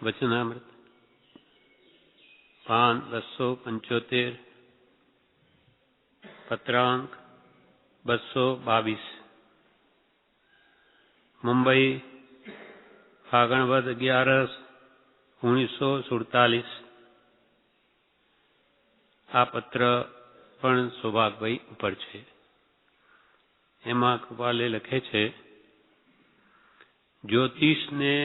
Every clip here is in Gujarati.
વચનામૃત પાન 275 પત્રાંક 222 મુંબઈ ફાગણ વદ 11 1947 આ પત્ર પણ સૌભાગભાઈ ઉપર છે. એમાં કૃપાલે લખે છે, જ્યોતિષને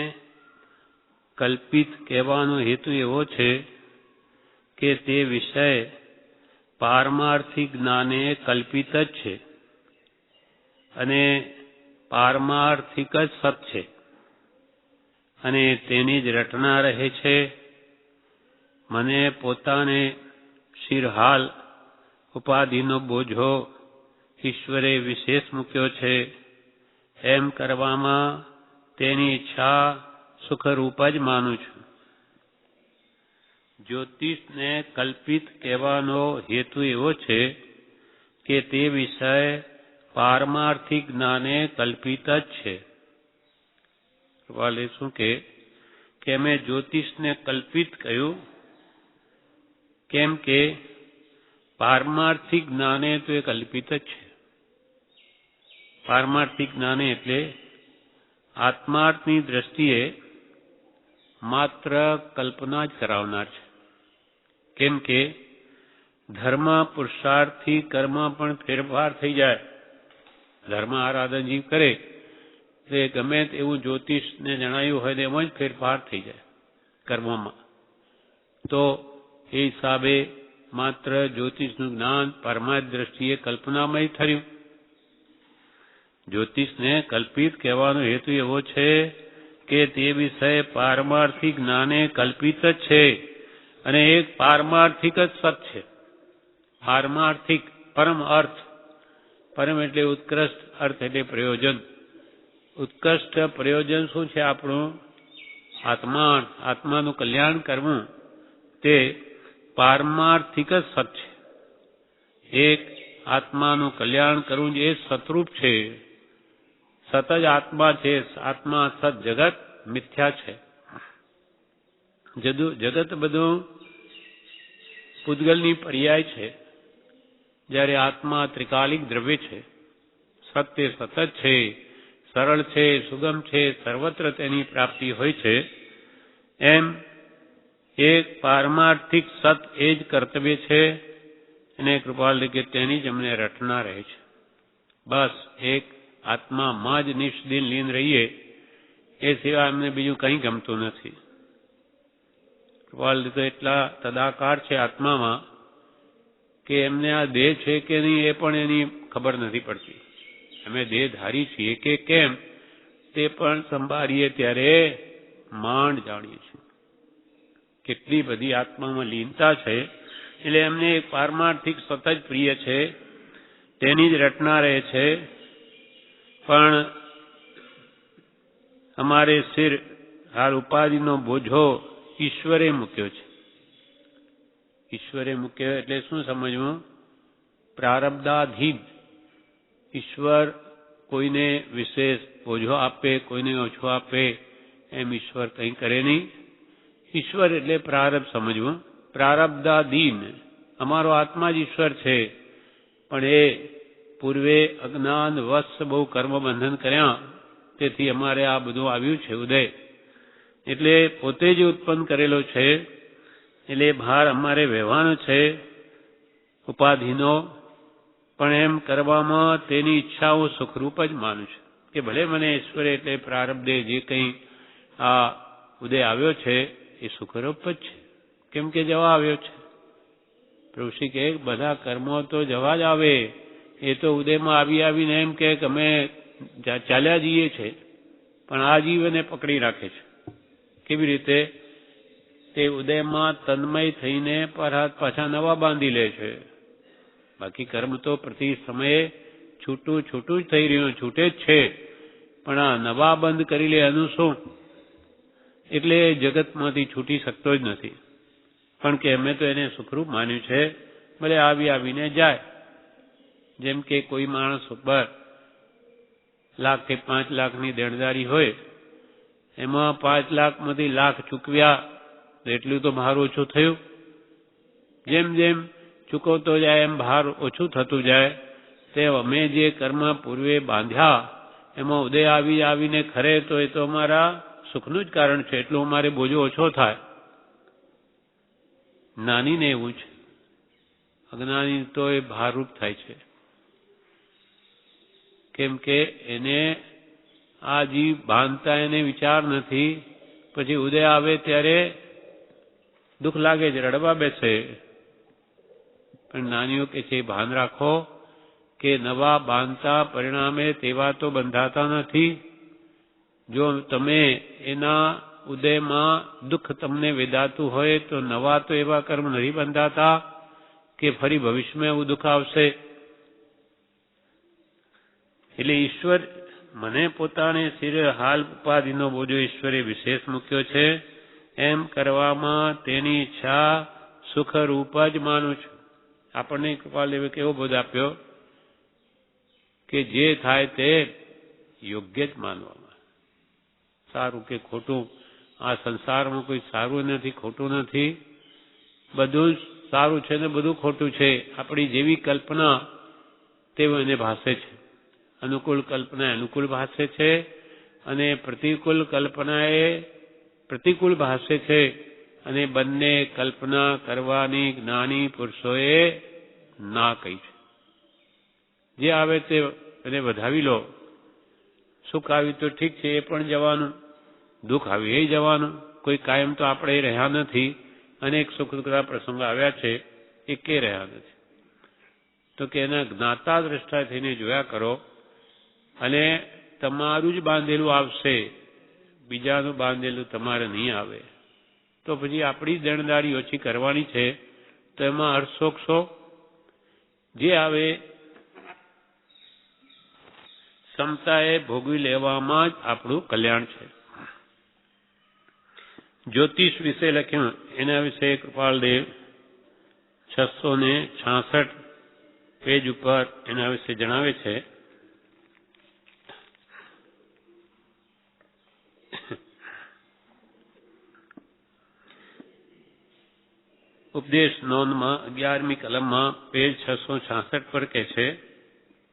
કલ્પિત કહેવાનો હેતુ એવો છે કે તે વિષય પારમાર્થિક જ્ઞાને કલ્પિત જ છે અને પારમાર્થિક જ સત છે અને તેની જ રટના રહે છે. મને પોતાને શિરહાલ ઉપાધિનો બોજો ઈશ્વરે વિશેષ મૂક્યો છે એમ કરવામાં તેની ઈચ્છા સુખરૂપ જ માનું છું. જ્યોતિષને કલ્પિત કહેવાનો હેતુ એવો છે કે તે વિષય પારમાર્થિક જ્ઞાને કલ્પિત જ છે. વાલે શું કે મેં જ્યોતિષને કલ્પિત કહ્યું કેમ કે પારમાર્થિક જ્ઞાને તો એ કલ્પિત જ છે. પારમાર્થિક જ્ઞાને એટલે આત્માર્થની દ્રષ્ટિએ માત્ર કલ્પના જ કરાવનાર છે. કેમ કે ધર્મ પુરુષાર્થથી કર્મ પણ ફેરફાર થઈ જાય. ધર્મ આરાધન જીવ કરે તે ગમે એવું જ્યોતિષને જણાયું હોય એમાં જ ફેરફાર થઈ જાય કર્મમાં. તો એ હિસાબે માત્ર જ્યોતિષનું જ્ઞાન પરમાર્થ દ્રષ્ટિએ કલ્પનામય થયું. જ્યોતિષને કલ્પિત કહેવાનો હેતુ એવો છે કે તે વિષય પારમાર્થિક જ્ઞાને કલ્પિત જ છે અને એક પારમાર્થિક જ સત છે. પારમાર્થિક પરમ અર્થ, પરમ એટલે ઉત્કૃષ્ટ, અર્થ એટલે પ્રયોજન. ઉત્કૃષ્ટ પ્રયોજન શું છે? આપણું આત્માનું કલ્યાણ કરવું તે પારમાર્થિક જ સત છે. એક આત્માનું કલ્યાણ કરવું એ સતરૂપ છે. સત જ આત્મા છે. આત્મા સત, જગત મિથ્યા છે. જગત બધું પૂતગલની પર્યાય છે, જ્યારે આત્મા ત્રિકાલિક દ્રવ્ય છે. સત્ય સતત છે, સરળ છે, સુગમ છે, સર્વત્ર તેની પ્રાપ્તિ હોય છે. એમ એક પારમાર્થિક સત એ જ કર્તવ્ય છે અને કૃપાલ કે તેની જ અમને રટના રહે છે. બસ એક આત્મામાં જ નિષ્દિન લીન રહીએ એ સિવાય અમને બીજું કંઈ ગમતું નથી. કૃપાલ તો એટલા તદાકાર છે આત્મામાં કે એમને આ દેહ છે કે નહીં એ પણ એની ખબર નથી પડતી. અમે દેહધારી છીએ કે કેમ તે પણ સંભાળીએ ત્યારે માંડ જાણીએ છીએ. કેટલી બધી આત્મામાં લીનતા છે. એટલે એમને એક પારમાર્થિક સત જ પ્રિય છે, તેની જ રટના રહે છે. પણ અમારે સિર હાલ ઉપાધિનો બોજો ઈશ્વરે મૂક્યો છે. ઈશ્વરે મૂક્યો એટલે શું સમજવું? પ્રારબ્ધાધીન. ઈશ્વર કોઈને વિશેષ બોજો આપે, કોઈને ઓછો આપે એમ ઈશ્વર કંઈ કરે નહીં. ઈશ્વર એટલે પ્રારબ્ધ સમજવું. પ્રારબ્ધાધીન. અમારો આત્મા જ ઈશ્વર છે, પણ એ પૂર્વે અજ્ઞાન વશ બહુ કર્મબંધન કર્યા, તેથી અમારે આ બધું આવ્યું છે ઉદય. એટલે પોતે જ ઉત્પન્ન કરેલો છે. એટલે ભાર અમારે વહેવાનો છે ઉપાધિનો, પણ એમ કરવામાં તેની ઈચ્છા હું સુખરૂપ જ માનું છું કે ભલે મને ઈશ્વરે એટલે પ્રારબ્ધે જે કંઈ આ ઉદય આવ્યો છે એ સુખરૂપ જ છે. કેમ કે જવા આવ્યો છે. પ્રભુશ્રી કહે બધા કર્મો તો જવા જ આવે. એ તો ઉદયમાં આવીને એમ કે અમે ચાલ્યા જઈએ છે, પણ આ જીવને પકડી રાખે છે. કેવી રીતે? તે ઉદયમાં તન્મય થઈને પાછા નવા બાંધી લે છે. બાકી કર્મ તો પ્રતિ સમયે છૂટું જ થઈ રહ્યું, છૂટે જ છે, પણ આ નવા બંધ કરી લે એનું શું? એટલે જગતમાંથી છૂટી શકતો જ નથી. પણ કે અમે તો એને સુખરૂપ માન્યું છે, ભલે આવીને જાય. જેમ કે કોઈ માણસ ઉપર 1,00,000 કે 5,00,000ની દેણદારી હોય એમાં 5 લાખમાંથી લાખ ચૂકવ્યા તો એટલું તો ભાર ઓછું થયું. જેમ જેમ ચૂકવતો જાય એમ ભાર ઓછું થતું જાય. તે અમે જે કર્મ પૂર્વે બાંધ્યા એમાં ઉદય આવીને ખરે તો એ તો અમારા સુખનું જ કારણ છે, એટલું અમારે બોજો ઓછો થાય. જ્ઞાનીને એવું છે, અજ્ઞાની તો એ ભારરૂપ થાય છે. કેમ કે એને આ જીવ બાંધતા એને વિચાર નથી, પછી ઉદય આવે ત્યારે દુઃખ લાગે છે, રડવા બેસે. પણ જ્ઞાનીઓ કે છે ભાન રાખો કે નવા બાંધતા પરિણામે તેવા તો બંધાતા નથી. જો તમે એના ઉદયમાં દુઃખ તમને વેદાતું હોય તો નવા તો એવા કર્મ નથી બંધાતા કે ફરી ભવિષ્યમાં એવું દુઃખ આવશે. એટલે ઈશ્વર મને પોતાને શિરે હાલ ઉપાધિનો બોજો ઈશ્વરે વિશેષ મૂક્યો છે એમ કરવામાં તેની ઈચ્છા સુખરૂપ જ માનું છું. આપણને કૃપાદેવે કેવો બોધ આપ્યો કે જે થાય તે યોગ્ય જ માનવામાં. સારું કે ખોટું, આ સંસારમાં કોઈ સારું નથી ખોટું નથી, બધું જ સારું છે ને બધું ખોટું છે. આપણી જેવી કલ્પના તેવું એને ભાસે છે. અનુકૂળ કલ્પના અનુકૂળ ભાસે છે અને પ્રતિકૂળ કલ્પના એ પ્રતિકૂળ ભાસે છે. અને બંને કલ્પના કરવાની જ્ઞાની પુરુષોએ ના કહી છે. જે આવે તે એને વધાવી લો. સુખ આવ્યું તો ઠીક છે, એ પણ જવાનું, દુઃખ આવ્યું એ જવાનું. કોઈ કાયમ તો આપણે રહ્યા નથી. અનેક સુખ દુઃખના પ્રસંગો આવ્યા છે, એ કે રહ્યા નથી. તો કે એના જ્ઞાતા દ્રષ્ટા થઈને જોયા કરો અને તમારું જ બાંધેલું આવશે, બીજાનું બાંધેલું તમારે નહીં આવે. તો પછી આપણી દેણદારી ઓછી કરવાની છે. તો એમાં હર્ષોક્ષો જે આવે ક્ષમતાએ ભોગવી લેવામાં જ આપણું કલ્યાણ છે. જ્યોતિષ વિશે લખ્યું એના વિશે કૃપાલદેવ 666 પેજ ઉપર એના વિશે જણાવે છે. ઉપદેશ નોંધમાં 11મી કલમમાં પેજ 666 પર કહે છે,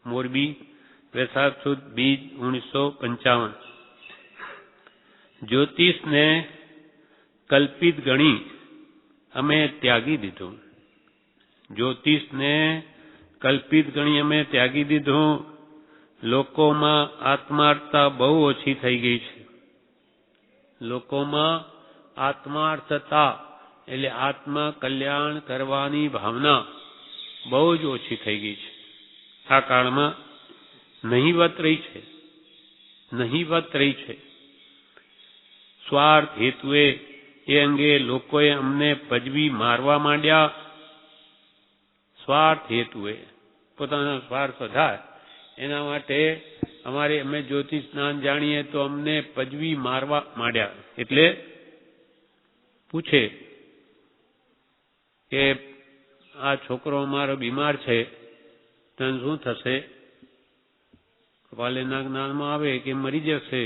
મોરબી વૈશાખ સુદ બીજ 1955, જ્યોતિષને કલ્પિત ગણી અમે ત્યાગી દીધું. જ્યોતિષને કલ્પિત ગણી અમે ત્યાગી દીધું. લોકોમાં આત્માર્થતા બહુ ઓછી થઈ ગઈ છે. લોકોમાં આત્માર્થતા એટલે આત્મા કલ્યાણ કરવાની ભાવના બહુ જ ઓછી થઈ ગઈ છે. આ કાળમાં નહીવત રહી છે. સ્વાર્થ હેતુએ એ અંગે લોકોએ અમને પજવી મારવા માંડ્યા. સ્વાર્થ હેતુએ પોતાનો સ્વાર્થ વધારે એના માટે અમે જ્યોતિષ જ્ઞાન જાણીએ તો અમને પજવી મારવા માંડ્યા. એટલે પૂછે કે આ છોકરો અમારો બીમાર છે તો શું થશે? કપાલેના જ્ઞાનમાં આવે કે મરી જશે.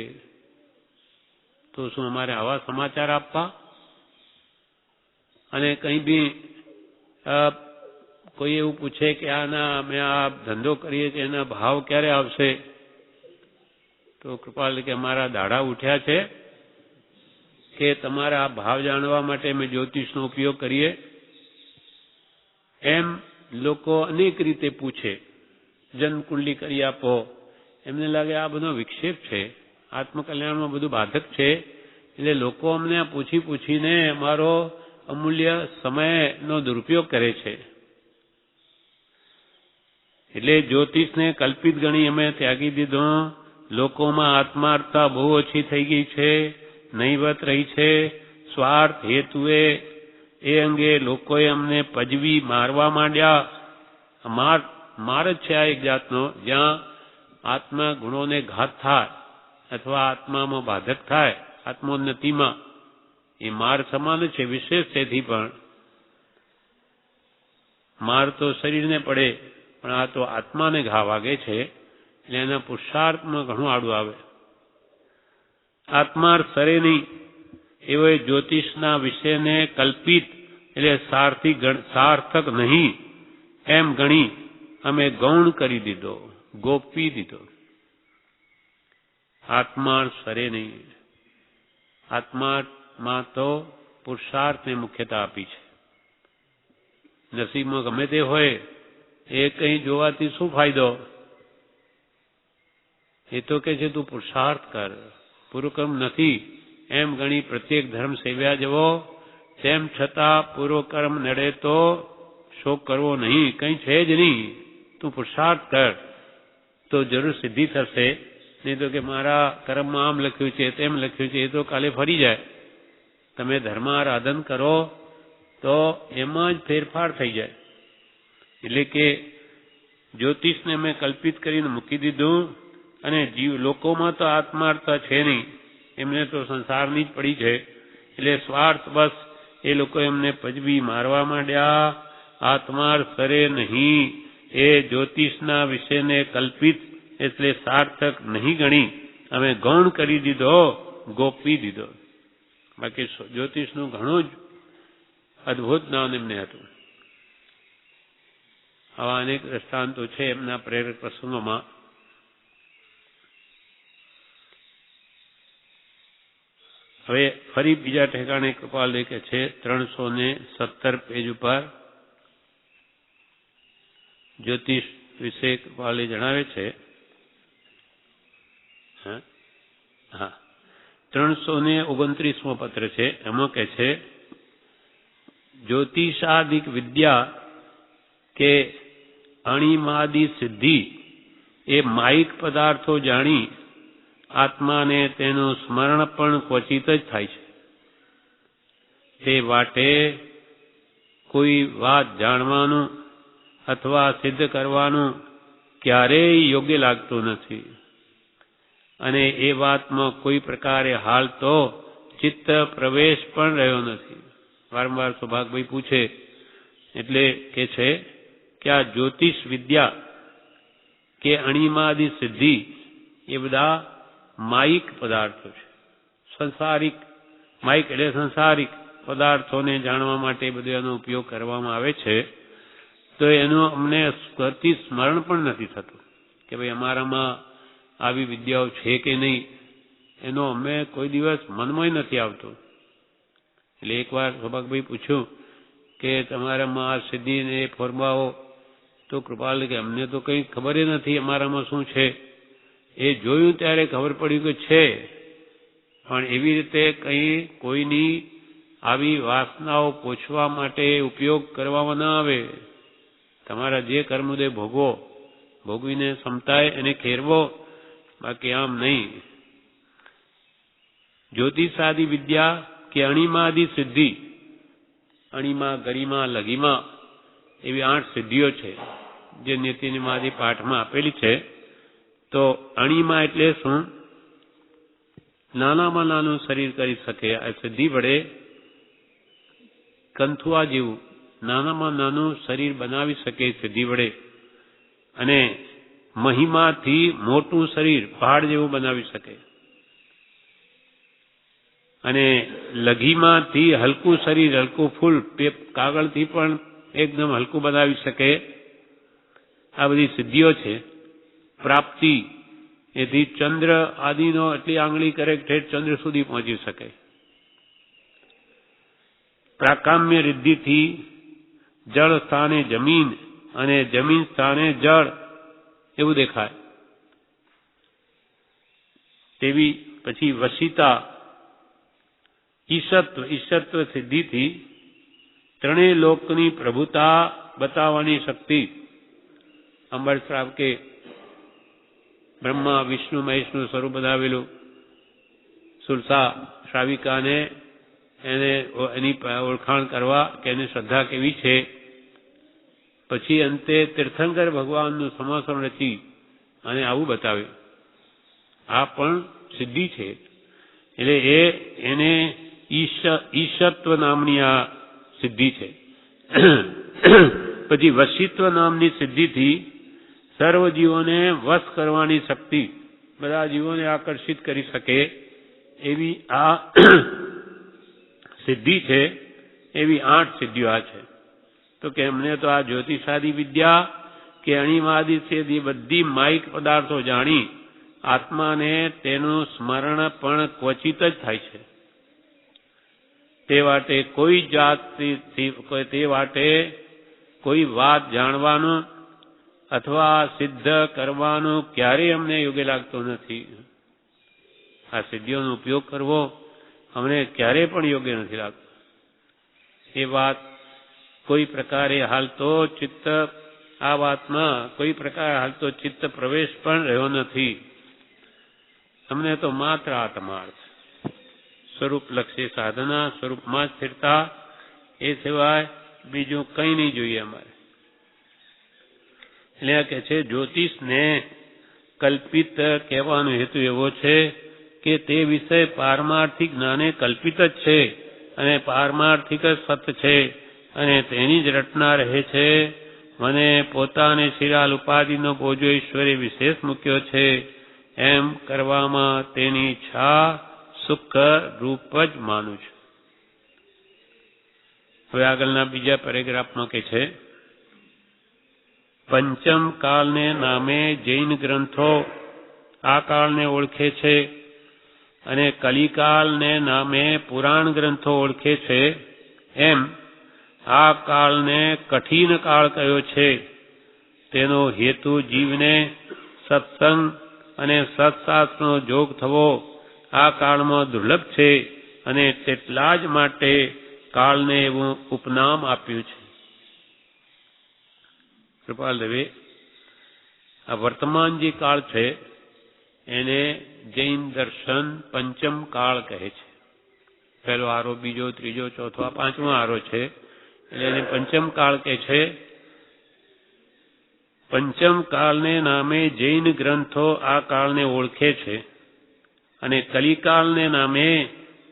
તો શું અમારે આવા સમાચાર આપવા? અને કંઈ બી કોઈ એવું પૂછે કે અમે આ ધંધો કરીએ છીએ એના ભાવ ક્યારે આવશે? તો કૃપાલ કે અમારા દાડા ઉઠ્યા છે કે તમારા આ ભાવ જાણવા માટે અમે જ્યોતિષનો ઉપયોગ કરીએ. એમ લોકો અનેક રીતે પૂછે. જન્મકુંડલી કરી આપો. એમને લાગે આ બધો વિક્ષેપ છે, આત્મકલ્યાણમાં બધું બાધક છે. એટલે લોકો અમને પૂછીને અમારો અમૂલ્ય સમયનો દુરુપયોગ કરે છે. એટલે જ્યોતિષને કલ્પિત ગણી અમે ત્યાગી દીધો. લોકોમાં આત્માર્થતા બહુ ઓછી થઈ ગઈ છે, નહીવત રહી છે. સ્વાર્થ હેતુએ એ અંગે લોકોએ અમને પજવી મારવા માંડ્યા. માર જ છે આ એક જાતનો, જ્યાં આત્મા ગુણોને ઘાત થાય અથવા આત્મામાં બાધક થાય, આત્મોન્નતિમાં, એ માર સમાન છે. વિશેષ તેથી પણ માર તો શરીરને પડે, પણ આ તો આત્માને ઘા વાગે છે. એટલે એના પુરુષાર્થમાં ઘણું આડું આવે. આત્માર સરે નહીં એવો એ જ્યોતિષના વિષયને કલ્પિત એટલે સાર્થક નહીં એમ ગણી અમે ગૌણ કરી દીધો, ગોપવી દીધો. આત્માર સરે નહીં. આત્મામાં તો પુરુષાર્થને મુખ્યતા આપી છે. નસીબમાં ગમે તે હોય એ કંઈ જોવાથી શું ફાયદો? એ તો કે છે તું પુરુષાર્થ કર, પૂર્વકર્મ નથી એમ ગણી પ્રત્યેક ધર્મ સેવ્યા જવો. તેમ છતાં પૂર્વકર્મ નડે તો શોક કરવો નહીં, કંઈ છે જ નહીં. તું પુરુષાર્થ કર તો જરૂર સિદ્ધિ થશે. નહીં તો કે મારા કર્મમાં આમ લખ્યું છે તેમ લખ્યું છે, એ તો કાલે ફરી જાય. તમે ધર્મારાધન કરો તો એમાં જ ફેરફાર થઈ જાય. એટલે કે જ્યોતિષને મેં કલ્પિત કરીને મૂકી દીધું અને લોકોમાં તો આત્માર્થતા છે નહીં, એમને તો સંસારની જ પડી છે. એટલે સ્વાર્થ બસ એ લોકો એમને પજવી મારવા માંડ્યા. આત્માર સરે નહીં એ જ્યોતિષના વિષયને કલ્પિત એટલે સાર્થક નહીં ગણી અમે ગૌણ કરી દીધો, ગોપવી દીધો. બાકી જ્યોતિષનું ઘણું જ અદભુત જ્ઞાન એમને હતું. આવા અનેક દ્રષ્ટાંતો છે એમના પ્રેરક પ્રસંગોમાં. હવે ફરી બીજા ઠેકાણે કૃપાલ લેખે છે 317 પેજ ઉપર જ્યોતિષ વિશે કૃપાલે જણાવે છે. 329મો પત્ર છે. એમાં કહે છે જ્યોતિષાદિક વિદ્યા કે અણિમાદિ સિદ્ધિ એ માયિક પદાર્થો જાણી આત્માને તેનું સ્મરણ પણ ક્વચિત જ થાય છે. તે વાટે કોઈ વાત જાણવાનું અથવા સિદ્ધ કરવાનું ક્યારેય યોગ્ય લાગતું નથી. અને એ વાતમાં કોઈ પ્રકારે હાલ તો ચિત્ત પ્રવેશ પણ રહ્યો નથી. વારંવાર સૌભાગભાઈ પૂછે એટલે કે છે કે આ જ્યોતિષ વિદ્યા કે અણિમાદિ સિદ્ધિ એ બધા માયિક પદાર્થો છે. સંસારિક, માયિક એટલે સંસારિક પદાર્થોને જાણવા માટે બધો એનો ઉપયોગ કરવામાં આવે છે. તો એનું અમને સ્વરથી સ્મરણ પણ નથી થતું કે ભાઈ અમારામાં આવી વિદ્યાઓ છે કે નહીં, એનો અમે કોઈ દિવસ મનમાં નથી આવતો. એટલે એકવાર સૌભાગભાઈ પૂછ્યું કે તમારામાં આ સિદ્ધિને ફોર્માઓ, તો કૃપાલ કે અમને તો કંઈ ખબર નથી અમારામાં શું છે. એ જોયું ત્યારે ખબર પડી કે છે, પણ એવી રીતે કંઈ કોઈની આવી વાસનાઓ પોષવા માટે ઉપયોગ કરવામાં ના આવે. તમારા જે કર્મોદય ભોગવો, ભોગવીને સમતાય એને ખેરવો, બાકી આમ નહીં. જ્યોતિષાદિ વિદ્યા કે અણિમાદિ સિદ્ધિ, અણિમા, ગરિમા, લઘિમા એવી 8 સિદ્ધિઓ છે જે નીતિનિયમાદિ પાઠમાં આપેલી છે. તો અણિમા એટલે શું? નાનામાં નાનું શરીર કરી શકે. આ સિદ્ધિ વડે કંથુઆ જેવું નાનામાં નાનું શરીર બનાવી શકે સિદ્ધિ વડે. અને મહિમાથી મોટું શરીર પહાડ જેવું બનાવી શકે. અને લઘીમાંથી હલકું શરીર, હલકું ફૂલ કાગળથી પણ એકદમ હલકું બનાવી શકે. આ બધી સિદ્ધિઓ છે. પ્રાપ્તિ એથી ચંદ્ર આદિનો એટલી આંગળી કરે ઠેઠ ચંદ્ર સુધી પહોંચી શકે. પ્રાકામ્ય રિદ્ધિથી જળ સ્થાને જમીન અને જમીન સ્થાને જળ એવું દેખાય. તેવી પછી વસિતા, ઈશત્વ સિદ્ધિથી ત્રણેય લોકની પ્રભુતા બતાવવાની શક્તિ. અંબર શ્રાવ કે બ્રહ્મા, વિષ્ણુ, મહેશનું સ્વરૂપ બનાવેલું. સુરસા શ્રાવિકાને એને એની ઓળખાણ કરવા કે એની શ્રદ્ધા કેવી છે. પછી અંતે તીર્થંકર ભગવાનનું સમાસન રચી અને આવું બતાવ્યું. આ પણ સિદ્ધિ છે. એટલે એને ઈશત્વ નામની આ સિદ્ધિ છે. પછી વશિત્વ નામની સિદ્ધિથી સર્વ જીવોને વશ કરવાની શક્તિ, બધા જીવોને આકર્ષિત કરી શકે એવી આ સિદ્ધિ છે, એવી 8 સિદ્ધિઓ આ છે. તો કે એમને તો આ જ્યોતિષાદી વિદ્યા કે અણિમાદી છે એ બધી માયિક પદાર્થો જાણી આત્માને તેનું સ્મરણ પણ ક્વચિત જ થાય છે. તે વાટે કોઈ જાતથી તે વાટે કોઈ વાત જાણવાનું અથવા સિદ્ધ કરવાનું ક્યારેય અમને યોગ્ય લાગતો નથી. આ સિદ્ધિઓનો ઉપયોગ કરવો અમને ક્યારેય પણ યોગ્ય નથી લાગતો. એ વાત કોઈ પ્રકારે હાલતો ચિત્ત આ વાતમાં કોઈ પ્રકારે હાલતો ચિત્ત પ્રવેશ પણ રહ્યો નથી. અમને તો માત્ર આત્માર્થ સ્વરૂપ લક્ષી સાધના, સ્વરૂપમાં સ્થિરતા, એ સિવાય બીજું કંઈ નહીં જોઈએ અમારે. એટલે આ કહે છે જ્યોતિષને કલ્પિત કહેવાનો હેતુ એવો છે કે તે વિષય પારમાર્થિક જ્ઞાને કલ્પિત જ છે અને પારમાર્થિક જ સત્ય છે અને તેની જ રચના રહે છે. મને પોતાને શિરાલ ઉપાધિનો બોજો ઈશ્વરે વિશેષ મૂક્યો છે એમ કરવામાં તેની ઈચ્છા સુખ રૂપ જ માનું છું. હવે આગળના બીજા પેરેગ્રાફમાં કે છે પંચમ કાળને નામે જૈન ગ્રંથો આ કાળને ઓળખે છે અને કલિકાળને નામે પુરાણ ગ્રંથો ઓળખે છે. એમ આ કાળને કઠિન કાળ કયો છે. તેનો હેતુ જીવને સત્સંગ અને સત્શાસ્ત્રનો જોગ થવો આ કાળમાં દુર્લભ છે અને તેટલા જ માટે કાળને એવું ઉપનામ આપ્યું છે. કૃપાલ દવે આ વર્તમાન જે કાળ છે એને જૈન દર્શન પંચમ કાળ કહે છે. પહેલો આરો, બીજો, ત્રીજો, ચોથો, આ 5મો આરો છે એટલે એને પંચમ કાળ કહે છે. પંચમ કાળને નામે જૈન ગ્રંથો આ કાળને ઓળખે છે અને કલિકાળને નામે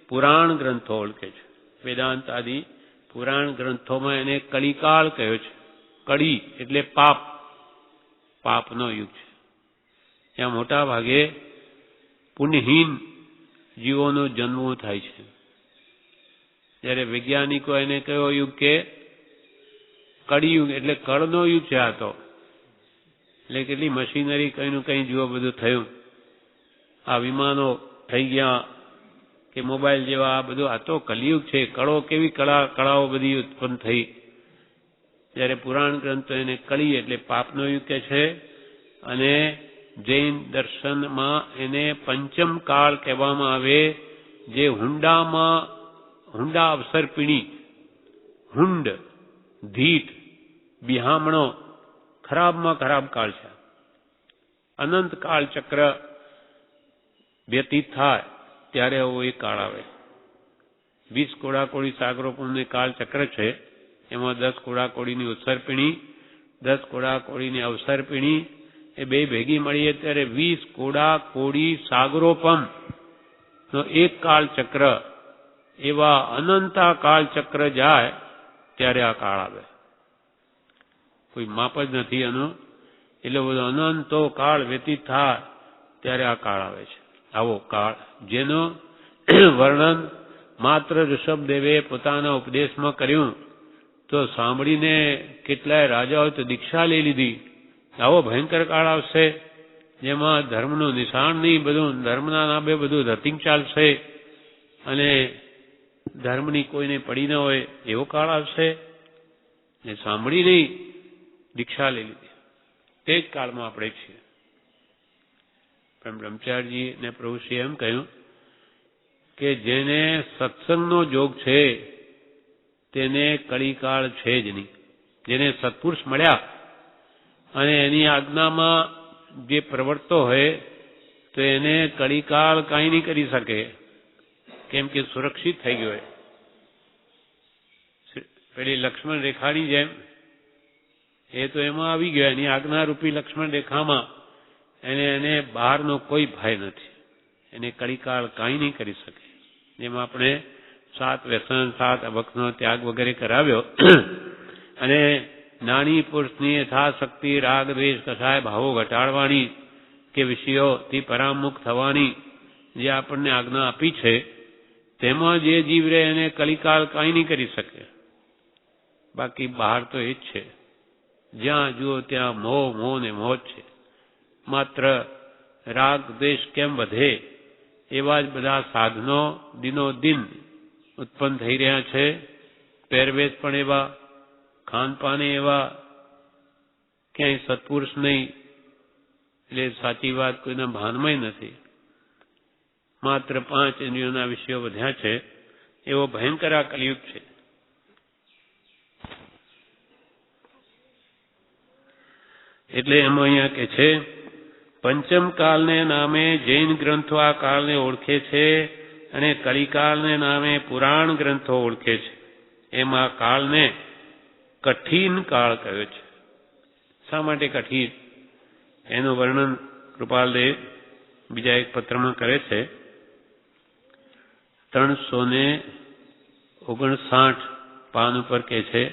પુરાણ ગ્રંથો ઓળખે છે. વેદાંત આદિ પુરાણ ગ્રંથોમાં એને કલિકાળ કહ્યો છે. કળી એટલે પાપ, પાપનો યુગ છે. ત્યાં મોટા ભાગે પુણ્યહીન જીવોનો જન્મ થાય છે. જ્યારે વૈજ્ઞાનિકો એને કયો યુગ કે કળિયુગ એટલે કળનો યુગ છે. આ તો એટલે કેટલી મશીનરી કઈનું કઈ જુઓ બધું થયું. આ વિમાનો થઈ ગયા કે મોબાઈલ જેવા આ બધું, આ તો કલિયુગ છે. કળો કેવી કળાઓ બધી ઉત્પન્ન થઈ. જ્યારે પુરાણ ગ્રંથો એને કળી એટલે પાપનો યુગ કે છે અને જૈન દર્શનમાં એને પંચમ કાળ કહેવામાં આવે. જે હુંડા અવસરપીણી, હુંડ, ધીટ, બિહામણો ખરાબમાં ખરાબ કાળ છે. અનંત કાળ ચક્ર વ્યતીત થાય ત્યારે આવો એક કાળ આવે. 20 કોડાકોડી સાગરોપણનું કાળ ચક્ર છે. એમાં 10 કોડાકોડીની ઉત્સર્પિણી, 10 કોડાકોડીની અવસર્પિણી એ બે ભેગી મળીએ ત્યારે 20 કોડાકોડી સાગરોપમ નો એક કાળ ચક્ર. એવા અનંતા કાળ ચક્ર જાય ત્યારે આ કાળ આવે. કોઈ માપ જ નથી એનું. એટલે બધો અનંતો કાળ વ્યતીત થાય ત્યારે આ કાળ આવે છે. આવો કાળ જેનો વર્ણન માત્ર ઋષભદેવે પોતાના ઉપદેશમાં કર્યું તો સાંભળીને કેટલાય રાજાઓ તો દીક્ષા લઈ લીધી. આવો ભયંકર કાળ આવશે જેમાં ધર્મનું નિશાન નહીં, બધું ધર્મના નામે બધું રતિંગ ચાલશે અને ધર્મની કોઈને પડી ન હોય એવો કાળ આવશે. ને સાંભળી નહીં, દીક્ષા લઈ લીધી. તે જ કાળમાં આપણે છીએ. પણ બ્રહ્મચારીજી ને પ્રભુશ્રીએ એમ કહ્યું કે જેને સત્સંગનો જોગ છે તેને કળીકાળ છે જ નહીં. જેને સત્પુરુષ મળ્યા અને એની આજ્ઞામાં જે પ્રવર્તો હોય તો એને કળીકાળ કાંઈ નહીં કરી શકે, કેમ કે સુરક્ષિત થઈ ગયો હોય. પેલી લક્ષ્મણ રેખાની જેમ એ તો એમાં આવી ગયો. એની આજ્ઞારૂપી લક્ષ્મણ રેખામાં એને બહારનો કોઈ ભય નથી. એને કળીકાળ કાંઈ નહીં કરી શકે. જેમાં આપણે 7 વ્યસન, 7 અભક્તનો ત્યાગ વગેરે કરાવ્યો અને નાની પુરુષની યથાશક્તિ રાગ દ્વેષ કસાય ભાવો ઘટાડવાની કે વિષયોથી પરામુખ થવાની જે આપણને આજ્ઞા આપી છે તેમાં જે જીવ રહે એને કલિકાલ કાંઈ નહીં કરી શકે. બાકી બહાર તો એ જ છે, જ્યાં જુઓ ત્યાં મોહ મોહ ને મોહ છે. માત્ર રાગ દ્વેષ કેમ વધે એવા જ બધા સાધનો દિનોદિન ઉત્પન્ન થઈ રહ્યા છે. પહેરવેશ પણ એવા, ખાનપાને એવા, ક્યાંય સત્પુરુષ નહીં, એટલે સાચી વાત કોઈના ભાનમાં નથી. માત્ર 5 ઇન્દ્રિયોના વિષયો વધ્યા છે. એવો ભયંકર આ કલિયુગ છે. એટલે એમાં અહીંયા કે છે, પંચમ કાળને નામે જૈન ગ્રંથો આ કાળને ઓળખે છે અને કલિકાળને નામે પુરાણ ગ્રંથો ઓળખે છે. એમાં કાળને કઠિન કાળ કહ્યો છે. શા માટે કઠિન? એનું વર્ણન કૃપાલદેવ બીજા એક પત્રમાં કરે છે. 359 પાન ઉપર કે છે,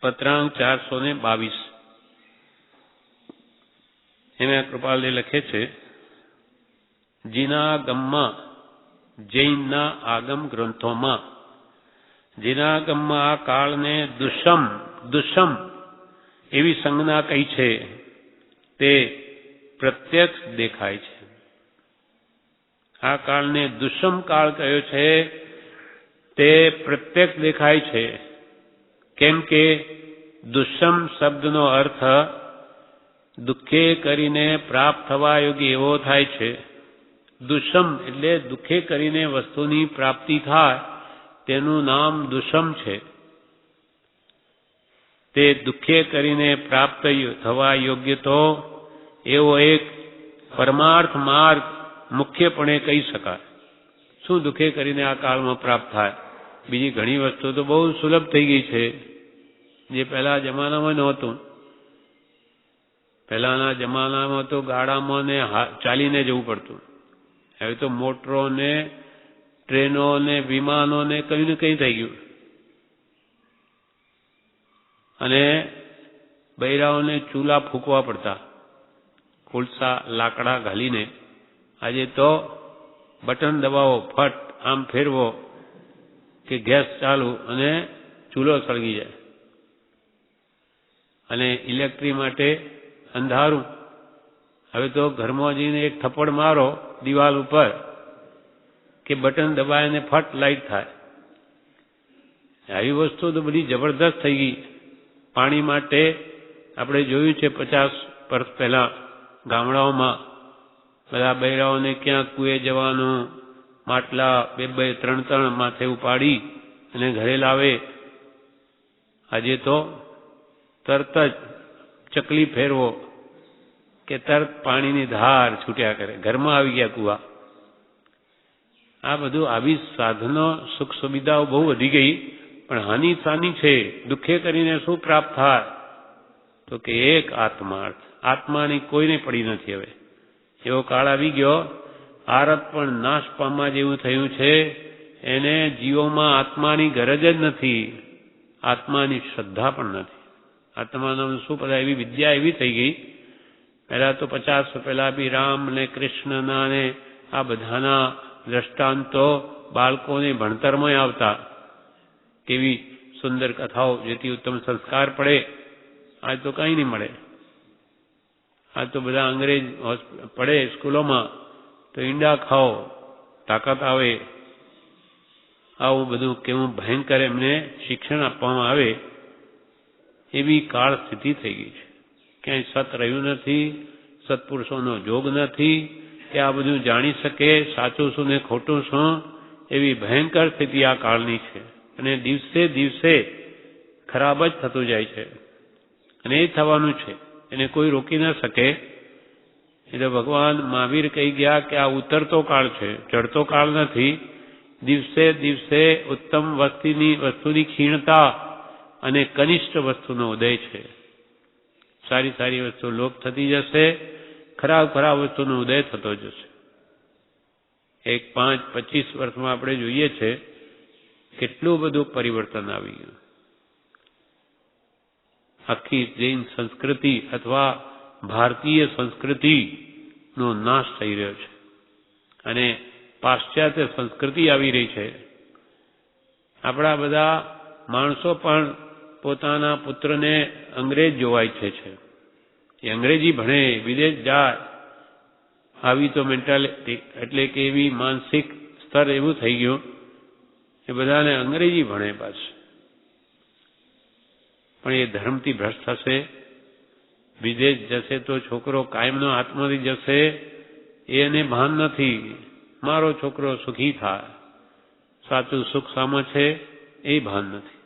પત્રાંક 422 એમાં કૃપાલદેવ લખે છે, જીનાગમમાં જૈનના આગમ ગ્રંથોમાં જીનાગમમાં આ કાળને દુષમ એવી સંજ્ઞા કઈ છે તે પ્રત્યક્ષ દેખાય છે. આ કાળને દુષમ કાળ કયો છે તે પ્રત્યક્ષ દેખાય છે. કેમ કે દુષમ શબ્દનો અર્થ દુઃખે કરીને પ્રાપ્ત થવા યોગ્ય એવો થાય છે. દુષમ એટલે દુઃખે કરીને વસ્તુની પ્રાપ્તિ થાય તેનું નામ દુષમ છે. તે દુઃખે કરીને પ્રાપ્ત થવા યોગ્ય તો એવો એક પરમાર્થ માર્ગ મુખ્યપણે કહી શકાય. શું દુઃખે કરીને આ કાળમાં પ્રાપ્ત થાય? બીજી ઘણી વસ્તુ તો બહુ સુલભ થઈ ગઈ છે, જે પહેલા જમાનામાં નહોતું. પહેલાના જમાનામાં તો ગાડામાં ને ચાલીને જવું પડતું. હવે તો મોટરો ને ટ્રેનો ને વિમાનો ને કઈ ને કઈ થઈ ગયું. અને બૈરાઓને ચૂલા ફૂંકવા પડતા, કોલસા લાકડા ઘાલીને. આજે તો બટન દબાવો, ફટ આમ ફેરવો કે ગેસ ચાલુ અને ચૂલો સળગી જાય. અને ઇલેક્ટ્રિક માટે અંધારું. હવે તો ઘરમાં જઈને એક થપ્પડ મારો દિવાલ ઉપર કે બટન દબાવીને ફટ લાઈટ થાય. આવી વસ્તુ તો બધી જબરદસ્ત થઈ ગઈ. પાણી માટે આપણે જોયું છે 50 વર્ષ પહેલા ગામડાઓમાં બધા બૈરાઓને ક્યાં કુએ જવાનું, માટલા 2-3 માથે ઉપાડી અને ઘરે લાવે. આજે તો તરત જ ચકલી ફેરવો કે તરત પાણીની ધાર છૂટ્યા કરે, ઘરમાં આવી ગયા કુવા. આ બધું આવી સાધનો સુખ સુવિધાઓ બહુ વધી ગઈ, પણ હાનિ સાની છે. દુઃખે કરીને શું પ્રાપ્ત થાય? તો કે એક આત્માર્થ. આત્માની કોઈને પડી નથી. હવે એવો કાળ આવી ગયો, આરત પણ નાશ પામવા જેવું થયું છે. એને જીવોમાં આત્માની ગરજ જ નથી, આત્માની શ્રદ્ધા પણ નથી. આત્માનો શું બધા એવી વિદ્યા એવી થઈ ગઈ. પહેલા તો 50 વર્ષ પહેલા બી રામ ને કૃષ્ણના ને આ બધાના દ્રષ્ટાંતો બાળકોને ભણતરમાં આવતા. કેવી સુંદર કથાઓ, જેથી ઉત્તમ સંસ્કાર પડે. આજ તો કંઈ નહીં મળે. આજ તો બધા અંગ્રેજ પડે સ્કૂલોમાં તો ઈંડા ખાઓ, તાકાત આવે. આવું બધું કેવું ભયંકર એમને શિક્ષણ આપવામાં આવે એવી કાળ સ્થિતિ થઈ ગઈ છે. ક્યાંય સત રહ્યું નથી, સત્પુરુષોનો જોગ નથી કે આ બધું જાણી શકે સાચું શું ને ખોટું શું. એવી ભયંકર સ્થિતિ આ કાળની છે. અને દિવસે દિવસે ખરાબ જ થતું જાય છે. અને એ થવાનું છે, એને કોઈ રોકી ન શકે. એટલે ભગવાન મહાવીર કહી ગયા કે આ ઉતરતો કાળ છે, ચડતો કાળ નથી. દિવસે દિવસે ઉત્તમ વસ્તુની ક્ષીણતા અને કનિષ્ઠ વસ્તુનો ઉદય છે. સારી સારી વસ્તુ લોપ થતી જશે, ખરાબ ખરાબ વસ્તુનો ઉદય થતો જશે. એક 5-25 વર્ષમાં આપણે જોઈએ છે કેટલું બધું પરિવર્તન આવી ગયું. આખી જૈન સંસ્કૃતિ અથવા ભારતીય સંસ્કૃતિ નો નાશ થઈ રહ્યો છે અને પાશ્ચાત્ય સંસ્કૃતિ આવી રહી છે. આપણા બધા માણસો પણ પોતાના પુત્રને અંગ્રેજ જોવા ઈચ્છે છે. એ અંગ્રેજી ભણે, વિદેશ જાય, આવી તો મેન્ટાલિટી એટલે કે એવી માનસિક સ્તર એવું થઈ ગયું એ બધાને અંગ્રેજી ભણે પાછું. પણ એ ધર્મથી ભ્રષ્ટ થશે. વિદેશ જશે તો છોકરો કાયમનો હાથમાંથી જશે એને ભાન નથી. મારો છોકરો સુખી થાય, સાચું સુખ સામા છે એ ભાન નથી.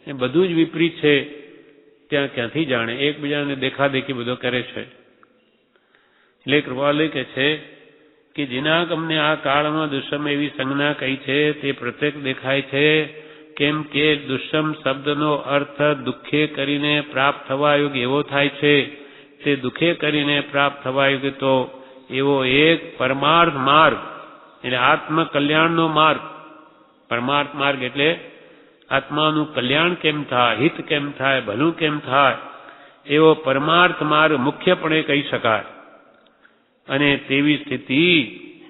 એ બધું જ વિપરીત છે. ત્યાં ક્યાંથી જાણે? એકબીજાને દેખાદેખી બધો કરે છે. એટલે કૃપાલય કહે છે કે જેના ગમને આ કાળમાં દુષ્મ એવી સંજ્ઞા કહી છે તે પ્રત્યેક દેખાય છે. કેમ કે દુષ્મ શબ્દનો અર્થ દુઃખે કરીને પ્રાપ્ત થવા યોગ એવો થાય છે. તે દુઃખે કરીને પ્રાપ્ત થવા યોગ તો એવો એક પરમાર્થ માર્ગ એટલે આત્મકલ્યાણનો માર્ગ. પરમાર્થ માર્ગ એટલે આત્માનું કલ્યાણ કેમ થાય, હિત કેમ થાય, ભલું કેમ થાય, એવો પરમાર્થ માર્ગ મુખ્યપણે કહી શકાય. અને તેવી સ્થિતિ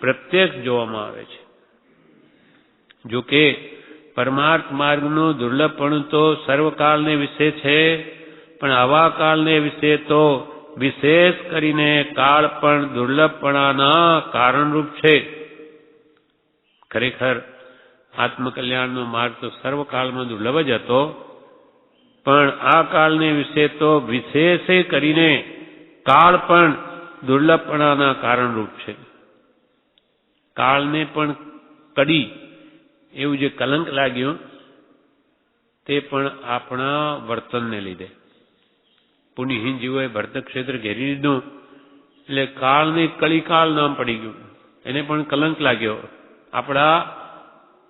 પ્રત્યક્ષ જોવામાં આવે છે. જોકે પરમાર્થ માર્ગનું દુર્લભપણું તો સર્વકાળને વિશે છે, પણ આવા કાળને વિશે તો વિશેષ કરીને કાળ પણ દુર્લભપણાના કારણરૂપ છે. ખરેખર આત્મકલ્યાણનો માર્ગ તો સર્વકાળમાં દુર્લભ જ હતો, પણ આ કાળને વિશે તો વિશેષે કરીને કાળ પણ દુર્લભપણાના કારણરૂપ છે. કાળને પણ કડી એવું જે કલંક લાગ્યું તે પણ આપણા વર્તનને લીધે. પુણ્યહીન જીવોએ ભરતક્ષેત્ર ઘેરી લીધું એટલે કાળને કળીકાળ નામ પડી ગયું. એને પણ કલંક લાગ્યો આપણા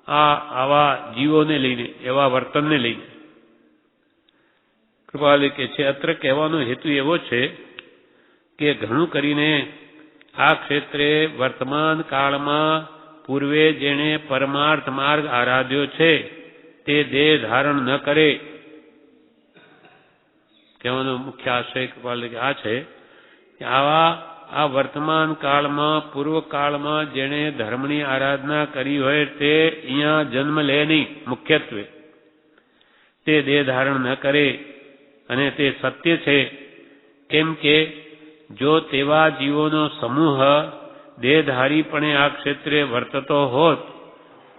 આવા જીવોને લઈને, એવા વર્તનને લઈને. કૃપાલય કહે છે અત્ર કહેવાનો હેતુ એવો છે કે ઘણું કરીને આ ક્ષેત્રે વર્તમાન કાળમાં પૂર્વે જેણે પરમાર્થ માર્ગ આરાધ્યો છે તે દેહ ધારણ ન કરે. કહેવાનો મુખ્ય આશય કૃપાલય આ છે કે આ વર્તમાન કાળમાં પૂર્વ કાળમાં જેણે ધર્મની આરાધના કરી હોય તે અહીંયા જન્મ લે નહીં. મુખ્યત્વે તે દેહ ધારણ ન કરે અને તે સત્ય છે. કેમ કે જો તેવા જીવોનો સમૂહ દેહધારીપણે આ ક્ષેત્રે વર્તતો હોત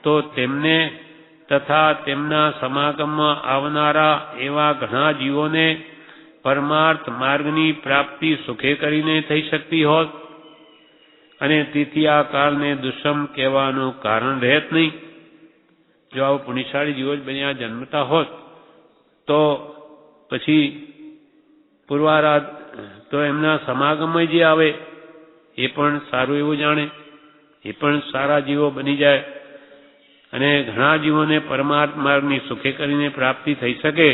તો તેમને તથા તેમના સમાગમમાં આવનારા એવા ઘણા જીવોને પરમાર્થ માર્ગની પ્રાપ્તિ સુખે કરીને થઈ શકતી હોત અને તેથી આ કાળને દુષ્મ કહેવાનું કારણ રહેત નહીં. જો આવો પુણ્યશાળી જીવો જ બન્યા જન્મતા હોત તો પછી પૂર્વારાધ તો એમના સમાગમમાં જે આવે એ પણ સારું એવું જાણે, એ પણ સારા જીવો બની જાય અને ઘણા જીવોને પરમાર્થ માર્ગની સુખે કરીને પ્રાપ્તિ થઈ શકે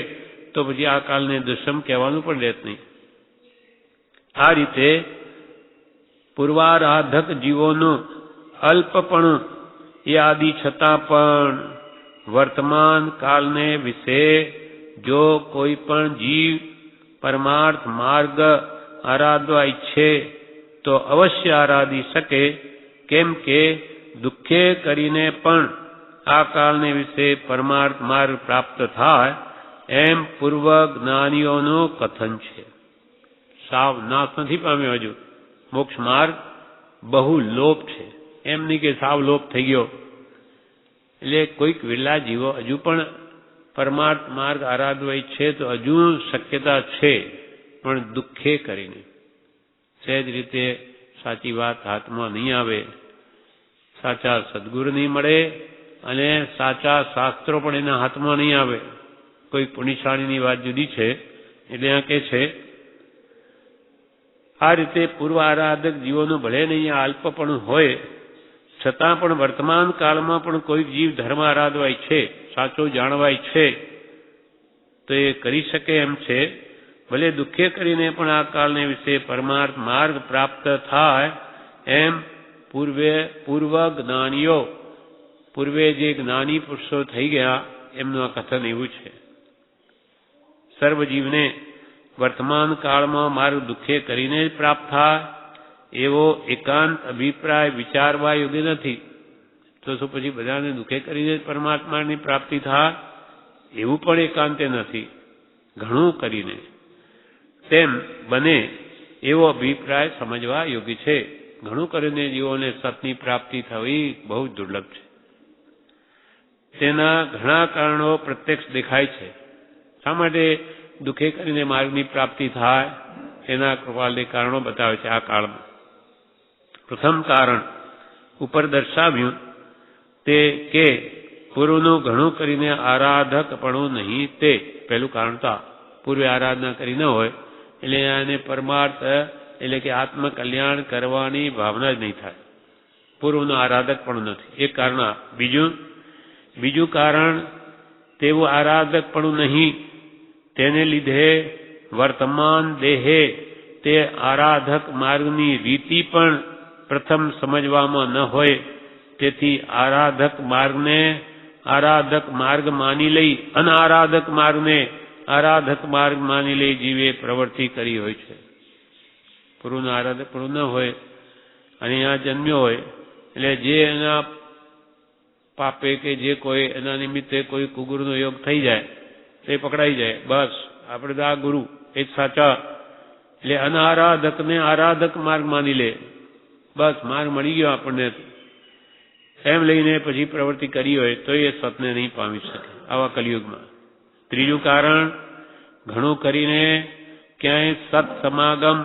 તો પછી આ કાળને દુષ્મ કહેવાનું પણ રહેત નહીં. આ રીતે પૂર્વારાધક જીવોનું અલ્પપણું એ આદિ છતાં પણ વર્તમાન કાળને વિશે જો કોઈ પણ જીવ પરમાર્થ માર્ગ આરાધવા ઈચ્છે તો અવશ્ય આરાધી શકે. કેમ કે દુઃખે કરીને પણ આ કાળને વિશે પરમાર્થ માર્ગ પ્રાપ્ત થાય એમ પૂર્વ જ્ઞાનીઓનું કથન છે. સાવ નાશ નથી પામ્યો હજુ. મોક્ષ માર્ગ બહુ લોપ છે, એમ નહીં કે સાવ લોપ થઈ ગયો. એટલે કોઈક વિરલા જીવો હજુ પણ પરમાર્થ માર્ગ આરાધવા ઈચ્છે તો હજુ શક્યતા છે, પણ દુઃખે કરીને. સહેજ રીતે સાચી વાત હાથમાં નહીં આવે, સાચા સદગુરુ નહીં મળે અને સાચા શાસ્ત્રો પણ એના હાથમાં નહીં આવે. કોઈ પુણ્યશાળીની વાત જુદી છે. એટલે આ કહે છે આ રીતે પૂર્વ આરાધક જીવોનું ભલે નહીં અલ્પપણું હોય છતાં પણ વર્તમાન કાળમાં પણ કોઈ જીવ ધર્મ આરાધવા ઈચ્છે, સાચો જાણવા ઈચ્છે તો એ કરી શકે એમ છે. ભલે દુઃખે કરીને પણ આ કાળને વિશે પરમાર્થ માર્ગ પ્રાપ્ત થાય એમ પૂર્વ જ્ઞાનીઓ, પૂર્વે જે જ્ઞાની પુરુષો થઈ ગયા એમનું આ કથન એવું છે. સર્વ જીવને વર્તમાન કાળમાં માર્ગ દુઃખે કરીને જ પ્રાપ્ત થાય એવો એકાંત અભિપ્રાય વિચારવા યોગ્ય નથી. તો શું પછી બધાને દુઃખે કરીને પરમાત્માની પ્રાપ્તિ થાય? એવું પણ એકાંતે નથી. ઘણું કરીને તેમ બને એવો અભિપ્રાય સમજવા યોગ્ય છે. ઘણું કરીને જીવોને સતની પ્રાપ્તિ થવી બહુ દુર્લભ છે. તેના ઘણા કારણો પ્રત્યક્ષ દેખાય છે. શા માટે દુઃખે કરીને માર્ગની પ્રાપ્તિ થાય? એના કૃપાલને કારણો બતાવે છે આ કાળમાં. પ્રથમ કારણ ઉપર દર્શાવ્યું તે કે પૂર્વનું ઘણું કરીને આરાધકપણું નહીં તે પહેલું કારણ તો પૂર્વે આરાધના કરી ન હોય એટલે એને પરમાર્થ એટલે કે આત્મકલ્યાણ કરવાની ભાવના જ નહીં થાય. પૂર્વનું આરાધક પણ નથી. એક કારણ. બીજું કારણ તેવું આરાધક પણ નહીં. તેને લીધે વર્તમાન દેહે તે આરાધક માર્ગની રીતિ પણ પ્રથમ સમજવામાં ન હોય. તેથી આરાધક માર્ગને આરાધક માર્ગ માની લઈ અનારાધક માર્ગને આરાધક માર્ગ માની લઈ જીવે પ્રવૃત્તિ કરી હોય છે. પૂર્વનું આરાધક પણ ન હોય અને અહીંયા જન્મ્યો હોય એટલે જે એના પાપે કે જે કોઈ એના નિમિત્તે કોઈ કુગુરનો યોગ થઈ જાય તે પકડાઈ જાય. બસ આપણે તો આ ગુરુ એ જ સાચા. એટલે અનારાધકને આરાધક માર્ગ માની લે. બસ માર્ગ મળી ગયો આપણને એમ લઈને પછી પ્રવૃત્તિ કરી હોય તો એ સતને નહીં પામી શકે આવા કલિયુગમાં. ત્રીજું કારણ ઘણું કરીને ક્યાંય સત સમાગમ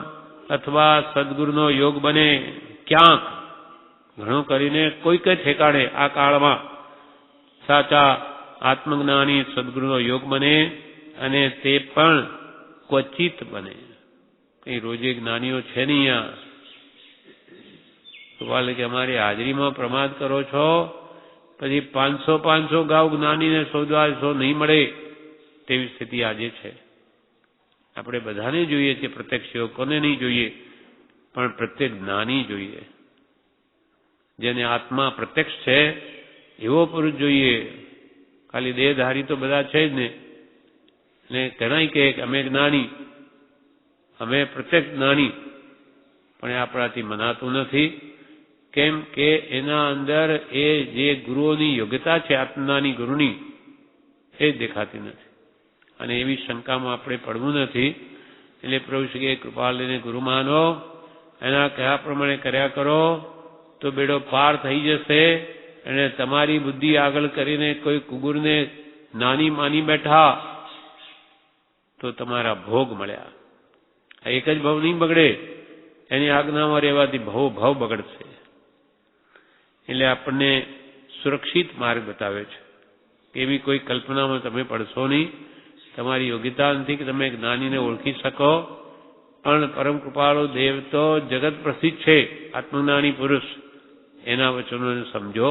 અથવા સદગુરુનો યોગ બને. ક્યાંક ઘણું કરીને કોઈક ઠેકાણે આ કાળમાં સાચા આત્મજ્ઞાની સદગુરુનો યોગ બને અને તે પણ ક્વચિત બને. કઈ રોજે જ્ઞાનીઓ છે નહીં અહીંયા. વાલે કે અમારી હાજરીમાં પ્રમાદ કરો છો પછી 500 ગાઉ જ્ઞાનીને શોધવા નહીં મળે તેવી સ્થિતિ આજે છે. આપણે બધાને જોઈએ છે પ્રત્યક્ષ યોગ. કોને નહીં જોઈએ? પણ પ્રત્યેક જ્ઞાની જોઈએ. જેને આત્મા પ્રત્યક્ષ છે એવો પુરુષ જોઈએ. ખાલી દેહધારી તો બધા છે જ ને ઘણાય કે અમે જ્ઞાની, અમે પ્રત્યક્ષ જ્ઞાની, પણ એ આપણાથી મનાતું નથી. કેમ કે એના અંદર એ જે ગુરુઓની યોગ્યતા છે આત્મજ્ઞાની ગુરુની એ જ દેખાતી નથી. અને એવી શંકામાં આપણે પડવું નથી. એટલે પ્રભુ શ્રીએ કૃપા લઈને ગુરુ માનો, એના કયા પ્રમાણે કર્યા કરો તો બેડો પાર થઈ જશે. અને તમારી બુદ્ધિ આગળ કરીને કોઈ કુગુરને નાની માની બેઠા તો તમારા ભોગ મળ્યા. આ એક જ ભાવ નહીં બગડે, એની આજ્ઞામાં રહેવાથી ભાવ બગડશે. એટલે આપણને સુરક્ષિત માર્ગ બતાવે છે. એવી કોઈ કલ્પનામાં તમે પડશો નહીં. તમારી યોગ્યતા નથી કે તમે જ્ઞાનીને ઓળખી શકો. પણ પરમ કૃપાળુ દેવ તો જગત પ્રસિદ્ધ છે આત્મજ્ઞાની પુરુષ. એના વચનોને સમજો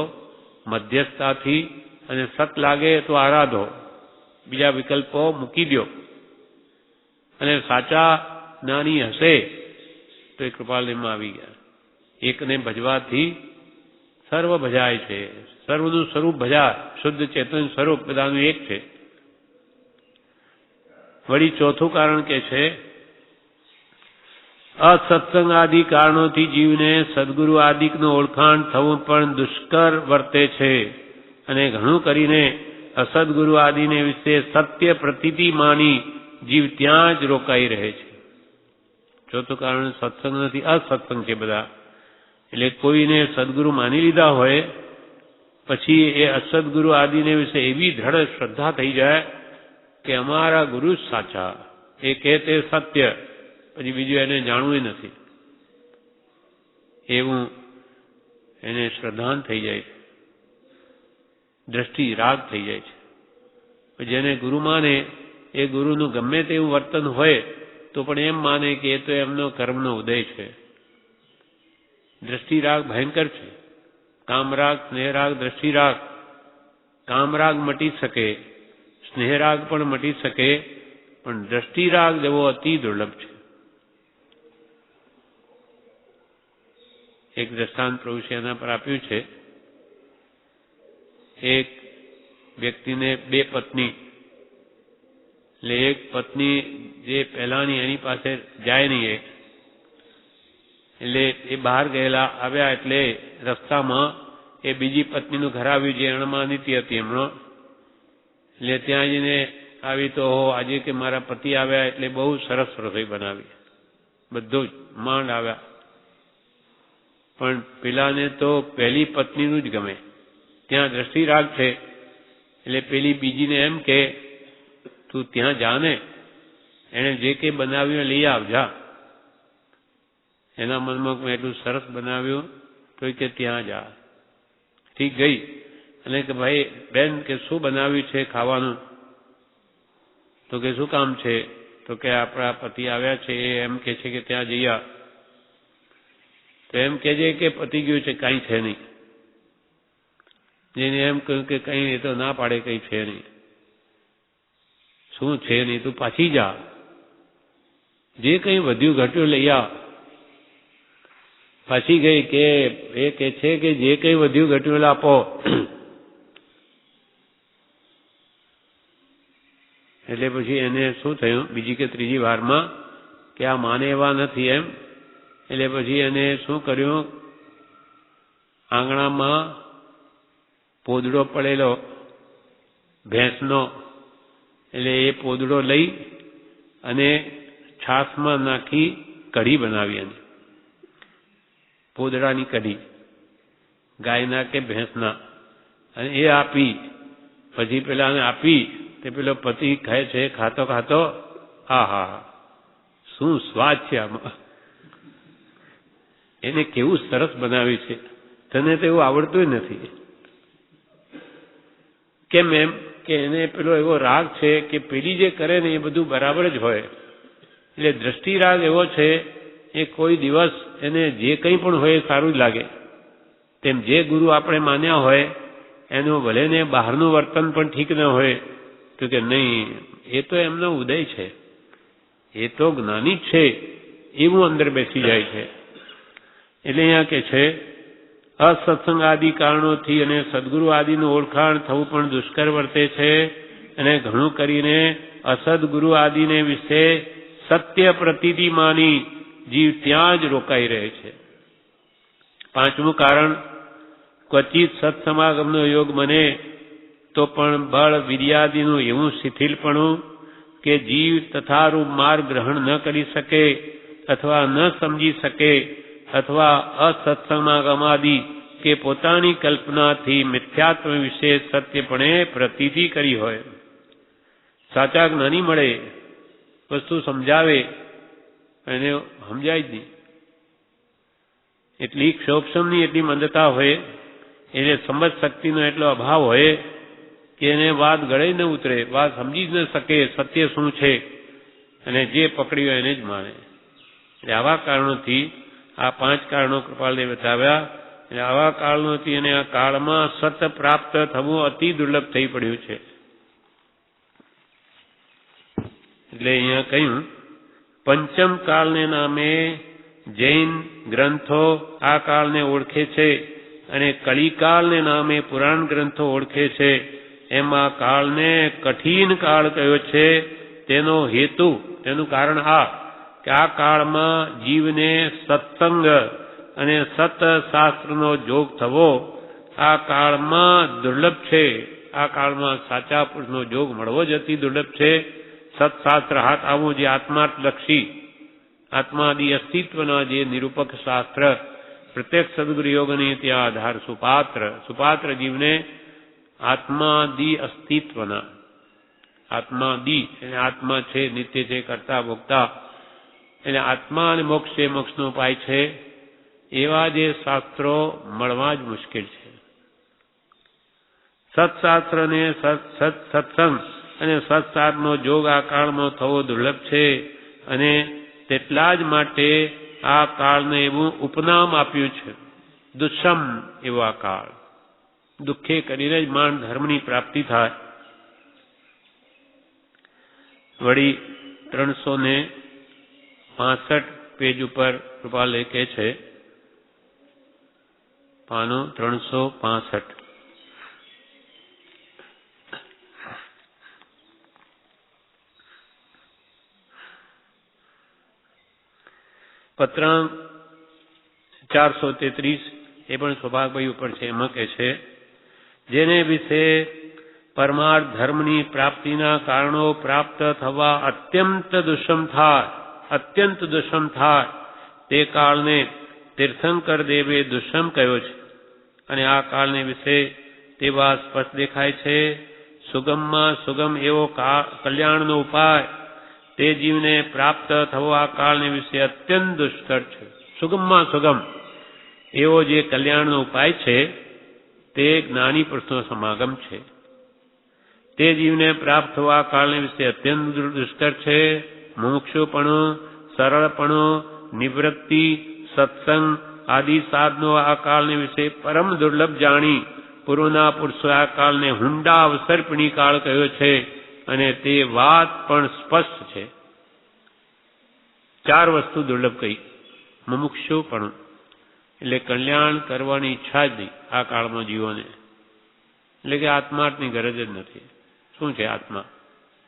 મધ્યસ્થતાથી અને સત લાગે તો આરાધો. બીજા વિકલ્પો મૂકી દો. અને સાચા જ્ઞાની હશે તો એ કૃપાલયમાં આવી ગયા. એકને ભજવાથી સર્વ ભજાય છે. સર્વનું સ્વરૂપ ભજાય. શુદ્ધ ચેતન સ્વરૂપ બધાનું એક છે. વળી ચોથું કારણ કે છે અસત્સંગ આદિ કારણોથી જીવને સદગુરુ આદિકનું ઓળખાણ થવું પણ દુષ્કર વર્તે છે. અને ઘણું કરીને અસદગુરુ આદિને વિશે સત્ય પ્રતીતિ માની જીવ ત્યાં જ રોકાઈ રહે છે. ચોથું કારણ સત્સંગ નથી, અસત્સંગ છે બધા. એટલે કોઈને સદગુરુ માની લીધા હોય પછી એ અસદગુરુ આદિને વિશે એવી દ્રઢ શ્રદ્ધા થઈ જાય કે અમારા ગુરુ જ સાચા, એ કહે તે સત્ય, પછી બીજું એને જાણવું નથી એવું એને શ્રદ્ધાન થઈ જાય છે. દ્રષ્ટિ રાગ થઈ જાય છે. જેને ગુરુ માને એ ગુરુનું ગમે તેવું વર્તન હોય તો પણ એમ માને કે એ તો એમનો કર્મનો ઉદય છે. દ્રષ્ટિરાગ ભયંકર છે. કામરાગ, સ્નેહરાગ, દ્રષ્ટિરાગ. કામરાગ મટી શકે, સ્નેહરાગ પણ મટી શકે, પણ દ્રષ્ટિરાગ જેવો અતિ દુર્લભ છે. એક દ્રષ્ટાંત પ્રભુ એના પર આપ્યું છે. એક વ્યક્તિને બે પત્ની, એટલે એક પત્ની જે પહેલાની એની પાસે જાય નહીં, એટલે એ બહાર ગયેલા આવ્યા એટલે રસ્તામાં એ બીજી પત્નીનું ઘર આવ્યું જે એનામાં નીતિ હતી એમનો. એટલે ત્યાં જઈને આવી તો આજે કે મારા પતિ આવ્યા એટલે બહુ સરસ રસોઈ બનાવી, બધું જ માંડ આવ્યા. પણ પેલાને તો પહેલી પત્નીનું જ ગમે, ત્યાં દ્રષ્ટિરાગ છે. એટલે પેલી બીજીને એમ કે તું ત્યાં જા ને, એને જે કંઈ બનાવ્યું લઈ આવ જા. એના મનમાં મેં એટલું સરસ બનાવ્યું તો કે ત્યાં જા. ઠીક ગઈ અને કે ભાઈ બેન કે શું બનાવ્યું છે ખાવાનું? તો કે શું કામ છે? તો કે આપણા પતિ આવ્યા છે એ એમ કે છે કે ત્યાં જઈ આવ. તો એમ કહેજે કે પતિ ગયું છે, કાંઈ છે નહીં. જેને એમ કહ્યું કે કંઈ એ તો ના પાડે, કંઈ છે નહીં. શું છે નહીં? તું પાછી જા, જે કંઈ વધ્યું ઘટ્યું લઈ આવ. પાછી ગઈ કે એ કે છે કે જે કંઈ વધ્યું ઘટ્યું આપો. એટલે પછી એને શું થયું બીજી કે ત્રીજી વારમાં કે આ માને એવા નથી એમ. એટલે પછી એને શું કર્યું, આંગણામાં પોદડો પડેલો ભેંસનો, એટલે એ પોદડો લઈ અને છાશમાં નાખી કઢી બનાવી. અને પોદડાની કઢી ગાયના કે ભેંસના, અને એ આપી. પછી પેલાને આપી તે પેલો પતિ ખાય છે, ખાતો ખાતો આહા શું સ્વાદ છે આમાં, એને કેવું સરસ બનાવ્યું છે, તને તો એવું આવડતું નથી. કેમ એમ કે એને પેલો એવો રાગ છે કે પેલી જે કરે ને એ બધું બરાબર જ હોય. એટલે દ્રષ્ટિ રાગ એવો છે એ કોઈ દિવસ એને જે કંઈ પણ હોય એ સારું જ લાગે. તેમ જે ગુરુ આપણે માન્યા હોય એનું ભલે ને બહારનું વર્તન પણ ઠીક ન હોય તો કે નહીં એ તો એમનો ઉદય છે, એ તો જ્ઞાની જ છે એવું અંદર બેસી જાય છે. એટલે અહીંયા કે છે અસત્સંગ આદિ કારણોથી અને સદગુરુ આદિનું ઓળખાણ થવું પણ દુષ્કર વર્તે છે. અને ઘણું કરીને અસદગુરુ આદિને વિશે સત્ય પ્રતીતિ માની જીવ ત્યાં જ રોકાઈ રહે છે. પાંચમું કારણ, ક્વચિત સત્સમાગમનો યોગ બને તો પણ બળ વિર્યાદિનું એવું શિથિલપણું કે જીવ તથારૂપ માર્ગ ગ્રહણ ન કરી શકે અથવા ન સમજી શકે અથવા અસત્સમાગમાદિ કે પોતાની કલ્પનાથી મિથ્યાત્વ વિશે સત્યપણે પ્રતીતિ કરી હોય. સાચા જ્ઞાની મળે, વસ્તુ સમજાવે, એને સમજાય જ નહીં. એટલી ક્ષોભસમની એટલી મંદતા હોય, એને સમજ શક્તિનો એટલો અભાવ હોય કે એને વાત ગળે ન ઉતરે, વાત સમજી જ ન શકે સત્ય શું છે, અને જે પકડ્યું એને જ માને. એટલે આવા કારણોથી આ પાંચ કારણો કૃપાલદેવ બતાવ્યા. એટલે આવા કારણોથી અને આ કાળમાં સત પ્રાપ્ત થવું અતિ દુર્લભ થઈ પડ્યું છે. એટલે અહીંયા કહ્યું પંચમ કાળને નામે જૈન ગ્રંથો આ કાળને ઓળખે છે અને કલિકાળને નામે પુરાણ ગ્રંથો ઓળખે છે. એમાં કાળને કઠિન કાળ કયો છે તેનો હેતુ, તેનું કારણ આ કે આ કાળમાં જીવને સત્સંગ અને સતશાસ્ત્રનો જોગ થવો આ કાળમાં દુર્લભ છે. આ કાળમાં સાચા પુરુષનો જોગ મળવો જ અતિ દુર્લભ છે. સત્શાસ્ત્ર હાથ આવવું જે આત્માર્થલક્ષી આત્માદિ અસ્તિત્વના જે નિરૂપક શાસ્ત્ર પ્રત્યક્ષ સદગુરુ યોગની ત્યાં આધાર સુપાત્ર જીવને આત્માદિ અસ્તિત્વના, આત્માદિ એટલે આત્મા છે, નિત્ય છે, કરતા ભોગતા, એટલે આત્મા અને મોક્ષ છે, મોક્ષનો ઉપાય છે. એવા જે શાસ્ત્રો મળવા જ મુશ્કેલ છે. સત્શાસ્ત્ર ને સત્સંગ અને સત્સારનો જોગ આ કાળમાં થવો દુર્લભ છે. અને તેટલા જ માટે આ કાળને એવું ઉપનામ આપ્યું છે દુષ્મ એવો આ કાળ. દુઃખે કરીને જ માન ધર્મની પ્રાપ્તિ થાય. વળી 365 પેજ ઉપર કૃપાલય કહે છે, પાનું 365, 433 એ પણ સ્વભાગભાઈ ઉપર છે. એમાં કે છે, જેને વિશે પરમાર્થ ધર્મની પ્રાપ્તિના કારણો પ્રાપ્ત થવા અત્યંત દુષ્મ થાય તે કાળને તીર્થંકર દેવે દુષ્મ કહ્યો છે. અને આ કાળને વિશે તેવા સ્પષ્ટ દેખાય છે. સુગમમાં સુગમ એવો કલ્યાણનો ઉપાય તે જીવને પ્રાપ્ત થવો આ કાળને વિશે અત્યંત દુષ્કર છે. સુગમમાં સુગમ એવો જે કલ્યાણનો ઉપાય છે તે જ્ઞાની પુરુષનો સમાગમ છે. તે જીવને પ્રાપ્ત થવા આ કાળને વિશે અત્યંત દુષ્કર છે. મુમુક્ષુપણું, સરળપણું, નિવૃત્તિ, સત્સંગ આદિ સાધનો આ કાળને વિશે પરમ દુર્લભ જાણી પૂર્વના પુરુષો આ કાળને હુંડા અવસર્પિણી કાળ કહ્યો છે. અને તે વાત પણ સ્પષ્ટ છે. 4 વસ્તુ દુર્લભ કહી. મુમુક્ષુપણું એટલે કલ્યાણ કરવાની ઈચ્છા જ નહીં આ કાળમાં જીવોને, એટલે કે આત્માર્થની ગરજ જ નથી. શું છે આત્મા?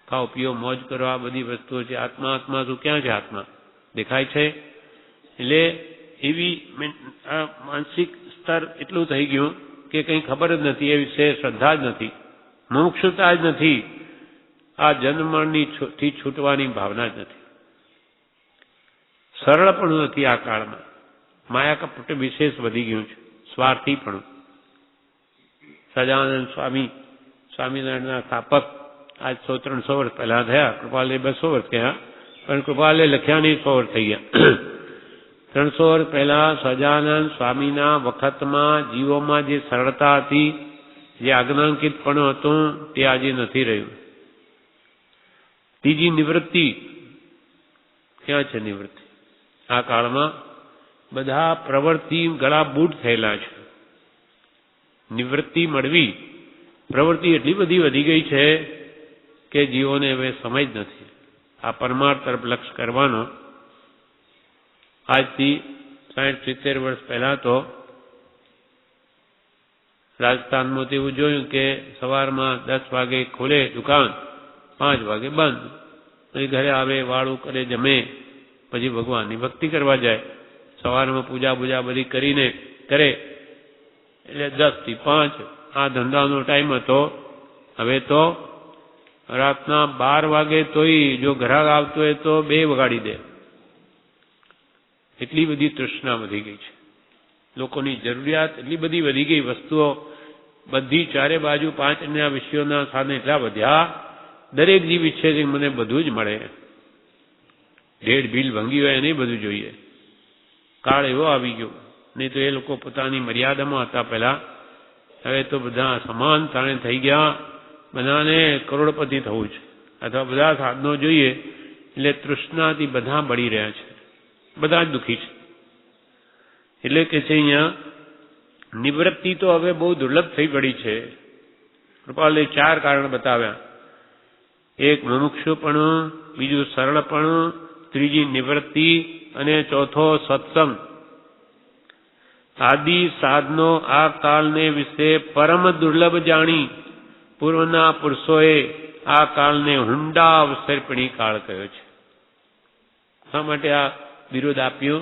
ખાઓ પીઓ મોજ કરો આ બધી વસ્તુઓ છે. આત્મા શું ક્યાં છે? આત્મા દેખાય છે? એટલે એવી માનસિક સ્તર એટલું થઈ ગયું કે કંઈ ખબર જ નથી, એ વિશે શ્રદ્ધા જ નથી, મુમુક્ષુતા જ નથી, આ જન્મની થી છૂટવાની ભાવના જ નથી. સરળ પણ નથી આ કાળમાં. માયા કપટ વિશેષ વધી ગયું છે. સ્વાર્થી પણ. સહજાનંદ સ્વામિનારાયણના સ્થાપક આજ 100-300 વર્ષ પહેલા થયા. કૃપાલે 200 વર્ષ કહ્યા, પણ કૃપાલે લખ્યા નહીં 100 વર્ષ થઈ ગયા. 300 વર્ષ પહેલા સહજાનંદ સ્વામીના વખતમાં જીવોમાં જે સરળતા હતી, જે આજ્ઞાંકિત પણ હતું, તે આજે નથી રહ્યું. ત્રીજી નિવૃત્તિ. ક્યાં છે નિવૃત્તિ? આ કાળમાં બધા પ્રવૃત્તિ ગળાબૂટ થયેલા છે. નિવૃત્તિ મળવી, પ્રવૃત્તિ એટલી બધી વધી ગઈ છે કે જીવોને હવે સમજ નથી આ પરમાર્થ તરફ લક્ષ કરવાનો. આજથી 60-70 વર્ષ પહેલા તો રાજસ્થાનમાં તેવું જોયું કે સવારમાં 10 વાગે ખોલે દુકાન, 5 વાગે બંધ. પછી ઘરે આવે, વાળું કરે, જમે, પછી ભગવાનની ભક્તિ કરવા જાય. સવારમાં પૂજા બધી કરીને કરે એટલે 10 થી 5 આ ધંધાનો ટાઈમ હતો. હવે તો રાતના 12 વાગે તોય જો ગ્રાહક આવતો હોય તો 2 વગાડી દે. એટલી બધી તૃષ્ણા વધી ગઈ છે. લોકોની જરૂરિયાત એટલી બધી વધી ગઈ, વસ્તુઓ બધી ચારે બાજુ 5 વિષયોના સાધન એટલા વધ્યા. દરેક જીવ ઈચ્છે છે મને બધું જ મળે. ઢેડ ભીલ ભંગી હોય એને બધું જોઈએ. કાળ એવો આવી ગયો. નહીં તો એ લોકો પોતાની મર્યાદામાં હતા પહેલા. હવે તો બધા સમાન તાણે થઈ ગયા. બધાને કરોડપતિ થવું છે અથવા બધા સાધનો જોઈએ એટલે તૃષ્ણાથી બધા બળી રહ્યા છે, બધા જ દુઃખી છે. એટલે કે છે અહીંયા નિવૃત્તિ તો હવે બહુ દુર્લભ થઈ પડી છે. કૃપાલે 4 કારણ બતાવ્યા. એક મુમુક્ષુપણું, બીજું સરળપણું, ત્રીજી નિવૃત્તિ અને ચોથો સત્સંગ આદિ સાધનો આ કાળને વિશે પરમ દુર્લભ જાણી પૂર્વના પુરુષોએ આ કાળને હુંડા અવસર્પિણી કાળ કહ્યો છે. શા માટે આ વિરોધ આપ્યો?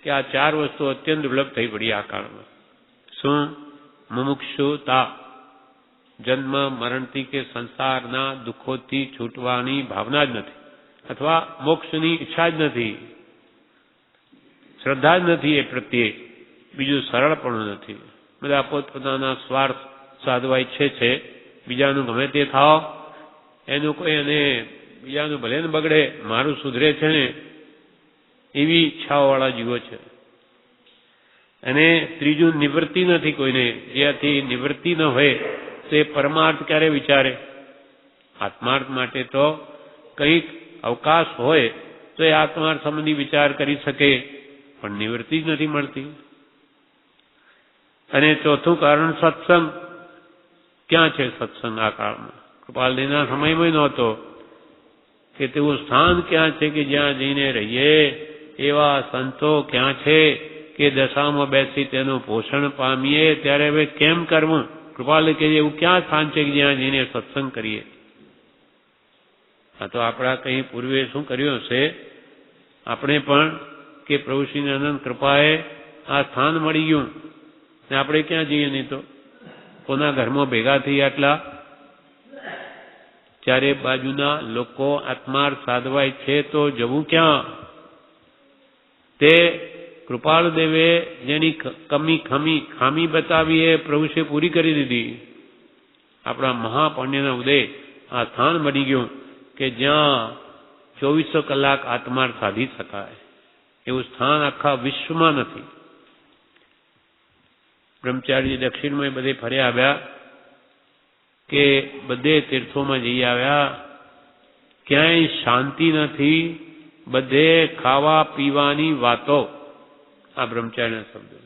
કે આ 4 વસ્તુ અત્યંત દુર્લભ થઈ પડી આ કાળમાં. શું? મુમુક્ષુતા, જન્મ મરણથી કે સંસારના દુઃખોથી છૂટવાની ભાવના જ નથી, અથવા મોક્ષની ઈચ્છા જ નથી, શ્રદ્ધા જ નથી એ પ્રત્યે. બીજું સરળપણું નથી. બધા પોતપોતાના સ્વાર્થ સાધવા ઈચ્છે છે. બીજાનું ગમે તે થાવ, એનું કોઈ અને બીજાનું ભલે ને બગડે, મારું સુધરે છે ને એવી ઈચ્છાઓવાળા જીવો છે. અને ત્રીજું નિવૃત્તિ નથી કોઈને. જ્યાંથી નિવૃત્તિ ન હોય તે પરમાર્થ ક્યારે વિચારે? આત્માર્થ માટે તો કંઈક અવકાશ હોય તો એ આત્માર્થ સંબંધી વિચાર કરી શકે, પણ નિવૃત્તિ જ નથી મળતી. અને ચોથું કારણ સત્સંગ. ક્યાં છે સત્સંગ આ કાળમાં? કૃપાલજીના સમયમાં નહોતો. કે તેવું સ્થાન ક્યાં છે કે જ્યાં જઈને રહીએ? એવા સંતો ક્યાં છે કે દશામાં બેસી તેનું પોષણ પામીએ? ત્યારે હવે કેમ કરવું? કૃપાલે કે એવું ક્યાં સ્થાન છે કે જ્યાં જઈને સત્સંગ કરીએ? આ તો આપણા કંઈ પૂર્વે શું કર્યું હશે આપણે પણ, કે પ્રભુ શ્રીની અનંત કૃપાએ આ સ્થાન મળી ગયું ને આપણે ક્યાં જઈએ? નહીં તો કોના ઘરમાં ભેગા થઈ આટલા? ચારે બાજુના લોકો આત્માર્થ સાધવાય છે તો જવું ક્યાં? તે કૃપાળદેવે જેની ખામી બતાવી એ પ્રભુએ પૂરી કરી દીધી. આપણા મહાપુણ્યના ઉદય આ સ્થાન બની ગયું કે જ્યાં 24 કલાક આત્માર્થ સાધી શકાય એવું સ્થાન આખા વિશ્વમાં નથી. બ્રહ્મચારી દક્ષિણમાં બધે ફર્યા આવ્યા કે બધે તીર્થોમાં જઈ આવ્યા, ક્યાંય શાંતિ નથી, બધે ખાવા પીવાની વાતો. આ બ્રહ્મચારીના શબ્દો.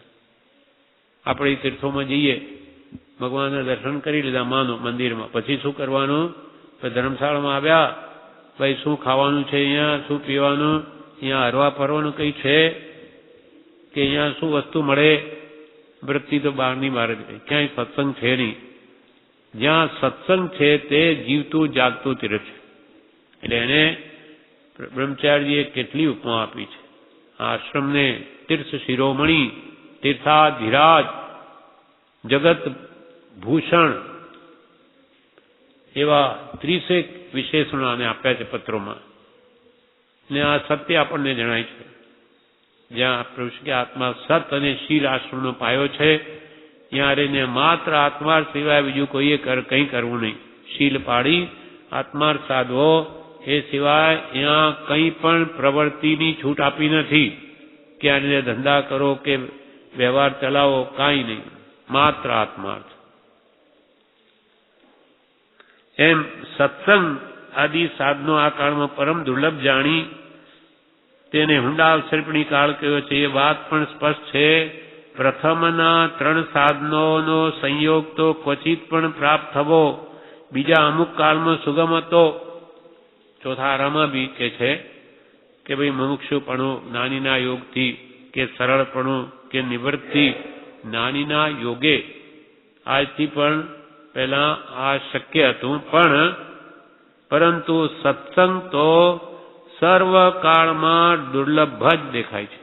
આપણે તીર્થોમાં જઈએ, ભગવાનના દર્શન કરી લીધા માનો મંદિરમાં, પછી શું કરવાનું? ધર્મશાળામાં આવ્યા, ભાઈ શું ખાવાનું છે અહીંયા, શું પીવાનું, અહીંયા હરવા ફરવાનું કઈ છે કે અહીંયા શું વસ્તુ મળે? વૃત્તિ તો બહારની બહાર જ ગઈ, ક્યાંય સત્સંગ છે નહીં. જ્યાં સત્સંગ છે તે જીવતું જાગતું તીર્થ છે. એટલે એને બ્રહ્મચારીજીએ કેટલી ઉપમા આપી છે. આ આશ્રમને તીર્થ શિરોમણી, તીર્થાધિરાજ, જગત ભૂષણ એવા 30 વિશેષણો આને આપ્યા છે પત્રોમાં. ને આ સત્ય આપણને જણાય છે. જ્યાં પ્રભુ કે આત્મા સત અને શીલ આશ્રમનો પાયો છે, ત્યાં રહીને માત્ર આત્માર્થ સિવાય બીજું કોઈએ કંઈ કરવું નહીં. શીલ પાડી આત્માર્થ સાધવો એ સિવાય ત્યાં કંઈ પણ પ્રવૃત્તિની છૂટ આપી નથી કે આને ધંધા કરો કે વ્યવહાર ચલાવો, કાંઈ નહીં, માત્ર આત્માર્થ. એમ સત્સંગ આદિ સાધનો આ કાળમાં પરમ દુર્લભ જાણી તેને હુંડા અવસર્પણી કાળ કહ્યો છે. એ વાત પણ સ્પષ્ટ છે. પ્રથમના 3 સાધનોનો સંયોગ તો ક્વચિત પણ પ્રાપ્ત થવો, બીજા અમુક કાળમાં સુગમ હતો. ચોથા આરામાં બી કે છે કે ભાઈ મુમુક્ષુપણું જ્ઞાનીના યોગથી કે સરળપણું કે નિવૃત્તિ જ્ઞાનીના યોગે આજથી પણ પહેલા આ શક્ય હતું, પરંતુ સત્સંગ તો સર્વકાળમાં દુર્લભ જ દેખાય છે.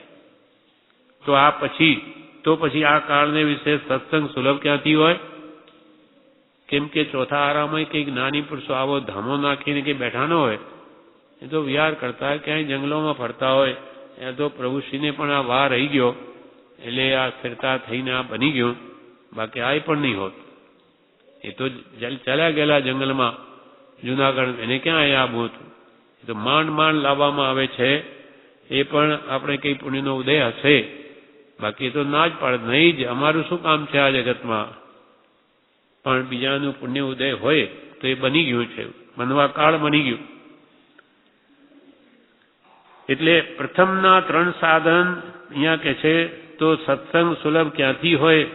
તો પછી આ કાળને વિશે સત્સંગ સુલભ ક્યાંથી હોય? કેમ કે ચોથા આરામાં કઈ જ્ઞાની પુરુષો આવો ધામો નાખીને કે બેઠા ન હોય, એ તો વિહાર કરતા હોય, ક્યાંય જંગલોમાં ફરતા હોય. એ તો પ્રભુશ્રીને પણ આ વાર રહી ગયો એટલે આ સ્થિરતા થઈને આ બની ગયું, બાકી આ પણ નહીં હોત. એ તો ચાલ્યા ગયેલા જંગલમાં જુનાગઢ, એને ક્યાં અહીંયા આવું હતું? એ તો માંડ લાવવામાં આવે છે. એ પણ આપણે કઈ પુણ્યનો ઉદય હશે, બાકી તો ના જ પાડે, નહીં જ, અમારું શું કામ છે આ જગતમાં. પણ બીજાનું પુણ્ય ઉદય હોય તો એ બની ગયું છે, બનવા કાળ બની ગયું. એટલે પ્રથમના 3 સાધન અહીંયા કે છે તો સત્સંગ સુલભ ક્યાંથી હોય?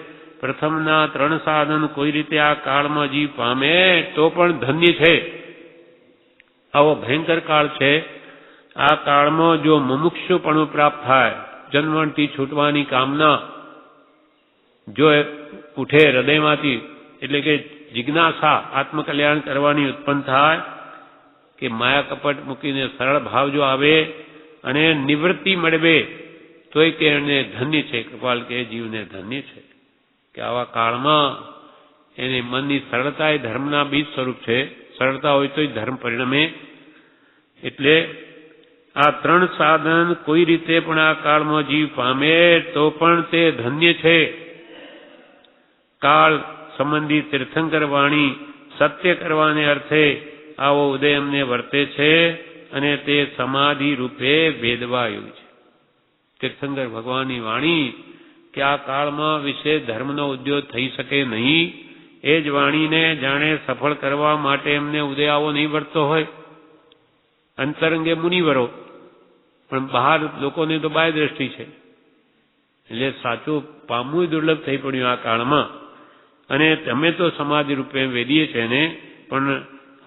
પ્રથમના 3 સાધન કોઈ રીતે આ કાળમાં જીવ પામે તો પણ ધન્ય છે. આવો ભયંકર કાળ છે. આ કાળમાં જો મુમુક્ષુપણું પ્રાપ્ત થાય, જન્મથી છૂટવાની કામના જો ઉઠે હૃદયમાંથી, એટલે કે જિજ્ઞાસા આત્મકલ્યાણ કરવાની ઉત્પન્ન થાય, કે માયા કપટ મૂકીને સરળ ભાવ જો આવે અને નિવૃત્તિ મળવે, તોય કે એને ધન્ય છે. કૃપાલ કે જીવને ધન્ય છે કે આવા કાળમાં એને મનની સરળતા એ ધર્મના બીજ સ્વરૂપ છે. સરળતા હોય તો ધર્મ પરિણમે. એટલે આ 3 સાધન કોઈ રીતે પણ આ કાળમાં જીવ પામે તો પણ તે ધન્ય છે. કાળ સંબંધી તીર્થંકર વાણી સત્ય કરવાને અર્થે આવો ઉદય અમને વર્તે છે અને તે સમાધિ રૂપે વેદવાયું છે. તીર્થંકર ભગવાનની વાણી કે આ કાળમાં વિશે ધર્મનો ઉદ્યોગ થઈ શકે નહીં, એ જ વાણીને જાણે સફળ કરવા માટે એમને ઉદય આવો નહીં વર્તો હોય. અંતરંગે મુનિવરો, પણ બહાર લોકોને તો બાહ્ય દ્રષ્ટિ છે. એટલે સાચું પામવું દુર્લભ થઈ પડ્યું આ કાળમાં. અને તમે તો સમાધિ રૂપે વેદીએ છે ને, પણ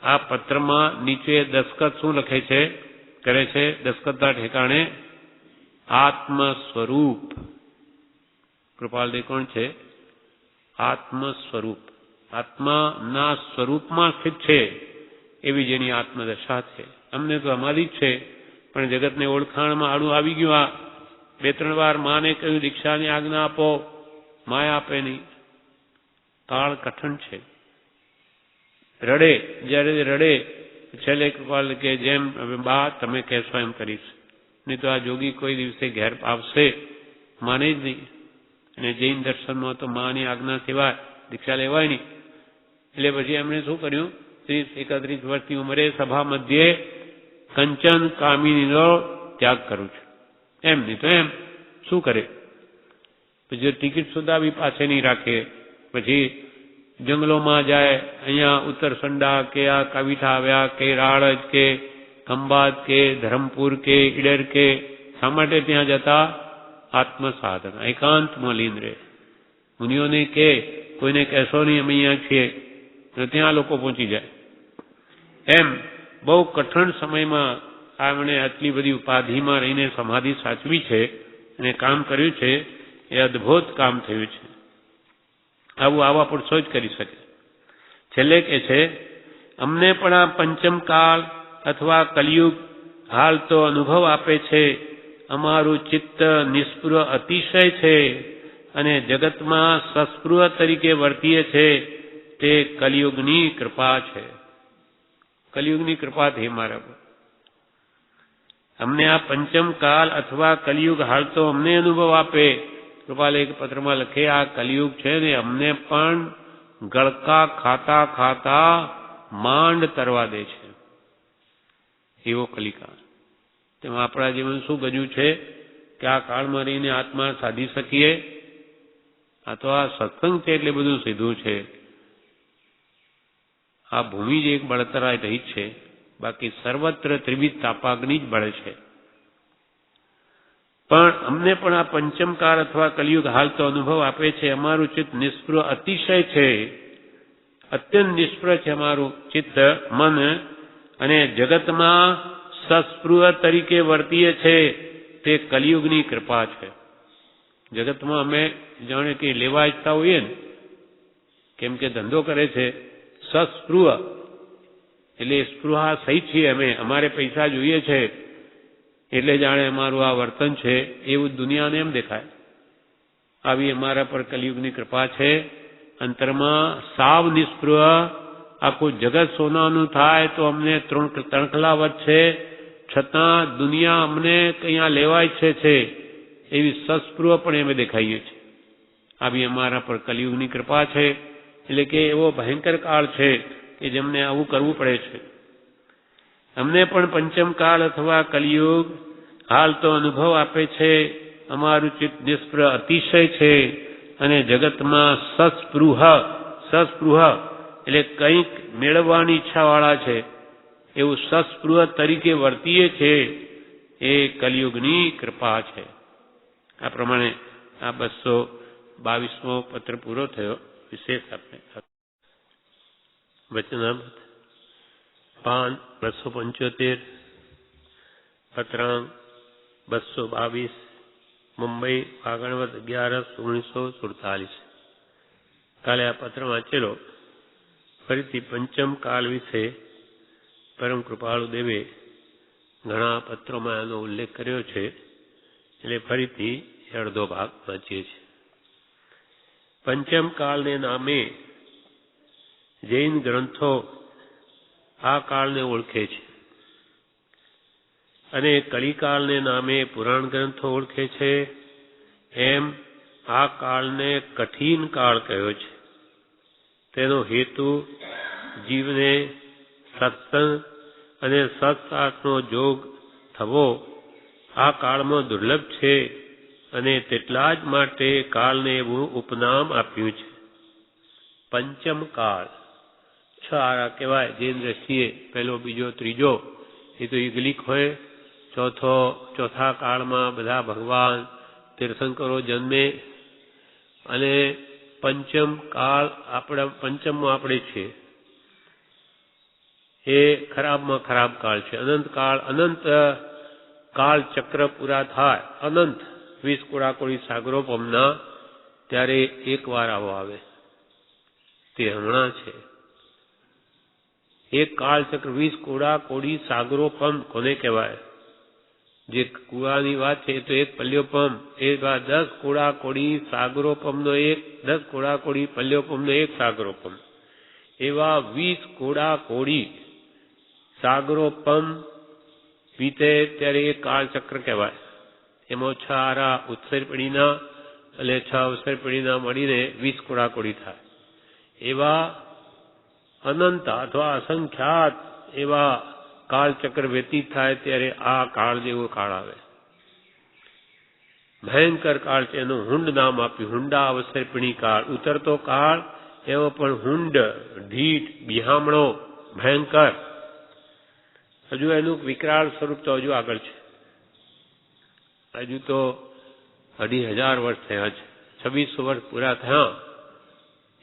આ પત્રમાં નીચે દસ્તખત શું લખે છે, કરે છે દસ્તખતના ઠેકાણે આત્મ સ્વરૂપ. કૃપાલદેવ કોણ છે? આત્મ સ્વરૂપ. આત્માના સ્વરૂપમાં સ્થિત છે એવી જેની આત્મદશા છે. અમને તો અમારી જ છે, પણ જગતને ઓળખાણમાં આડું આવી ગયું. આ 2-3 વાર માને કહ્યું દીક્ષાની આજ્ઞા આપો, માએ આપે નહીં. કાળ કઠણ છે. રડે, જ્યારે રડે છેલ્લે કૃપાલ કે જેમ બા તમે કહેશો એમ કરીશ, નહીં તો આ જોગી કોઈ દિવસે ઘેર આવશે, માને જ નહીં. અને જૈન દર્શનમાં તો માની આજ્ઞા સિવાય દીક્ષા લેવાય નહીં. એટલે પછી એમણે શું કર્યું, 31 વર્ષની ઉંમરે સભા મધ્યે કંચન કામિનીનો ત્યાગ કરું છું એમ. નહીં તો એમ શું કરે, પછી ટિકિટ સુધા બી પાસે નહીં રાખે. પછી જંગલોમાં જાય, અહીંયા ઉત્તરસંડા કે આ કવિઠા આવ્યા કે રાળજ કે ખંભાત કે ધરમપુર કે ઈડર કે શા માટે ત્યાં જતા? આત્મસાધન, એકાંતમાં લીન રહે. મુનિઓને કે કોઈને કહેશો નહીં અમે અહીંયા છીએ, ત્યાં લોકો પહોંચી જાય. એમ બહુ કઠણ સમયમાં આમણે આટલી બધી ઉપાધિમાં રહીને સમાધિ સાચવી છે અને કામ કર્યું છે. એ અદ્ભુત કામ થયું છે. આવા પુરુષો જ કરી શકે. છેલ્લે કે છે, અમને પણ આ પંચમકાળ અથવા કલિયુગ હાલ તો અનુભવ આપે છે. અમારું ચિત્ત નિસ્પૃહ અતિશય છે અને જગતમાં સસ્પૃહ તરીકે વર્તીએ છે. તે કલિયુગની કૃપા છે. કલિયુગની કૃપા થઈ મારા પર. અમને આ પંચમકાળ અથવા કલિયુગ હાલ તો અમને અનુભવ આપે. કૃપાલે એક પત્રમાં લખે, આ કલિયુગ છે ને અમને પણ ગળકા ખાતા ખાતા માંડ તરવા દે છે. એવો કલિકાળ. તેમાં આપણા જીવન શું ગજ્યું છે કે આ કાળમાં રહીને આત્મા સાધી શકીએ? આ તો આ સત્સંગ છે એટલે બધું સીધું છે. આ ભૂમિ જ એક બળતરાય રહી છે, બાકી સર્વત્ર ત્રિવિધ તાપાગ્નિ જ બળે છે. પણ અમને પણ આ પંચમકાળ અથવા કલિયુગ હાલ તો અનુભવ આપે છે. અમારું ચિત્ત નિષ્પૃહ અતિશય છે, અત્યંત નિષ્પૃહ છે અમારું ચિત્ત મન, અને જગતમાં સસ્પૃહ તરીકે વર્તીએ છે. તે કલિયુગની કૃપા છે. જગતમાં અમે જાણે કે લેવા ઈચ્છતા હોઈએ ને, કેમ કે ધંધો કરે છે, સસ્પૃહ એટલે સ્પૃહા સહિત છીએ અમે, અમારે પૈસા જોઈએ છે એટલે જાણે અમારું આ વર્તન છે, એવું દુનિયાને એમ દેખાય. આવી અમારા પર કલિયુગની કૃપા છે. અંતરમાં સાવ નિસ્પૃહ, આખું જગત સોનાનું થાય તો અમને તણખલાવત છે, છતાં દુનિયા અમને કયા લેવા ઈચ્છે છે એવી સસ્પૃહ પણ અમે દેખાઈએ છીએ. આવી અમારા પર કલિયુગની કૃપા છે. એટલે કે એવો ભયંકર કાળ છે કે જેમને આવું કરવું પડે છે. અમને પણ પંચમકાળ અથવા કલિયુગ હાલ તો અનુભવ આપે છે. અમારું ચિત્ત નિષ્પૃહ અતિશય છે અને જગતમાં સસ્પૃહ એટલે કંઈક મેળવવાની ઈચ્છાવાળા છે એવું સસ્પૃહ તરીકે વર્તીએ છે. એ કલિયુગની કૃપા છે. આ પ્રમાણે આ 222મો પત્ર પૂરો થયો. વિશેષ આપણે વચનામૃત પાન 275 પત્રાંક 222 મુંબઈ ફાગણવદ 11/1947. કાલે આ પત્ર વાંચેલો. ફરીથી પંચમ કાળ વિશે પરમ કૃપાળુ દેવે ઘણા પત્રોમાં એનો ઉલ્લેખ કર્યો છે, એટલે ફરીથી અડધો ભાગ વાંચીએ છીએ. પંચમ કાળને નામે જૈન ગ્રંથો આ કાળને ઓળખે છે અને કલિકાળને નામે પુરાણ ગ્રંથો ઓળખે છે. એમ આ કાળને કઠિન કાળ કહ્યો છે. તેનો હેતુ જીવને સત્સંગ અને સત્શાસ્ત્રનો જોગ થવો આ કાળમાં દુર્લભ છે અને તેટલા જ માટે કાળને એવું ઉપનામ આપ્યું છે. પંચમ કાળ 6 આરા કહેવાય જૈન દ્રષ્ટિએ. પહેલો, બીજો, ત્રીજો એ તો યુગલિક હોય. ચોથા કાળમાં બધા ભગવાન તીર્થંકરો જન્મે અને પંચમ કાળ પંચમમાં આપણે છીએ. એ ખરાબમાં ખરાબ કાળ છે. અનંત કાળ ચક્ર પૂરા થાય, અનંત 20 કોડાકોડી સાગરો પમના, ત્યારે એક વાર આવો આવે. તે હમણાં છે. એક કાળ ચક્ર 20 કોડાકોડી સાગરો પમ કોને કહેવાય? જે કુવાની વાત છે એ તો એક પલ્યોપમ, એ 10 કોડા કોડી સાગરોપમનો 10 કોડા કોડી પલ્યોપમનો એક સાગરોપમ, એવા 20 કોડા કોડી સાગરોપમ વીતે ત્યારે એ કાળચક્ર કહેવાય. એમાં 6 આરા ઉત્સર પેઢીના અને 6 અવસર પેઢીના મળીને 20 કોડા કોડી થાય. એવા અનંત અથવા અસંખ્યાત એવા કાળચક્ર વ્યતીત થાય ત્યારે આ કાળ જેવો કાળ આવે. ભયંકર કાળ છે, એનું હુંડ નામ આપ્યું, હુંડા અવસરપીણી કાળ. ઉતરતો કાળ એવો પણ હુંડ, ઢીઠ, બિહામણો, ભયંકર. હજુ એનું વિકરાળ સ્વરૂપ તો હજુ આગળ છે. હજુ તો 2500 વર્ષ થયા છે, 2600 વર્ષ પૂરા થયા,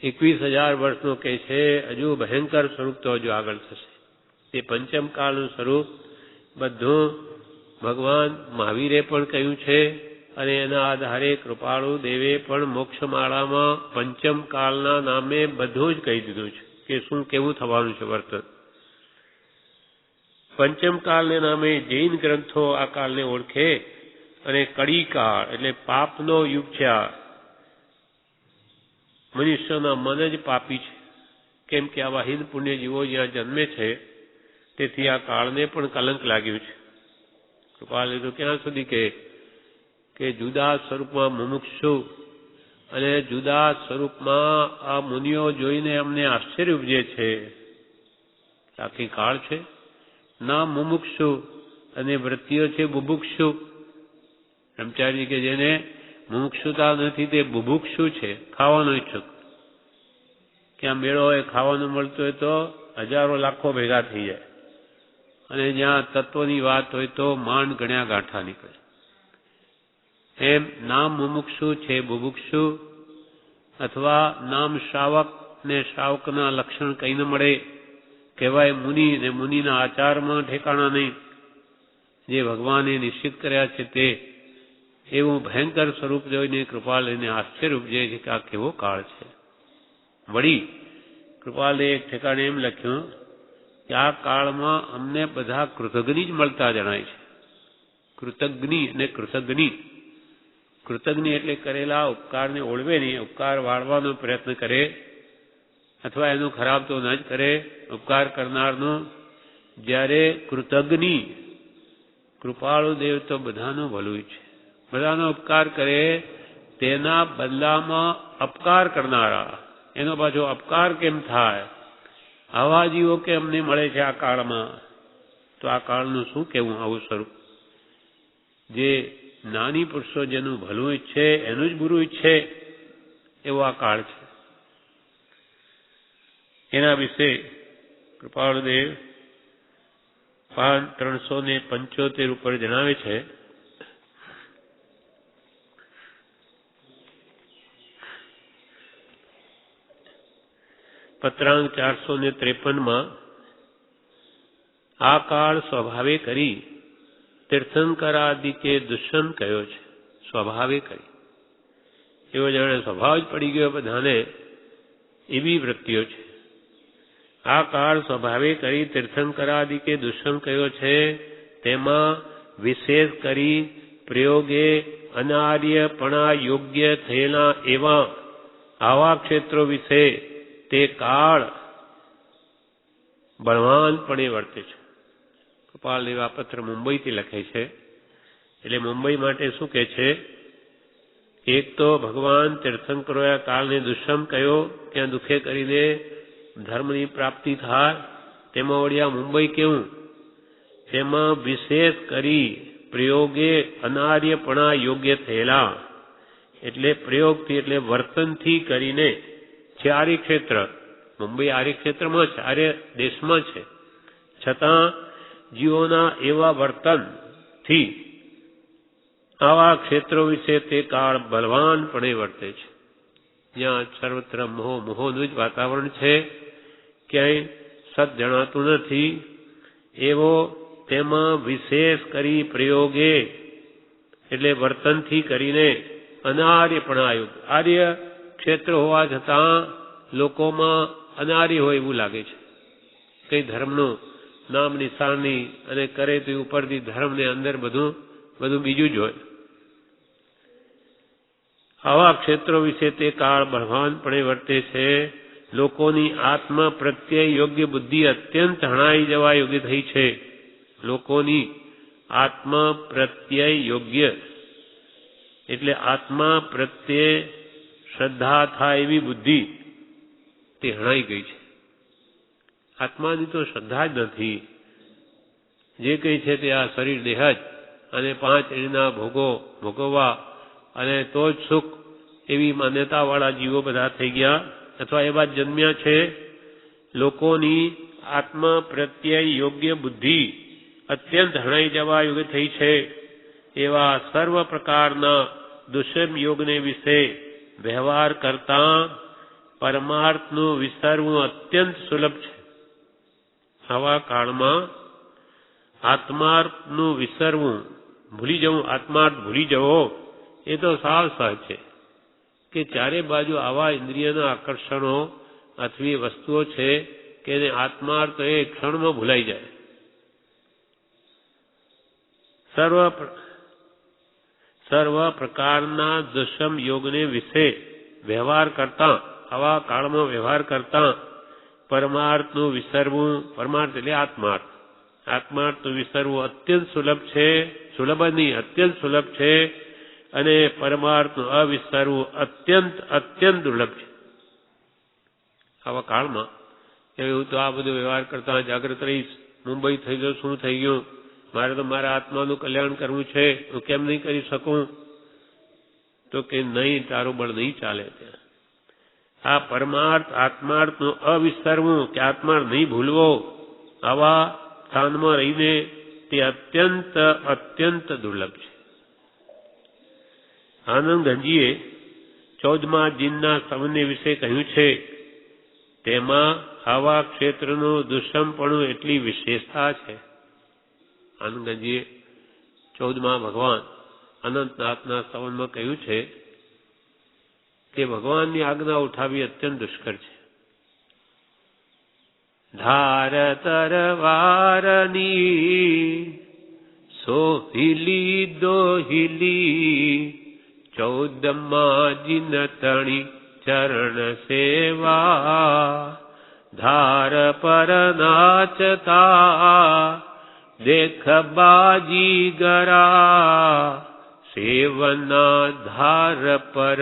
21000 વર્ષનો કે છે. હજુ ભયંકર સ્વરૂપ તો હજુ આગળ થશે. તે પંચમ કાળનું સ્વરૂપ બધું ભગવાન મહાવીરે પણ કહ્યું છે અને એના આધારે કૃપાળુ દેવે પણ મોક્ષમાળામાં પંચમ કાળના નામે બધું જ કહી દીધું છે કે શું કેવું થવાનું છે વર્તન. પંચમ કાળને નામે જૈન ગ્રંથો આ કાળને ઓળખે અને કડી કાળ એટલે પાપનો યુગ છે. આ મનુષ્યના મન જ પાપી છે, કેમ કે આવા હિન્દ પુણ્ય જીવો જ્યાં જન્મે છે તેથી આ કાળને પણ કલંક લાગ્યું છે. કૃપાલે તો ક્યાં સુધી કે જુદા સ્વરૂપમાં મુમુક્ષુ અને જુદા સ્વરૂપમાં આ મુનિઓ જોઈને અમને આશ્ચર્ય ઉપજે છે. આખી કાળ છે, નામ મુમુક્ષુ અને વૃત્તિઓ છે બુભુક્ષુ. બ્રહ્મચારી કે જેને મુમુક્ષુતા નથી તે બુભુક્ષુ છે, ખાવાનો ઈચ્છુક. ક્યાં મેળો હોય, ખાવાનું મળતું હોય તો હજારો લાખો ભેગા થઈ જાય, અને જ્યાં તત્વની વાત હોય તો માંડ ગણ્યા ગાંઠા નીકળે. એમ નામ મુમુક્ષુ છે બુભુક્ષુ, અથવા નામ શ્રાવક ને શ્રાવકના લક્ષણ કઈ ન મળે, કહેવાય મુનિ ને મુનિના આચારમાં ઠેકાણા નહીં. જે ભગવાને નિશ્ચિત કર્યા છે તે એવું ભયંકર સ્વરૂપ જોઈને કૃપાલ એને આશ્ચર્ય ઉપજે છે કે આ કેવો કાળ છે. વળી કૃપાલે એક ઠેકાણે એમ લખ્યું કે આ કાળમાં અમને બધા કૃતજ્ઞ જ મળતા જણાય છે. કૃતજ્ઞ અને કૃતજ્ઞ. કૃતજ્ઞ એટલે કરેલા ઉપકારને ઓળવે નહીં, ઉપકાર વાળવાનો પ્રયત્ન કરે અથવા એનું ખરાબ તો ન જ કરે ઉપકાર કરનારનું. જ્યારે કૃતજ્ઞ, કૃપાળુ દેવ તો બધાનું ભલું છે, બધાનો ઉપકાર કરે, તેના બદલામાં અપકાર કરનારા, એનો પાછો અપકાર કેમ થાય, આવા જીવો કે અમને મળે છે આ કાળમાં. તો આ કાળનું શું કહેવું આવું સ્વરૂપ? જે નાની પુરુષો જેનું ભલું ઈચ્છે એનું જ બુરું ઈચ્છે એવો આ કાળ છે. એના વિશે કૃપાળુદેવ 375 ઉપર જણાવે છે. પત્રાંગ 453 આ કાળ સ્વભાવે કરી તીર્થંકરાદિકે દુષ્યંત કયો છે. સ્વભાવે કરી, એવો જાણે સ્વભાવ જ પડી ગયો બધાને, એવી વૃત્તિઓ છે. આ કાળ સ્વભાવે કરી તીર્થંકરાદિકે દુષ્યંત કયો છે. તેમાં વિશેષ કરી પ્રયોગે અનાર્યપણા યોગ્ય થયેલા એવા આવા ક્ષેત્રો વિશે તે કાળ બળવાનપણે વર્તે છે. કૃપાલ દેવ આ પત્ર મુંબઈથી લખે છે. એટલે મુંબઈ માટે શું કહે છે? એક તો ભગવાન તીર્થંકરોએ કાળને દુષ્યમ કહ્યો, ત્યાં દુઃખે કરીને ધર્મની પ્રાપ્તિ થાય. તેમાં વળ્યા મુંબઈ કેવું? તેમાં વિશેષ કરી પ્રયોગે અનાર્યપણા યોગ્ય થયેલા, એટલે પ્રયોગથી એટલે વર્તનથી કરીને છે આર્ય ક્ષેત્ર. મુંબઈ આર્ય ક્ષેત્રમાં છે, આર્ય દેશમાં છે, છતાં જીવોના એવા વર્તનથી આવા ક્ષેત્રો વિશે તે કાળ બલવાનપણે વર્તે છે. જ્યાં સર્વત્ર મોહનું જ વાતાવરણ છે, ક્યાંય સત જણાતું નથી, એવો તેમાં વિશેષ કરી પ્રયોગે એટલે વર્તનથી કરીને અનાર્યપણા યુક્ત. આર્ય ક્ષેત્ર હોવા છતાં લોકોમાં અનાર્ય હોય એવું લાગે છે. કઈ ધર્મનું નામ નિશાની અને કરે તો ઉપરથી ધર્મને અંદર બધું બધું બીજું જ હોય. આવા ક્ષેત્રો વિશે તે કાળ બળવાનપણે વર્તે છે. લોકોની આત્મા પ્રત્યે યોગ્ય બુદ્ધિ અત્યંત હણાઈ જવા યોગ્ય થઈ છે. લોકોની આત્મા પ્રત્યય યોગ્ય એટલે આત્મા પ્રત્યે શ્રદ્ધા થાય એવી બુદ્ધિ તે હણાઈ ગઈ છે. આત્માની તો શ્રદ્ધા જ નથી. જે કંઈ છે તે આ શરીર દેહ જ અને 5 એના ભોગો ભોગવવા અને તો જ સુખ એવી માન્યતાવાળા જીવો બધા થઈ ગયા અથવા એવા જ જન્મ્યા છે. લોકોની આત્મા પ્રત્યય યોગ્ય બુદ્ધિ અત્યંત હણાઈ જવા યોગ્ય થઈ છે. એવા સર્વ પ્રકારના દુષ્મ યોગને વિશે વ્યવહાર કરતા પરમાર્થનું વિસરવું અત્યંત સુલભ છે. આવા કાળમાં આત્માર્થનું વિસરવું, ભૂલી જવું, આત્માર્થ ભૂલી જવો એ તો સાવ સહજ છે કે ચારે બાજુ આવા ઇન્દ્રિયના આકર્ષણો અથવા વસ્તુઓ છે કે એને આત્માર્થ એ ક્ષણમાં ભૂલાઈ જાય. સર્વ પ્રકારના દુષ્મ યોગને વિશે વ્યવહાર કરતા, આવા કાળમાં વ્યવહાર કરતા પરમાર્થનું વિસરવું, પરમાર્થ એટલે આત્માર્થ, આત્માર્થનું વિસરવું અત્યંત સુલભ છે. સુલભ નહીં, અત્યંત સુલભ છે. અને પરમાર્થનું અવિસરવું અત્યંત દુર્લભ છે. આવા કાળમાં એવું તો આ બધું વ્યવહાર કરતા જાગૃત રહીશ. મુંબઈ થઈ ગયો, શું થઈ ગયું, મારે તો મારા આત્માનું કલ્યાણ કરવું છે, હું કેમ નહીં કરી શકું? તો કે નહીં, તારું બળ નહીં ચાલે. ત્યાં આ પરમાર્થ આત્માર્થનું અવિસરવું કે આત્માર્થ નહીં ભૂલવો, આવા સ્થાનમાં રહીને તે અત્યંત દુર્લભ છે. આનંદ ગંજીએ 14મા જીનના સમન્વય વિશે કહ્યું છે. તેમાં આવા ક્ષેત્રનું દુષ્મપણું એટલી વિશેષતા છે. આનંદ ગંજીએ 14મા ભગવાન અનંતનાથના સંવનમાં કહ્યું છે કે ભગવાનની આજ્ઞા ઉઠાવી અત્યંત દુષ્કર છે. ધાર તરવારની સોહિલી દોહિલી 14મા જીન તણી ચરણ સેવા ધાર પર નાચતા દેખ બાજી ગરા સેવના ધાર પર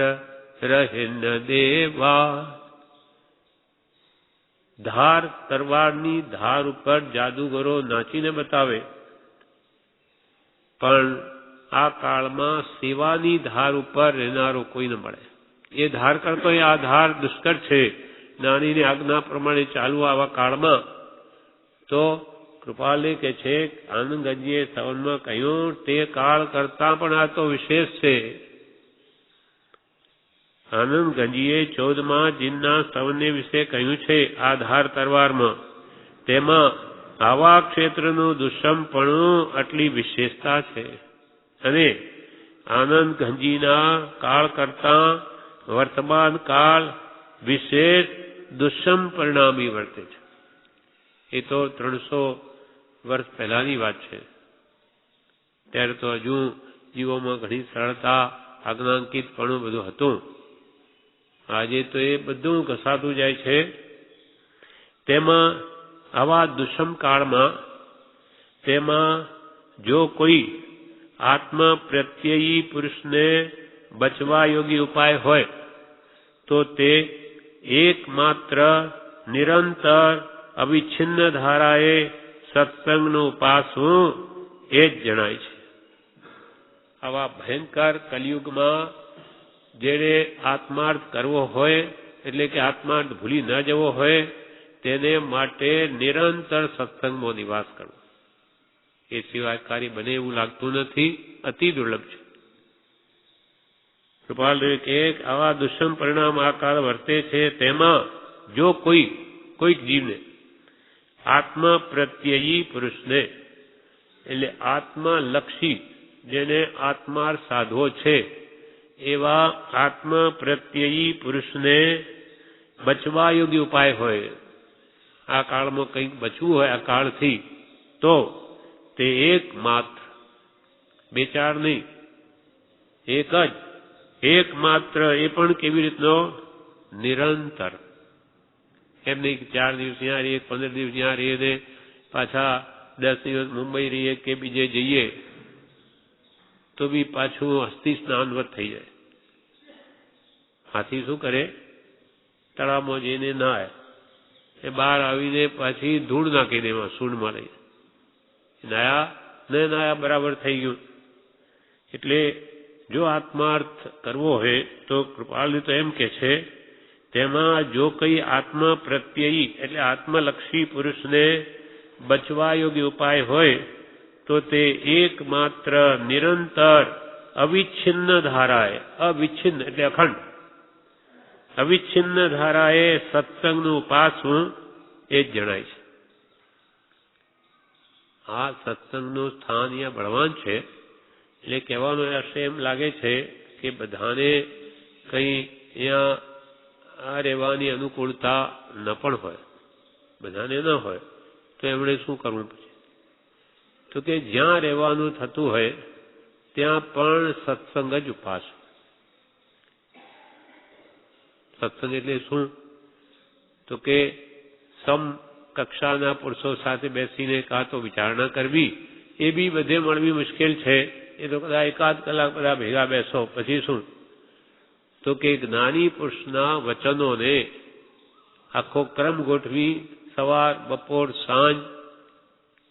રહે ન દેવા. ધાર, તરવારની ધાર ઉપર જાદુગરો નાચીને બતાવે, પણ આ કાળમાં સેવાની ધાર ઉપર રહેનારો કોઈ ન મળે. એ ધાર કરતો આ ધાર દુષ્કર છે. જ્ઞાનીની આજ્ઞા પ્રમાણે ચાલવું આવા કાળમાં તો કૃપાલે કે છે, આનંદગંજીએ સવનમાં કહ્યું તે કાળ કરતા પણ આ તો વિશેષ છે. આનંદગંજીએ 14મા જીનના સવને વિશે કહ્યું છે આ ધાર તરવારમાં. તેમાં આવા ક્ષેત્રનું દુષ્મપણું આટલી વિશેષતા છે. અને આનંદગંજીના કાળ કરતા વર્તમાન કાળ વિશેષ દુષ્મ પરિણામી વર્તે છે. એ તો 300 વર્ષ પહેલાની વાત છે. ત્યારે તો હજુ જીવોમાં ઘણી સરળતા, આજ્ઞાંકિતપણું બધું હતું. આજે તો એ બધું ઘસાતું જાય છે. તેમાં આવા દુષ્મ કાળમાં તેમાં જો કોઈ આત્મા પ્રત્યયી પુરુષને બચવા યોગી ઉપાય હોય તો તે એકમાત્ર નિરંતર અવિચ્છિન્ન ધારાએ સત્સંગનું ઉપાસવું એ જ જણાય છે. આવા ભયંકર કલિયુગમાં જેને આત્માર્થ કરવો હોય, એટલે કે આત્માર્થ ભૂલી ન જવો હોય, તેને માટે નિરંતર સત્સંગમાં નિવાસ કરવો. એ સિવાય કાર્ય બને એવું લાગતું નથી. અતિ દુર્લભ છે. કૃપાલ કે આવા દુષ્મ પરિણામ આ કાળ વર્તે છે. તેમાં જો કોઈક જીવને આત્મા પ્રત્યયી પુરુષને, એટલે આત્માલક્ષી, જેને આત્માર્થ સાધવો છે એવા આત્મા પ્રત્યયી પુરુષને બચવા યોગ્ય ઉપાય હોય, આ કાળમાં કંઈક બચવું હોય આ કાળથી, તો તે એકમાત્ર બે ચાર નહીં, એક જ, એકમાત્ર. એ પણ કેવી રીતનો? નિરંતર. એમ નહીં કે 4 દિવસ ત્યાં રહીએ, 15 દિવસ ત્યાં રહીએ ને પાછા 10 દિવસ મુંબઈ રહીએ કે બીજે જઈએ તો બી પાછું અસ્થિ સ્નાનવત થઈ જાય. હાથી શું કરે? તળાવમાં જઈને નાય, એ બહાર આવીને પાછી ધૂળ નાખી દેવા સૂંઢમાં લઈ. નાયા બરાબર થઈ ગયું. એટલે જો આત્માર્થ કરવો હોય તો કૃપાલુ તો એમ કે છે, તેમાં જો કઈ આત્મા પ્રત્યયી એટલે આત્મલક્ષી પુરુષને બચવા યોગ્ય ઉપાય હોય તો તે એકમાત્ર નિરંતર અવિચ્છિન્ન ધારાએ, અવિચ્છિન્ન એટલે અખંડ, અવિચ્છિન્ન ધારાએ સત્સંગનું ઉપાસવું એ જ જણાય છે. આ સત્સંગનું સ્થાન અહીંયા બળવાન છે. એટલે કહેવાનો અર્થ એમ લાગે છે કે બધાને કઈ અહીંયા આ રહેવાની અનુકૂળતા ન પણ હોય, બધાને ન હોય તો એમણે શું કરવું પછી? તો કે જ્યાં રહેવાનું થતું હોય ત્યાં પણ સત્સંગ જ ઉપાસ. સત્સંગ એટલે શું? તો કે સમ કક્ષાના પુરુષો સાથે બેસીને કાં તો વિચારણા કરવી, એ બી બધે મળવી મુશ્કેલ છે. એ તો કદાચ એકાદ કલાક બધા ભેગા બેસો, પછી શું? તો કે જ્ઞાની પુરુષના વચનોને આખો ક્રમ ગોઠવી સવાર, બપોર, સાંજ,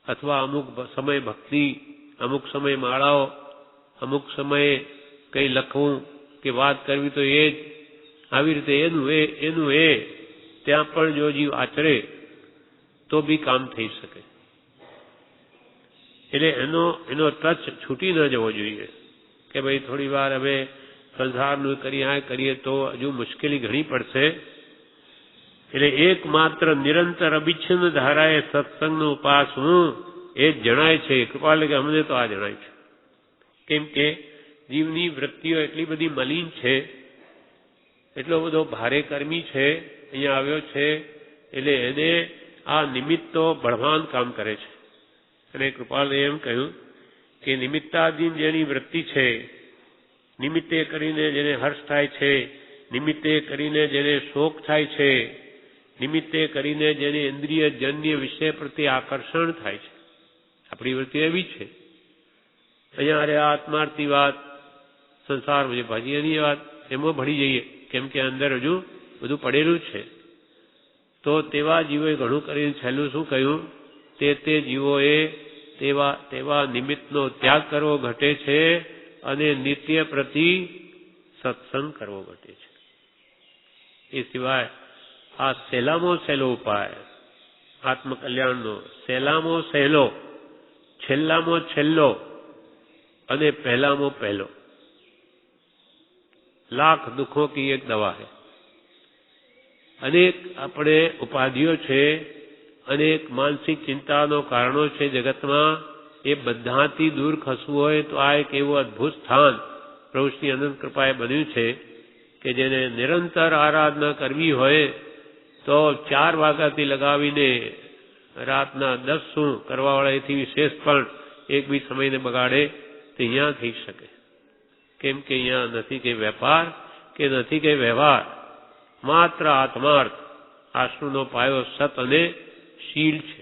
અથવા અમુક સમય ભક્તિ, અમુક સમય માળાઓ, અમુક સમયે કંઈ લખવું કે વાત કરવી તો એ જ, આવી રીતે એનું એ ત્યાં પણ જો જીવ આચરે તો બી કામ થઈ શકે. એટલે એનો ટચ છૂટી ન જવો જોઈએ કે ભાઈ થોડી વાર હવે સંસારનું કરીએ તો હજુ મુશ્કેલી ઘણી પડશે. એટલે એકમાત્ર નિરંતર અવિચ્છિન્ન ધારાએ સત્સંગનું ઉપાસવું એ જ જણાય છે. કૃપાલે કે અમને તો આ જણાય છે. કેમ કે જીવની વૃત્તિઓ એટલી બધી મલિન છે, એટલો બધો ભારે કર્મી છે, અહીંયા આવ્યો છે, એટલે એને આ નિમિત્તો બળવાન કામ કરે છે. અને કૃપાલે એમ કહ્યું કે નિમિત્તાધીન જેની વૃત્તિ છે, નિમિત્તે કરીને જેને હર્ષ થાય છે, નિમિત્તે કરીને જેને શોક થાય છે, નિમિત્તે કરીને જેને ઇન્દ્રિય જન્ય વિષય પ્રત્યે આકર્ષણ થાય છે, આપણી વૃત્તિ એવી છે. અહીંયા અરે આત્માર્થની વાત, સંસારમાં ભાજી એની વાત, એમાં ભળી જઈએ કેમ કે અંદર હજુ બધું પડેલું છે. તો તેવા જીવોએ ઘણું કરીને છેલ્લું શું કહ્યું? તે જીવોએ તેવા નિમિત્તનો ત્યાગ કરવો ઘટે છે અને નિત્ય પ્રતિ સત્સંગ કરવો ઘટે છે. એ સિવાય આ સહેલામાં સહેલો ઉપાય આત્મકલ્યાણનો, સહેલામાં સહેલો, છેલ્લામાં છેલ્લો અને પહેલામાં પહેલો, લાખ દુઃખો કી એક દવા है. અનેક આપણે ઉપાધિઓ છે, અનેક માનસિક ચિંતાનો કારણો છે જગતમાં, એ બધાથી દૂર ખસવું હોય તો આ એક એવું અદભુત સ્થાન પ્રભુની અનંત કૃપાએ બન્યું છે કે જેને નિરંતર આરાધના કરવી હોય તો 4 વાગ્યાથી લગાવીને રાતના 10 શું કરવાવાળા એથી વિશેષ પણ એક બી સમયને બગાડે તો અહીંયા થઈ શકે. કેમ કે અહીંયા નથી કે વેપાર કે નથી કે વ્યવહાર, માત્ર આત્માર્થ. આશ્રુનો પાયો સત અને શીલ છે.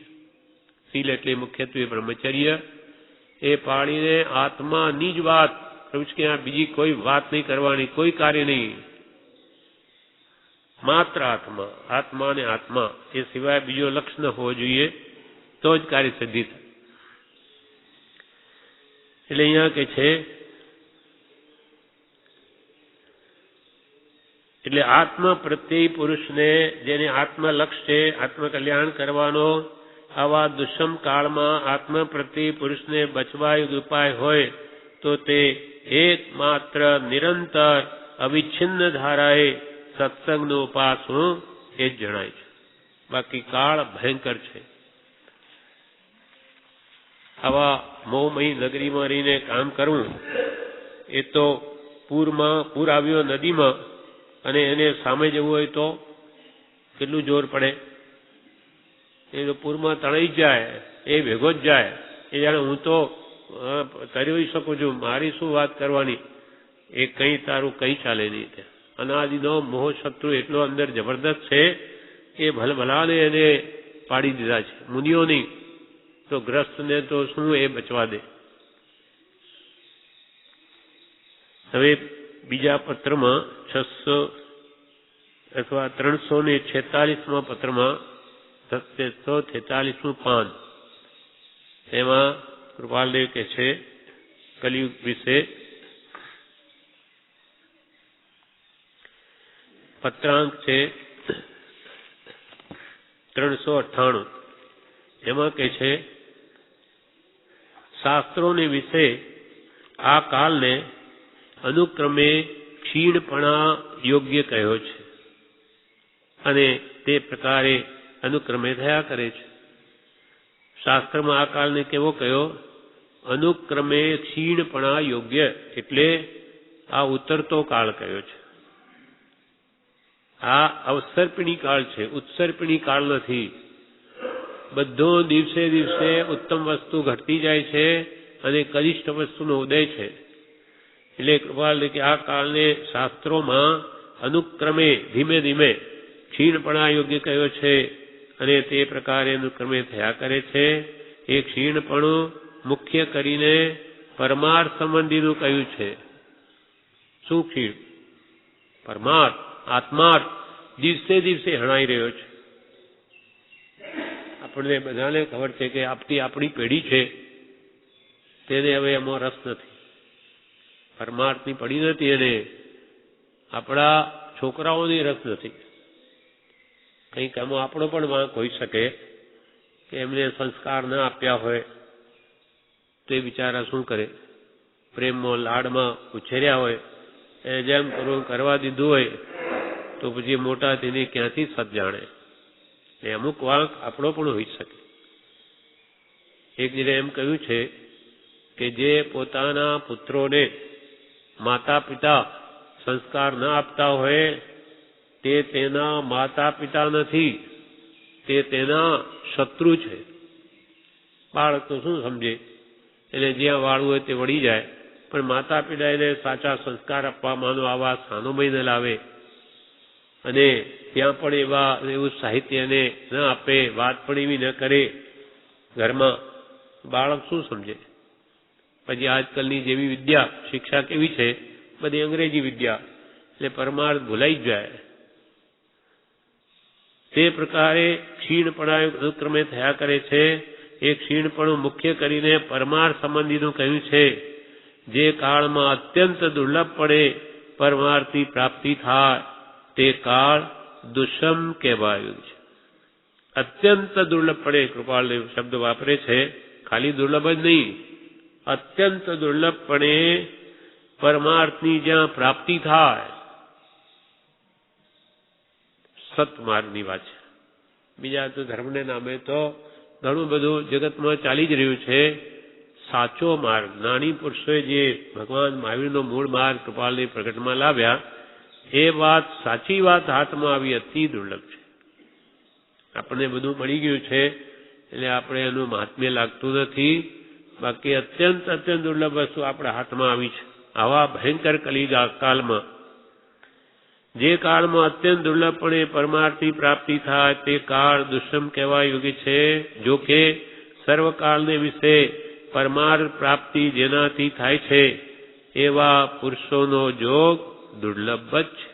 શીલ એટલે મુખ્યત્વે બ્રહ્મચર્ય, એ પાળીને આત્માની જ વાત, પ્રભુ કે આ બીજી કોઈ વાત નહીં કરવાની, કોઈ કાર્ય નહીં, માત્ર આત્મા, આત્મા ને આત્મા, એ સિવાય બીજો લક્ષ્ય ન હોવો જોઈએ તો જ કાર્ય સિદ્ધિ થાય. એટલે અહીંયા કે છે, એટલે આત્મા પ્રત્યય પુરુષને જેને આત્મલક્ષ છે, આત્મકલ્યાણ કરવાનો, આવા દુષ્મ કાળમાં આત્મા પ્રત્યય પુરુષને બચવા ઉપાય હોય તો તે એકમાત્ર નિરંતર અવિચ્છિન્ન ધારાએ સત્સંગનો ઉપાસ એ જ જણાય છે. બાકી કાળ ભયંકર છે. આવા મોહમયી નગરીમાં રહીને કામ કરવું, એ તો પૂર આવ્યો નદીમાં અને એને સામે જવું હોય તો કેટલું જોર પડે. એ તો પૂરમાં તણાઈ જાય, એ ભેગો જ જાય. એ જાણે હું તો કરી શકું છું, મારી શું વાત કરવાની, એ કઈ તારું કઈ ચાલે નહીં. અનાદિનો મોહ શત્રુ એટલો અંદર જબરદસ્ત છે કે ભલભલાને એને પાડી દીધા છે. મુનિઓ નહીં તો ગ્રસ્તને તો શું એ બચવા દે. હવે બીજા પત્રમાં 346માં પત્રમાં 346મું પાન, તેમાં કૃપાલદેવ કહે છે કલિયુગ વિશે. પત્રાંક છે 398. એમાં કહે છે શાસ્ત્રોને વિશે આ કાલને અનુક્રમે ક્ષીણપણા યોગ્ય કહ્યો છે અને તે પ્રકારે અનુક્રમે થયા કરે છે. શાસ્ત્રમાં આ કાળને કેવો કયો? અનુક્રમે ક્ષીણપણા યોગ્ય, એટલે આ ઉતરતો કાળ કયો છે. આ અવસર્પિણી કાળ છે, ઉત્સર્પિણી કાળ નથી. બધો દિવસે દિવસે ઉત્તમ વસ્તુ ઘટતી જાય છે અને કનિષ્ઠ વસ્તુનો ઉદય છે. એટલે કૃપાલ કે આ કાળને શાસ્ત્રોમાં અનુક્રમે ધીમે ધીમે ક્ષીણપણા યોગ્ય કયો છે અને તે પ્રકારે અનુક્રમે થયા કરે છે. એ ક્ષીણપણું મુખ્ય કરીને પરમાર્થ સંબંધીનું કહ્યું છે. શું ક્ષીણ? પરમાર્થ, આત્માર્થ દિવસે દિવસે હણાઈ રહ્યો છે. આપણને બધાને ખબર છે કે આપણી પેઢી છે તેને હવે એમાં રસ નથી, પરમાર્થની પડી નથી, અને આપણા છોકરાઓની રસ નથી. કંઈક એમાં આપણો પણ વાંક હોઈ શકે કે એમને સંસ્કાર ન આપ્યા હોય તો એ બિચારા શું કરે? પ્રેમમાં લાડમાં ઉછેર્યા હોય, એને જેમ કરવા દીધું હોય તો પછી મોટા તેને ક્યાંથી સત જાણે. અમુક વાંક આપણો પણ હોઈ શકે. એક જણે એમ કહ્યું છે કે જે પોતાના પુત્રોને માતા પિતા સંસ્કાર ન આપતા હોય તે તેના માતા પિતા નથી, તે તેના શત્રુ છે. બાળક તો શું સમજે, એને જ્યાં વાળવું હોય તે વળી જાય, પણ માતા પિતા એને સાચા સંસ્કાર આપવામાં આવા સાનોમય ન લાવે અને ત્યાં પણ એવું સાહિત્ય એને ન આપે, વાત પણ એવી ન કરે ઘરમાં, બાળક શું સમજે? પછી આજકાલની જેવી વિદ્યા શિક્ષા કેવી છે, બધી અંગ્રેજી વિદ્યા, એટલે પરમાર્થ ભૂલાઈ જ જાય. તે પ્રકારે ક્ષીણપણા અનુક્રમે થયા કરે છે. એ ક્ષીણપણું મુખ્ય કરીને પરમાર્થ સંબંધીનું કહ્યું છે. જે કાળમાં અત્યંત દુર્લભપણે પરમાર્થની પ્રાપ્તિ થાય તે કાળ દુષ્મ કહેવાયું છે. અત્યંત દુર્લભપણે કૃપાલદેવ શબ્દ વાપરે છે, ખાલી દુર્લભ જ નહીં, અત્યંત દુર્લભપણે પરમાર્થની જ્યાં પ્રાપ્તિ થાય, સતમાર્ગની વાત છે. બીજા તો ધર્મને નામે તો ઘણું બધું જગતમાં ચાલી જ રહ્યું છે. સાચો માર્ગ, જ્ઞાની પુરુષોએ જે ભગવાન મહાવીરનો મૂળ માર્ગ કૃપાલની પ્રગટમાં લાવ્યા, એ વાત સાચી વાત હાથમાં આવી અતિ દુર્લભ છે. આપણને બધું મળી ગયું છે એટલે આપણે એનું મહાત્મ્ય લાગતું નથી. બાકી અત્યંત દુર્લભ વસ્તુ આપણા હાથમાં આવી છે. આવા ભયંકર કલિયુગ કાળમાં, જે કાળમાં અત્યંત દુર્લભપણે પરમાર્થની પ્રાપ્તિ થાય તે કાળ દુષ્મ કહેવા યોગ્ય છે. જો કે સર્વકાળને વિશે પરમાર્થ પ્રાપ્તિ જેનાથી થાય છે એવા પુરુષોનો જોગ દુર્લભ જ છે.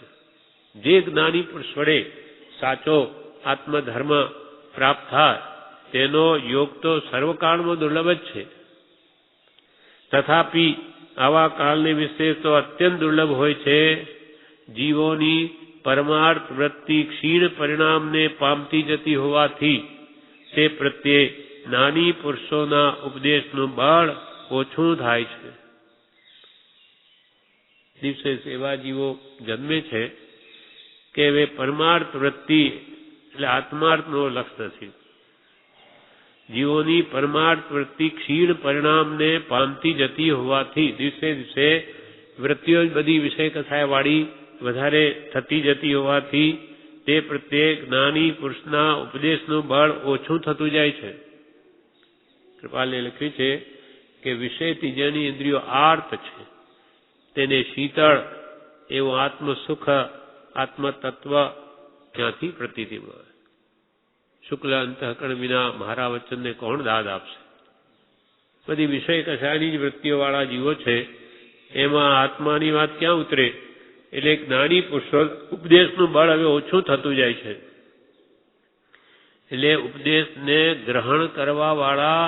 જે જ્ઞાની પુરુષ વડે સાચો આત્મધર્મ પ્રાપ્ત થાય તેનો યોગ તો સર્વકાળમાં દુર્લભ જ છે. તથાપિ આવા કાળને વિશે તો અત્યંત દુર્લભ હોય છે. જીવોની પરમાર્થ વૃત્તિ ક્ષીણ પરિણામને પામતી જતી હોવાથી તે પ્રત્યે જ્ઞાની પુરુષોના ઉપદેશનું બળ ઓછું થાય છે. દિવસે એવા જીવો જન્મે છે કે હવે પરમાર્થ વૃત્તિ એટલે આત્માર્થનો લક્ષ્ય નથી. જીવોની પરમાર્થ વૃત્તિ ક્ષીણ પરિણામને પામતી જતી હોવાથી દિવસે દિવસે વૃત્તિઓ બધી વિષય કથાએ વાળી વધારે થતી જતી હોવાથી તે પ્રત્યે જ્ઞાની પુરુષના ઉપદેશનું બળ ઓછું થતું જાય છે. કૃપાલે લખ્યું છે કે વિષયથી જેની ઇન્દ્રિયો આર્ત છે તેને શીતળ એવું આત્મસુખ આત્મતત્વ ક્યાંથી પ્રતીતિ મળે? શુક્લ અંતઃકરણ વિના મારા વચનને કોણ દાદ આપશે? બધી વિષય કશાની જ વૃત્તિઓવાળા જીવો છે, એમાં આત્માની વાત ક્યાં ઉતરે? એટલે જ્ઞાની પુરુષો ઉપદેશનું બળ હવે ઓછું થતું જાય છે. એટલે ઉપદેશને ગ્રહણ કરવા વાળા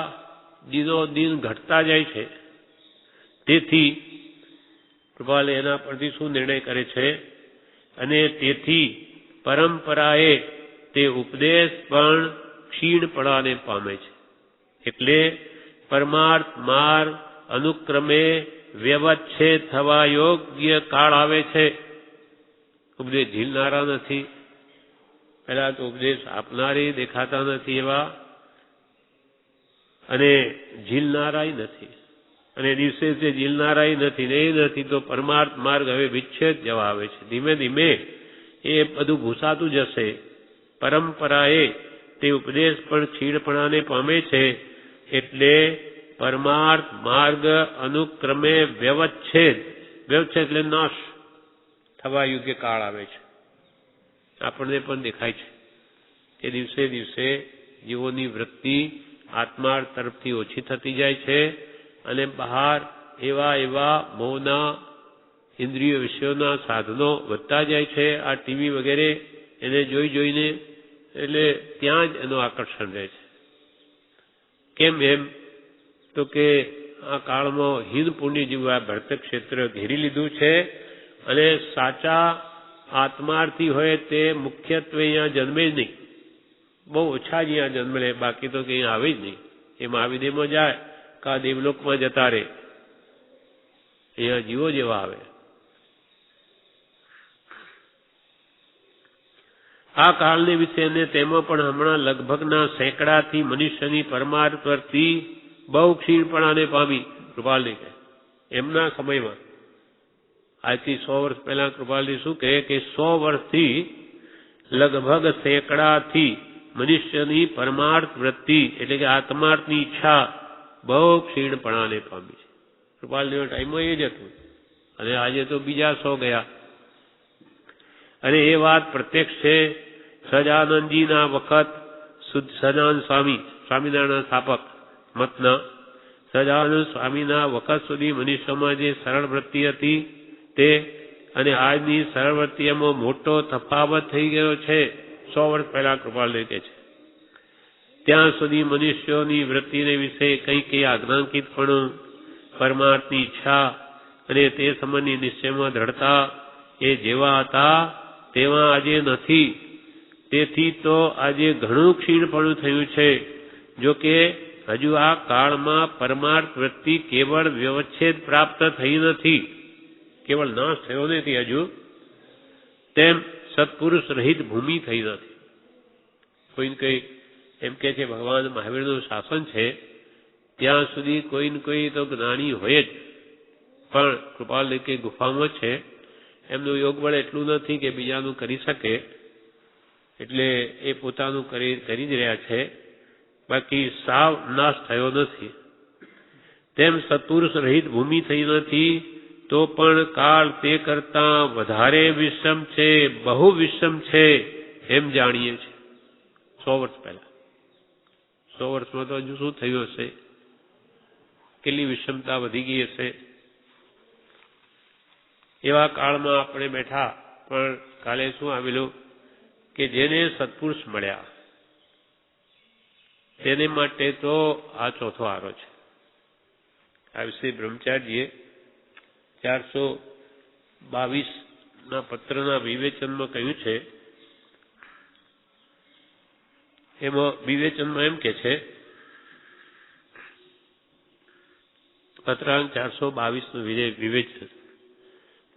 દિનો દિન ઘટતા જાય છે. તેથી કૃપાલ એના પરથી શું નિર્ણય કરે છે? અને તેથી પરંપરાએ તે ઉપદેશ પણ ક્ષીણપણાને પામે છે. એટલે પરમાર્થ માર્ગ અનુક્રમે વ્યવચ્છેદ થવા યોગ્ય કાળ આવે છે. ઉપદેશ ઝીલનારા નથી, પહેલા તો ઉપદેશ આપનારી દેખાતા નથી એવા, અને ઝીલનારાય નથી, અને દિવસે તે ઝીલનારાય નથી ને એ નથી તો પરમાર્થ માર્ગ હવે વિચ્છેદ જવા આવે છે. ધીમે ધીમે એ બધું ભૂસાતું જશે. પરંપરાએ તે ઉપદેશ પણ ક્ષીણપણાને પામે છે. એટલે પરમાર્થ માર્ગ અનુક્રમે વ્યવચ્છેદ એટલે નાશ થવા યોગ્ય કાળ આવે છે. આપણને પણ દેખાય છે કે દિવસે દિવસે જીવોની વૃત્તિ આત્મા તરફથી ઓછી થતી જાય છે, અને બહાર એવા મોહના ઇન્દ્રિય વિષયોના સાધનો વધતા જાય છે. આ ટીવી વગેરે એને જોઈને એટલે ત્યાં જ એનું આકર્ષણ રહે છે. કેમ એમ? તો કે આ કાળમાં હિન્દ પુણ્ય જેવું આ ભરત ક્ષેત્ર ઘેરી લીધું છે, અને સાચા આત્માર્થી હોય તે મુખ્યત્વે અહીંયા જન્મે જ નહીં. બહુ ઓછા જ અહીંયા જન્મ લે, બાકી તો કંઈ આવે જ નહીં. એ મહાવિદેમાં જાય કા દેવલોકમાં જતા રહે. અહીંયા જીવો જેવા આવે. આ કાળને વિશે અને તેમાં પણ હમણાં લગભગના સેંકડાથી મનુષ્યની પરમાર્થ પરથી બહુ ક્ષીણપણાને પામી. કૃપાલજી કહે એમના સમયમાં આજથી 100 વર્ષ પહેલા કૃપાલજી શું કહે કે 100 વર્ષથી લગભગ સેંકડાથી મનુષ્યની પરમાર્થ વૃત્તિ એટલે કે આત્માર્થની ઈચ્છા બહુ ક્ષીણપણાને પામી છે. કૃપાલજીનો ટાઈમમાં એ જ હતું, અને આજે તો બીજા 100 ગયા. અને એ વાત પ્રત્યક્ષ છે. સહજાનંદજીના વખત સહજાનંદ સ્વામિનારાયણ સ્થાપક મતના સહજાનંદ સ્વામીના વખત સુધી મનુષ્યમાં જે સરળ વૃત્તિ હતી તે અને આજની સરળ વૃત્તિમાં મોટો તફાવત થઈ ગયો છે. 100 વર્ષ પહેલા કૃપાલજી કહે છે ત્યાં સુધી મનુષ્યોની વૃત્તિને વિશે કંઈ આજ્ઞાંકિતપણું, પરમાર્થની ઈચ્છા અને તે સંબંધની નિશ્ચયમાં દ્રઢતા એ જેવા હતા તેવા આજે નથી. તેથી તો આજે ઘણું ક્ષીણપણું થયું છે. જો કે હજુ આ કાળમાં પરમાર્થ વૃત્તિ કેવળ વ્યવચ્છેદ પ્રાપ્ત થઈ નથી, કેવળ નાશ થયો નથી હજુ, તેમ સત્પુરુષ રહિત ભૂમિ થઈ નથી. કોઈને કઈ એમ કે છે ભગવાન મહાવીરનું શાસન છે ત્યાં સુધી કોઈને કોઈ તો જ્ઞાની હોય જ, પણ કૃપાલ કે ગુફામાં છે, એમનું યોગ બળ એટલું નથી કે બીજાનું કરી શકે, એટલે એ પોતાનું કરી જ રહ્યા છે, બાકી સાવ નાશ થયો નથી. તેમ સત્પુરુષ રહિત ભૂમિ થઈ નથી, તો પણ કાળ તે કરતા વધારે વિષમ છે, બહુ વિષમ છે એમ જાણીએ છીએ. 100 વર્ષ પહેલા 100 વર્ષમાં તો હજુ શું થયું હશે, કેટલી વિષમતા વધી ગઈ હશે. એવા કાળમાં આપણે બેઠા, પણ કાલે શું આવેલું કે જેને સત્પુરુષ મળ્યા તેને માટે તો આ ચોથો આરો છે. આ વિશે બ્રહ્મચારીજીએ 422 પત્રના વિવેચનમાં કહ્યું છે. એમાં વિવેચનમાં એમ કે છે, પત્રાંક 422 વિવેચન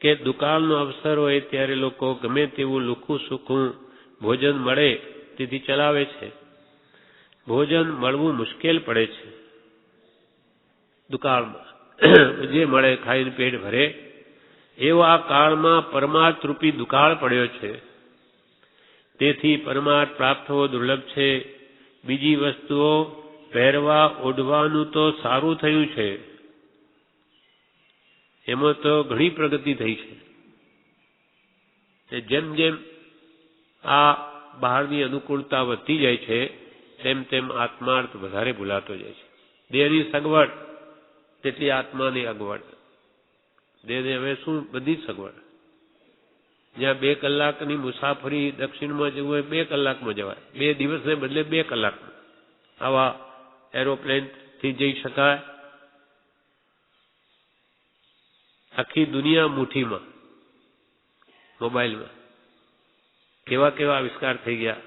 કે દુકાળનો અવસર હોય ત્યારે લોકો ગમે તેવું લુખું સૂખું ભોજન મળે તેથી ચલાવે છે. ભોજન મળવું મુશ્કેલ પડે છે દુકાળમાં, જે મળે ખાઈને પેટ ભરે. એવો આ કાળમાં પરમાર્થ રૂપી દુકાળ પડ્યો છે. તેથી પરમાર્થ પ્રાપ્ત થવો દુર્લભ છે. બીજી વસ્તુઓ પહેરવા ઓઢવાનું તો સારું થયું છે, એમાં તો ઘણી પ્રગતિ થઈ છે. જેમ જેમ આ બહારની અનુકૂળતા વધતી જાય છે તેમ તેમ આત્માર્થ વધારે ભૂલાતો જાય છે. દેહની સગવડ તેટલી આત્માની અગવડ. દેહને હવે શું બધી જ સગવડ. જ્યાં 2 કલાકની મુસાફરી દક્ષિણમાં જવું હોય 2 કલાકમાં જવાય, 2 દિવસને બદલે 2 કલાકમાં. આવા એરોપ્લેનથી જઈ શકાય. આખી દુનિયા મુઠ્ઠીમાં, મોબાઈલમાં. કેવા કેવા આવિષ્કાર થઈ ગયા.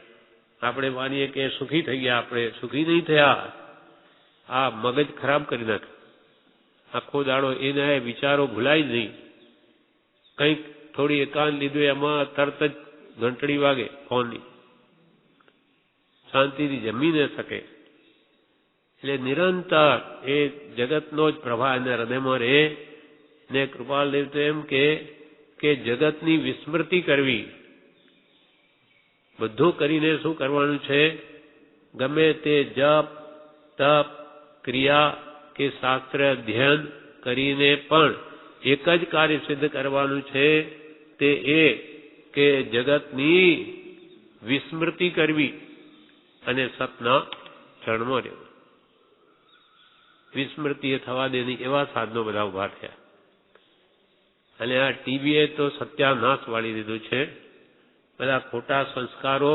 આપણે માનીએ કે સુખી થઈ ગયા, આપણે સુખી નહીં થયા. આ મગજ ખરાબ કરી નાખે. આખો દાડો એના વિચારો ભૂલાય જ નહીં. કંઈક થોડી એકાંત લીધું એમાં તરત જ ઘંટડી વાગે ફોનની. શાંતિથી જમી ન શકે. એટલે નિરંતર એ જગતનો જ પ્રભા એના હૃદયમાં રહે. ને કૃપાલદેવ તો એમ કે જગતની વિસ્મૃતિ કરવી. બધું કરીને શું કરવાનું છે? ગમે તે જપ તપ ક્રિયા કે શાસ્ત્ર અધ્યયન કરીને પણ એક જ કાર્ય સિદ્ધ કરવાનું છે, તે એ કે જગતની વિસ્મૃતિ કરવી અને સતના ચરણમાં રહેવું. વિસ્મૃતિ એ થવા દેની એવા સાધનો બધા ઉભા થયા. અને આ ટીવીએ તો સત્યાનાશ વાળી દીધું છે. બધા ખોટા સંસ્કારો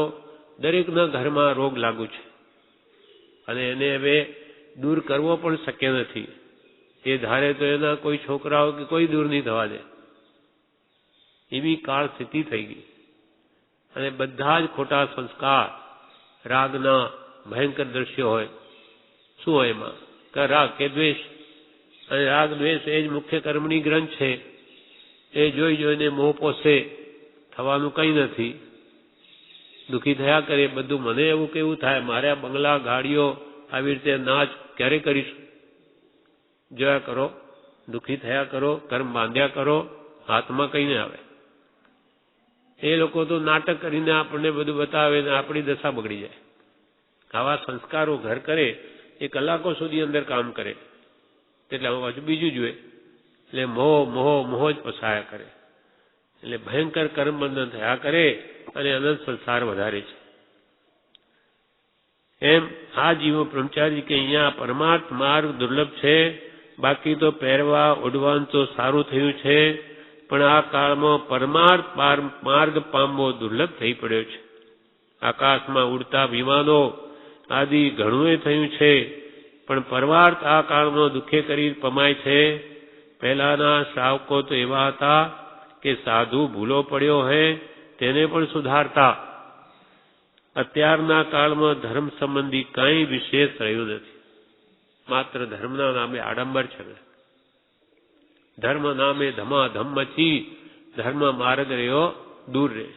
દરેકના ઘરમાં રોગ લાગુ છે અને એને હવે દૂર કરવો પણ શક્ય નથી. એ ધારે તો એના કોઈ છોકરાઓ કે કોઈ દૂર નહીં થવા દે. એવી કાળ સ્થિતિ થઈ ગઈ. અને બધા જ ખોટા સંસ્કાર રાગના ભયંકર દ્રશ્યો હોય. શું હોય એમાં? કે રાગ કે દ્વેષ. અને રાગ દ્વેષ એ જ મુખ્ય કર્મની ગ્રંથ છે. એ જોઈ જોઈને મોહ પોસે. થવાનું કંઈ નથી. દુઃખી થયા કરે. બધું મને એવું કેવું થાય, મારે આ બંગલા ગાડીઓ આવી રીતે નાચ ક્યારે કરીશું? જોયા કરો, દુઃખી થયા કરો, કર્મ બાંધ્યા કરો, હાથમાં કંઈ નહીં આવે. એ લોકો તો નાટક કરીને આપણને બધું બતાવે ને આપણી દશા બગડી જાય. આવા સંસ્કારો ઘર કરે એ કલાકો સુધી અંદર કામ કરે. એટલે હવે પાછું બીજું જોઈએ. એટલે મોહ જ પસાયા કરે. એટલે ભયંકર કર્મ બંધન થયા કરે અને અનંત સંસાર વધારે છે. એમ આ જીવો બ્રહ્મચારી કે અહીંયા પરમાર્થ માર્ગ દુર્લભ છે. બાકી તો પહેરવા ઓઢવાનું તો સારું થયું છે, પણ આ કાળમાં પરમાર્થ માર્ગ પામવો દુર્લભ થઈ પડ્યો છે. આકાશમાં ઉડતા વિમાનો આદિ ઘણું થયું છે, પણ પરમાર્થ આ કાળમાં દુઃખે કરી પમાય છે. પહેલાના શ્રાવકો તો એવા હતા કે સાધુ ભૂલો પડ્યો હોય તેને પણ સુધારતા. અત્યારના કાળમાં ધર્મ સંબંધી કંઈ વિશેષ રહ્યું નથી. માત્ર ધર્મના નામે આડંબર છે. ધર્મ નામે ધમાધમ મચી ધર્મ માર્ગ રહ્યો દૂર રહે.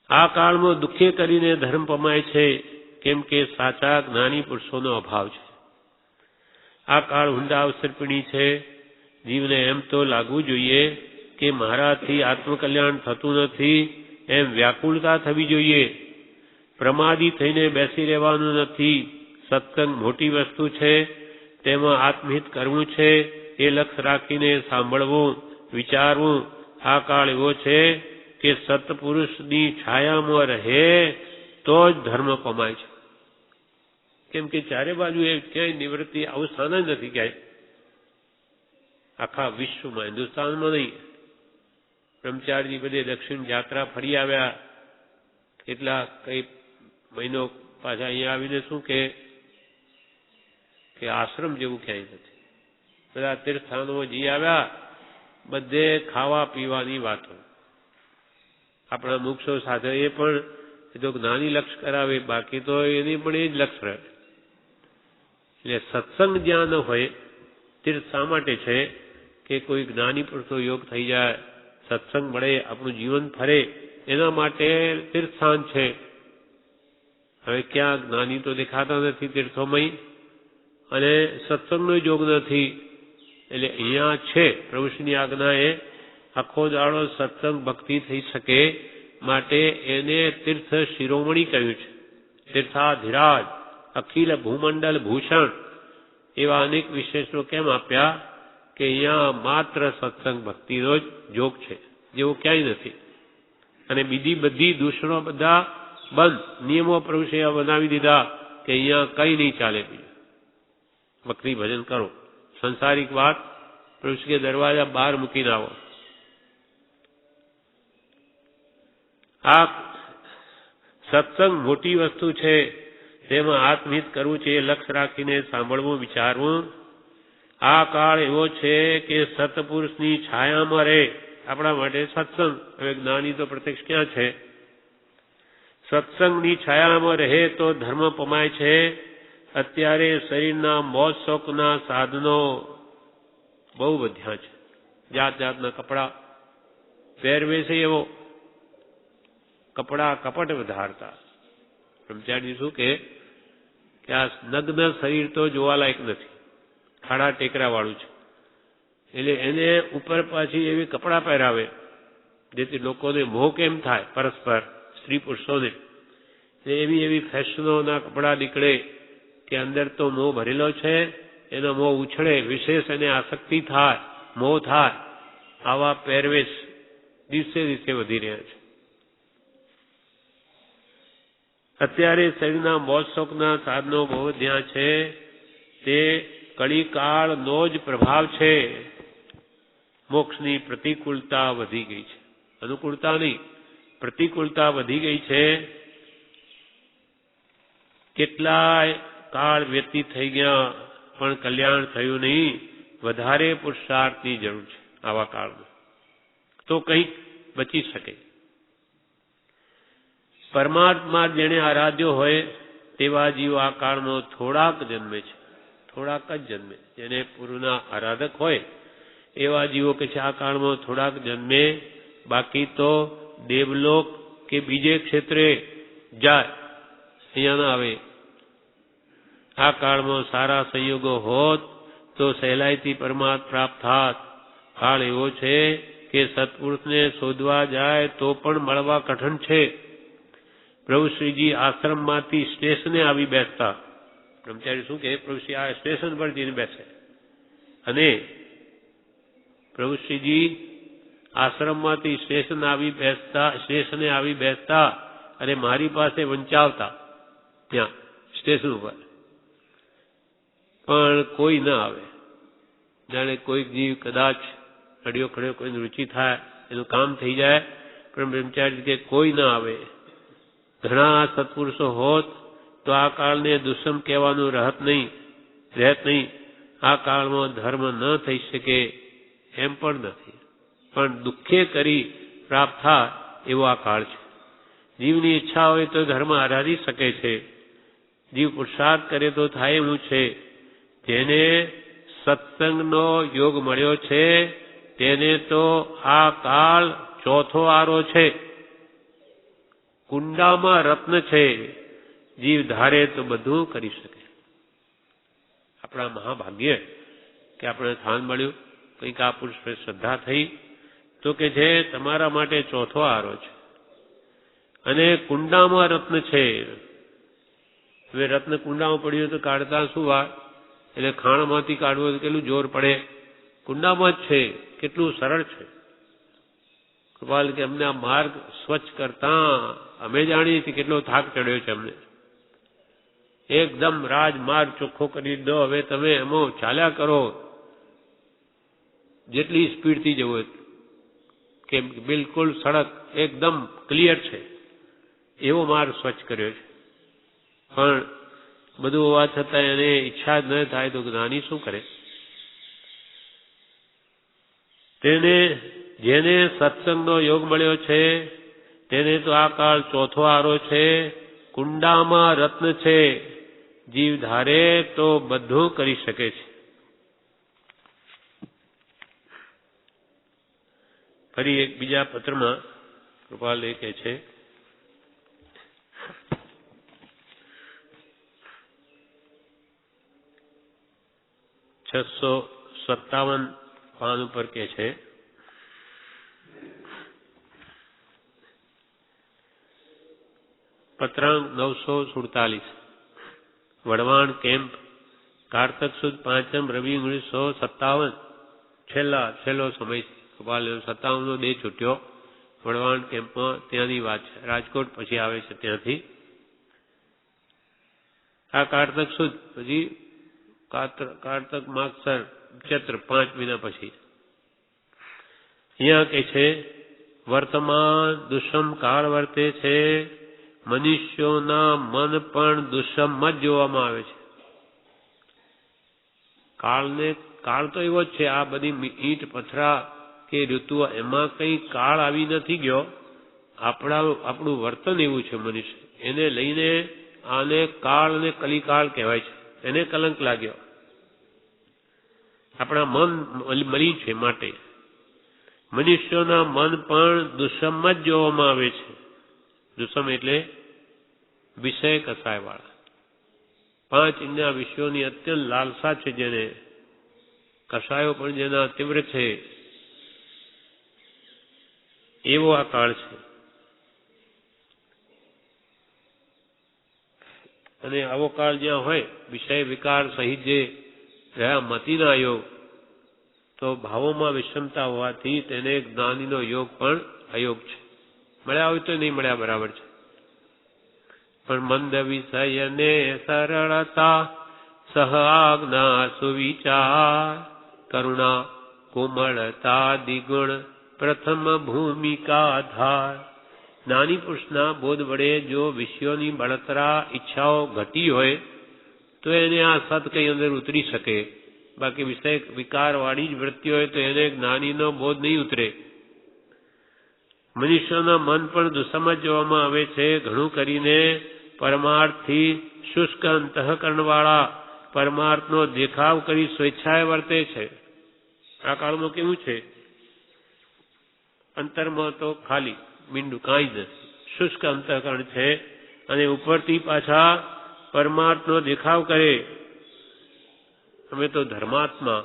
આ કાળમાં દુઃખે કરીને ધર્મ પમાય છે, કેમ કે સાચા જ્ઞાની પુરુષોનો અભાવ છે. આ કાળ ઊંડા અવસરપીણી છે. જીવને એમ તો લાગવું જોઈએ કે મારાથી આત્મકલ્યાણ થતું નથી એમ વ્યાકુળતા થવી જોઈએ. પ્રમાદી થઈને બેસી રહેવાનું નથી. સત્સંગ મોટી વસ્તુ છે, તેમાં આત્મહિત કરવું છે. એ લક્ષ્ય રાખીને સાંભળવું, વિચારવું. આ કાળ એવો છે કે સત્પુરુષની છાયામાં રહે તો જ ધર્મ પમાય છે. કેમ કે ચારે બાજુ એ ક્યાંય નિવૃત્તિ અવસાન જ નથી ક્યાંય. આખા વિશ્વમાં, હિન્દુસ્તાનમાં નહીં. બ્રહ્મચારી બધે દક્ષિણ યાત્રા ફરી આવ્યા. કેટલા કઈ મહિનો પાછા અહીંયા આવીને શું કે આશ્રમ જેવું ક્યાંય નથી. બધા તીર્થસ્થાનો જઈ આવ્યા. બધે ખાવા પીવાની વાતો. આપણા મુક્ષો સાથે એ પણ એ તો જ્ઞાની લક્ષ કરાવે, બાકી તો એની પણ એ જ લક્ષ રહે. એટલે સત્સંગ જ્યાં ન હોય, તીર્થ શા માટે છે કે કોઈ જ્ઞાની પુરુષો યોગ થઈ જાય, સત્સંગ મળે, આપણું જીવન ફરે, એના માટે તીર્થસ્થાન છે. હવે ક્યાં જ્ઞાની તો દેખાતા નથી તીર્થોમાં, અને સત્સંગનો યોગ નથી. એટલે અહીંયા છે પ્રભુશ્રીની આજ્ઞાએ આખો દાડો સત્સંગ ભક્તિ થઈ શકે માટે એને તીર્થ શિરોમણી કહ્યું છે. તીર્થાધિરાજ, અખિલ ભૂમંડલ ભૂષણ એવા અનેક વિશેષણો કેમ આપ્યા કે અહીંયા માત્ર સત્સંગ ભક્તિનો જ જોગ છે, જેવો ક્યાંય નથી. અને બીજી બધી દૂષણો બધા બંધ. નિયમો પ્રભુશ્રી બનાવી દીધા કે અહીંયા કઈ નહીં ચાલે. બીજું ભક્તિ ભજન કરો. સંસારિક વાત પ્રભુશ્રી દરવાજા બહાર મૂકીને આવો. આ સત્સંગ મોટી વસ્તુ છે, તેમાં આત્મહિત કરવું છે, લક્ષ્ય રાખીને સાંભળવું, વિચારવું. આ કાળ એવો છે કે સત્પુરુષની છાયામાં રહે આપણા માટે સત્સંગ. હવે જ્ઞાની તો પ્રત્યક્ષ ક્યાં છે? સત્સંગની છાયામાં રહે તો ધર્મ પમાય છે. અત્યારે શરીરના મોજ શોખના સાધનો બહુ વધ્યા છે. જાત જાતના કપડા, પહેરવેશ એવો, કપડા કપટ વધારતા. બ્રહ્મચારી શું કે આ નગ્ન શરીર તો જોવાલાયક નથી, ખાડા ટેકરા વાળું છે. એટલે એને ઉપર પાછી એવી કપડા પહેરાવે જેથી લોકોને મોહ કેમ થાય પરસ્પર, સ્ત્રી પુરુષોને. એવી એવી ફેશનોના કપડા નીકળે કે અંદર તો મોહ ભરેલો છે, એનો મોહ ઉછળે, વિશેષ એને આસક્તિ થાય, મોહ થાય. આવા પહેરવેશ દિવસે દિવસે વધી રહ્યા છે. અત્યારે શરીરના મોજ શોખના સાધનો બહુ ધ્યાન છે. તે કળીકાળનો જ પ્રભાવ છે. મોક્ષની પ્રતિકૂળતા વધી ગઈ છે. અનુકૂળતા નહીં, પ્રતિકૂળતા વધી ગઈ છે. કેટલાય કાળ વ્યતીત થઈ ગયા પણ કલ્યાણ થયું નહીં. વધારે પુરુષાર્થની જરૂર છે આવા કાળમાં, તો કંઈક બચી શકે. પરમાત્મા જેને આરાધ્યો હોય તેવા જીવો આ કાળમાં થોડાક જન્મે છે, થોડાક જ જન્મે. જેને પૂર્વના આરાધક હોય એવા જીવો કે છે આ કાળમાં થોડાક જન્મે. બાકી તો દેવલોક કે બીજે ક્ષેત્રે જાય, અહીંયા ના આવે. આ કાળમાં સારા સંયોગો હોત તો સહેલાઈથી પરમાત્મા પ્રાપ્ત થાત. કાળ એવો છે કે સત્પુરુષને શોધવા જાય તો પણ મળવા કઠણ છે. પ્રભુશ્રીજી આશ્રમમાંથી સ્ટેશને આવી બેસતા. બ્રહ્મચારી શું કહે, પ્રભુશ્રી આ સ્ટેશન પર જઈને બેસે, અને પ્રભુશ્રીજી આશ્રમમાંથી સ્ટેશને આવી બેસતા અને મારી પાસે વંચાવતા ત્યાં સ્ટેશન ઉપર. પણ કોઈ ના આવે. જાણે કોઈક જીવ કદાચ અડિયો ખડ્યો કોઈની રુચિ થાય, એનું કામ થઈ જાય, પણ બ્રહ્મચારી કે કોઈ ના આવે. ઘણા સત્પુરુષો હોત તો આ કાળને દુષ્મ કહેવાનું રહેત નહીં. આ કાળમાં ધર્મ ન થઈ શકે એમ પણ નથી, પણ દુઃખે કરી પ્રાપ્ત થાય એવો આ કાળ છે. જીવની ઈચ્છા હોય તો ધર્મ આરાધી શકે છે. જીવ પુરુષાર્થ કરે તો થાય એવું છે. જેને સત્સંગનો યોગ મળ્યો છે તેને તો આ કાળ ચોથો આરો છે. કુંડામાં રત્ન છે. જીવ ધારે તો બધું કરી શકે. આપણા મહાભાગ્ય કે આપણે સ્થાન મળ્યું, કંઈક આ પુરુષ પર શ્રદ્ધા થઈ તો કે છે તમારા માટે ચોથો આરો છે. અને કુંડામાં રત્ન છે. હવે રત્ન કુંડામાં પડ્યું તો કાઢતા શું વાર? એટલે ખાણમાંથી કાઢવું કેટલું જોર પડે. કુંડામાં જ છે. કેટલું સરળ છે. કૃપાલ કે અમને આ માર્ગ સ્વચ્છ કરતા અમે જાણીએ છીએ કેટલો થાક ચડ્યો છે અમને. એકદમ રાજમાર્ગ ચોખ્ખો કરી દો, હવે તમે એમાં ચાલ્યા કરો જેટલી સ્પીડથી જવું કે બિલકુલ સડક એકદમ ક્લિયર છે એવો માર્ગ સ્વચ્છ કર્યો છે. પણ બધું હોવા છતાં એને ઈચ્છા જ ન થાય તો જ્ઞાની શું કરે? જેને સત્સંગનો યોગ મળ્યો છે તેને તો આ કાળ ચોથો આરો છે. કુંડામાં રત્ન છે. જીવ ધારે તો બધું કરી શકે છે. ફરી એક બીજા પત્રમાં કૃપાલ એ કહે છે, $657 પાન ઉપર કે છે, પત્રાંક 947 વડવાણ કેમ્પ, કારતક સુદ 5 રવિ 1957. છેલ્લો સમય કૃપાલ 57નો દેહ છૂટ્યો વળવાણ કેમ્પમાં, ત્યાંની વાત છે. રાજકોટ પછી આવે છે ત્યાંથી. આ કારતક સુદ પછી કારતક માગસર ચૈત્ર 5 મહિના પછી. અહીંયા કે છે વર્તમાન દુષ્મ કાળ વર્તે છે, મનુષ્યોના મન પણ દુષ્મ જ જોવામાં આવે છે. કાળ તો એવો જ છે. આ બધી ઈંટ પથરા કે ઋતુઓ એમાં કઈ કાળ આવી નથી ગયો. આપણું વર્તન એવું છે મનુષ્ય, એને લઈને આને કાળ અને કલિકાળ કહેવાય છે. એને કલંક લાગ્યો. આપણા મન મલિન છે માટે મનુષ્યોના મન પણ દુષ્મ જ જોવામાં આવે છે. દુષ્મ એટલે વિષય કસાય વાળા. 5 ઇન્દ્રિય વિષયોની અત્યંત લાલસા છે, જેને કસાયો પણ જેના તીવ્ર છે, એવો આ કાળ છે. અને આવો કાળ જ્યાં હોય, વિષય વિકાર સહિત જે રહ્યા મતિના યોગ, તો ભાવોમાં વિષમતા હોવાથી તેને જ્ઞાનીનો યોગ પણ અયોગ છે. મળ્યા હોય તો નહીં મળ્યા બરાબર છે. પણ મંદ વિષય ને સરળતા, સહ આજ્ઞા સુવિચાર, કરુણા કોમળતા દ્વિગુણ, પ્રથમ ભૂમિકા ધાર. જ્ઞાની પુરુષના બોધ વડે જો વિષયોની બળતરા ઈચ્છાઓ ઘટી હોય તો એને આ સત કઈ અંદર ઉતરી શકે. બાકી વિષય વિકાર વાળી જ વૃત્તિ હોય તો એને જ્ઞાનીનો બોધ નહીં ઉતરે. મનુષ્યના મન પણ દુષ્મ જ જોવામાં આવે છે. ઘણું કરીને પરમાર્થથી શુષ્ક અંતઃકરણ વાળા પરમાર્થનો દેખાવ કરી સ્વેચ્છાએ વર્તે છે. આ કાળમાં કેવું છે? અંતરમાં તો ખાલી મીંડું, કાંઈ જ નથી. શુષ્ક અંતઃકરણ છે અને ઉપરથી પાછા પરમાર્થનો દેખાવ કરે. અમે તો ધર્માત્મા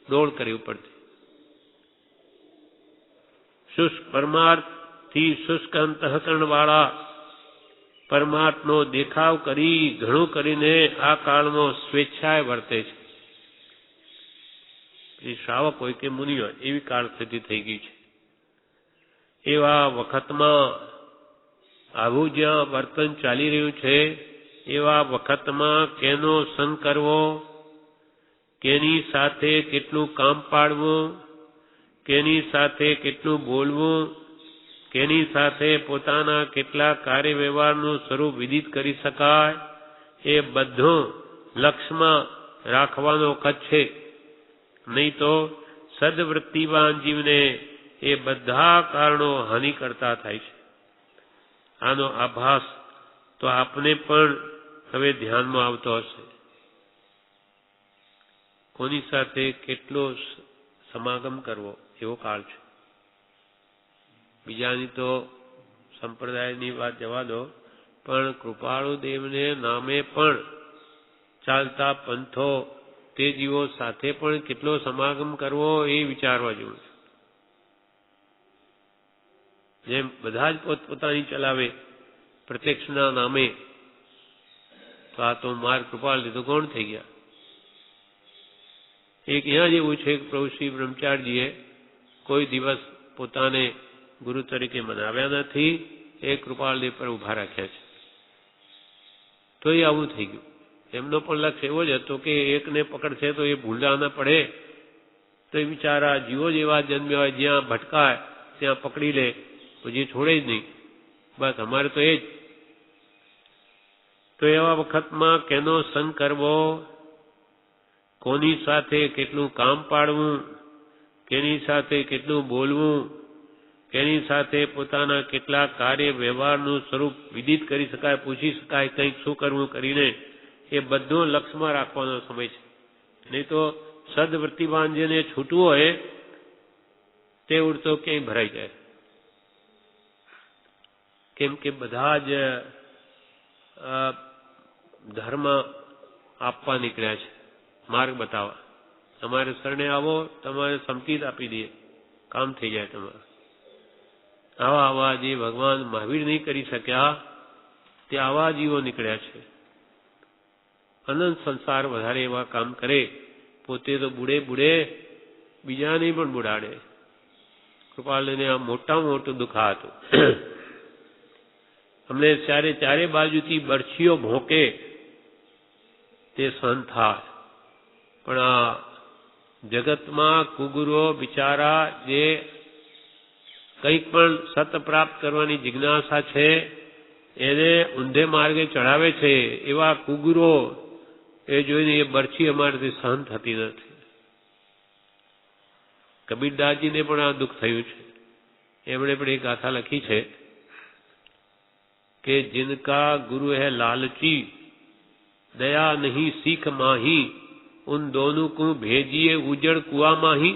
દોડ કરી ઉપરથી. શુષ્ક પરમાર્થથી શુષ્ક અંતઃકરણ વાળા પરમાર્થનો દેખાવ કરી ઘણું કરીને આ કાળમાં સ્વેચ્છાએ વર્તે છે. એ શ્રાવક હોય કે મુનિ હોય, એવી કાળ સ્થિતિ થઈ ગઈ છે. એવા વખતમાં આવું જ્યાં વર્તન ચાલી રહ્યું છે, એવા વખતમાં કેનો સંગ કરવો, કેની સાથે કેટલું કામ પાડવું, કેની સાથે કેટલું બોલવું, કેની સાથે પોતાના કેટલા કાર્ય વ્યવહારનું સ્વરૂપ વિદિત કરી શકાય, એ બધું લક્ષમાં રાખવાનો વખત છે. નહીં તો સદવૃત્તિવાન જીવને એ બધા કારણો હાનિ કરતા થાય છે. આનો આભાસ તો આપને પણ હવે ધ્યાનમાં આવતો હશે. કોની સાથે કેટલો સમાગમ કરવો એવો કાળ છે. બીજાની તો સંપ્રદાયની વાત જવા દો, પણ કૃપાળુ દેવને નામે પણ ચાલતા પંથો તે જીવો સાથે પણ કેટલો સમાગમ કરવો એ વિચારવા જેવું છે. જેમ બધા જ પોતપોતાની ચલાવે પ્રત્યક્ષના નામે, તો આ તો માર કૃપાળ લીધો કોણ થઈ ગયા. એક અહીંયા જેવું છે કે પ્રભુ શ્રી બ્રહ્મચારીજીએ કોઈ દિવસ પોતાને ગુરુ તરીકે મનાવ્યા નથી, એ કૃપાળદેવ પર ઉભા રાખ્યા છે. તો એ આવું થઈ ગયું. એમનો પણ લક્ષ્ય એવો જ હતો કે એકને પકડશે તો એ ભૂંડા ન પડે, તો એ બિચારા જીવો જ એવા જન્મ્યા હોય જ્યાં ભટકાય ત્યાં પકડી લે, પછી છોડે જ નહીં. બસ અમારે તો એ જ. તો એવા વખતમાં કેનો સંગ કરવો, કોની સાથે કેટલું કામ પાડવું, કેની સાથે કેટલું બોલવું, કેની સાથે પોતાના કેટલા કાર્ય વ્યવહારનું સ્વરૂપ વિદિત કરી શકાય, પૂછી શકાય, કંઈક શું કરવું કરીને, એ બધું લક્ષમાં રાખવાનો સમય છે. નહીં તો સદવૃત્તિવાન જેને છૂટવું હોય તે ઉડતો ક્યાંય ભરાઈ જાય. કેમ કે બધા જ ધર્મ આપવા નીકળ્યા છે, માર્ગ બતાવવા. તમારે શરણે આવો, તમારે સંમતિ આપી દઈએ, કામ થઈ જાય તમારું. આવા જે ભગવાન મહાવીર નહીં કરી શક્યા, તે આવા જીવો નીકળ્યા છે. અનંત સંસાર વધારે એવા કામ કરે, પોતે તો બુડે બુડે બીજાને પણ બુડાડે. કૃપાલને આ મોટામાં મોટું દુઃખ હતું. અમને ચારે બાજુથી બરછીઓ ભોંકે તે સહન થાય, પણ આ જગતમાં કુગુરો બિચારા જે કંઈક પણ સત પ્રાપ્ત કરવાની જિજ્ઞાસા છે એને ઊંધે માર્ગે ચડાવે છે, એવા કુગુરો એ જોઈને એ બરછી અમારાથી સહન થતી નથી. કબીરદાસજીને પણ આ દુઃખ થયું છે. એમણે પણ એક ગાથા લખી છે કે जिनका गुरु है लालची दया नहीं सीख माही उन दोनों को भेजिए उजड़ कुआ माही.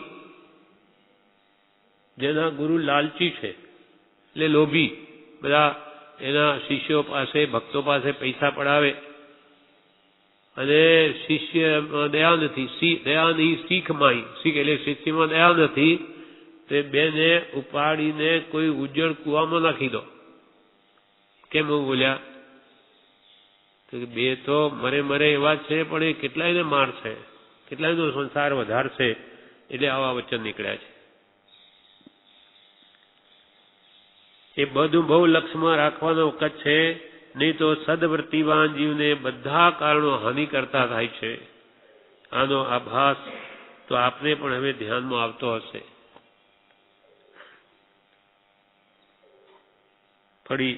જેના ગુરુ લાલચી છે એટલે લોભી, બધા એના શિષ્યો પાસે ભક્તો પાસે પૈસા પડાવે અને શિષ્ય દયા નથી, દયા નહીં શીખ માહી, શીખ એટલે શિષ્યમાં દયા નથી, તે બેને ઉપાડીને કોઈ ઉજ્જડ કુવામાં નાખી દો. કેમ એવું બોલ્યા? તો બે તો મરે એવા છે, પણ એ કેટલાયને મારશે, કેટલાયનો સંસાર વધારશે, એટલે આવા વચન નીકળ્યા છે. એ બધું બહુ લક્ષમાં રાખવાનો વખત છે, નહીં તો સદવૃત્તિવાન જીવને બધા કારણો હાનિ કરતા થાય છે. આનો આભાસ તો આપને પણ હવે ધ્યાનમાં આવતો હશે. ફરી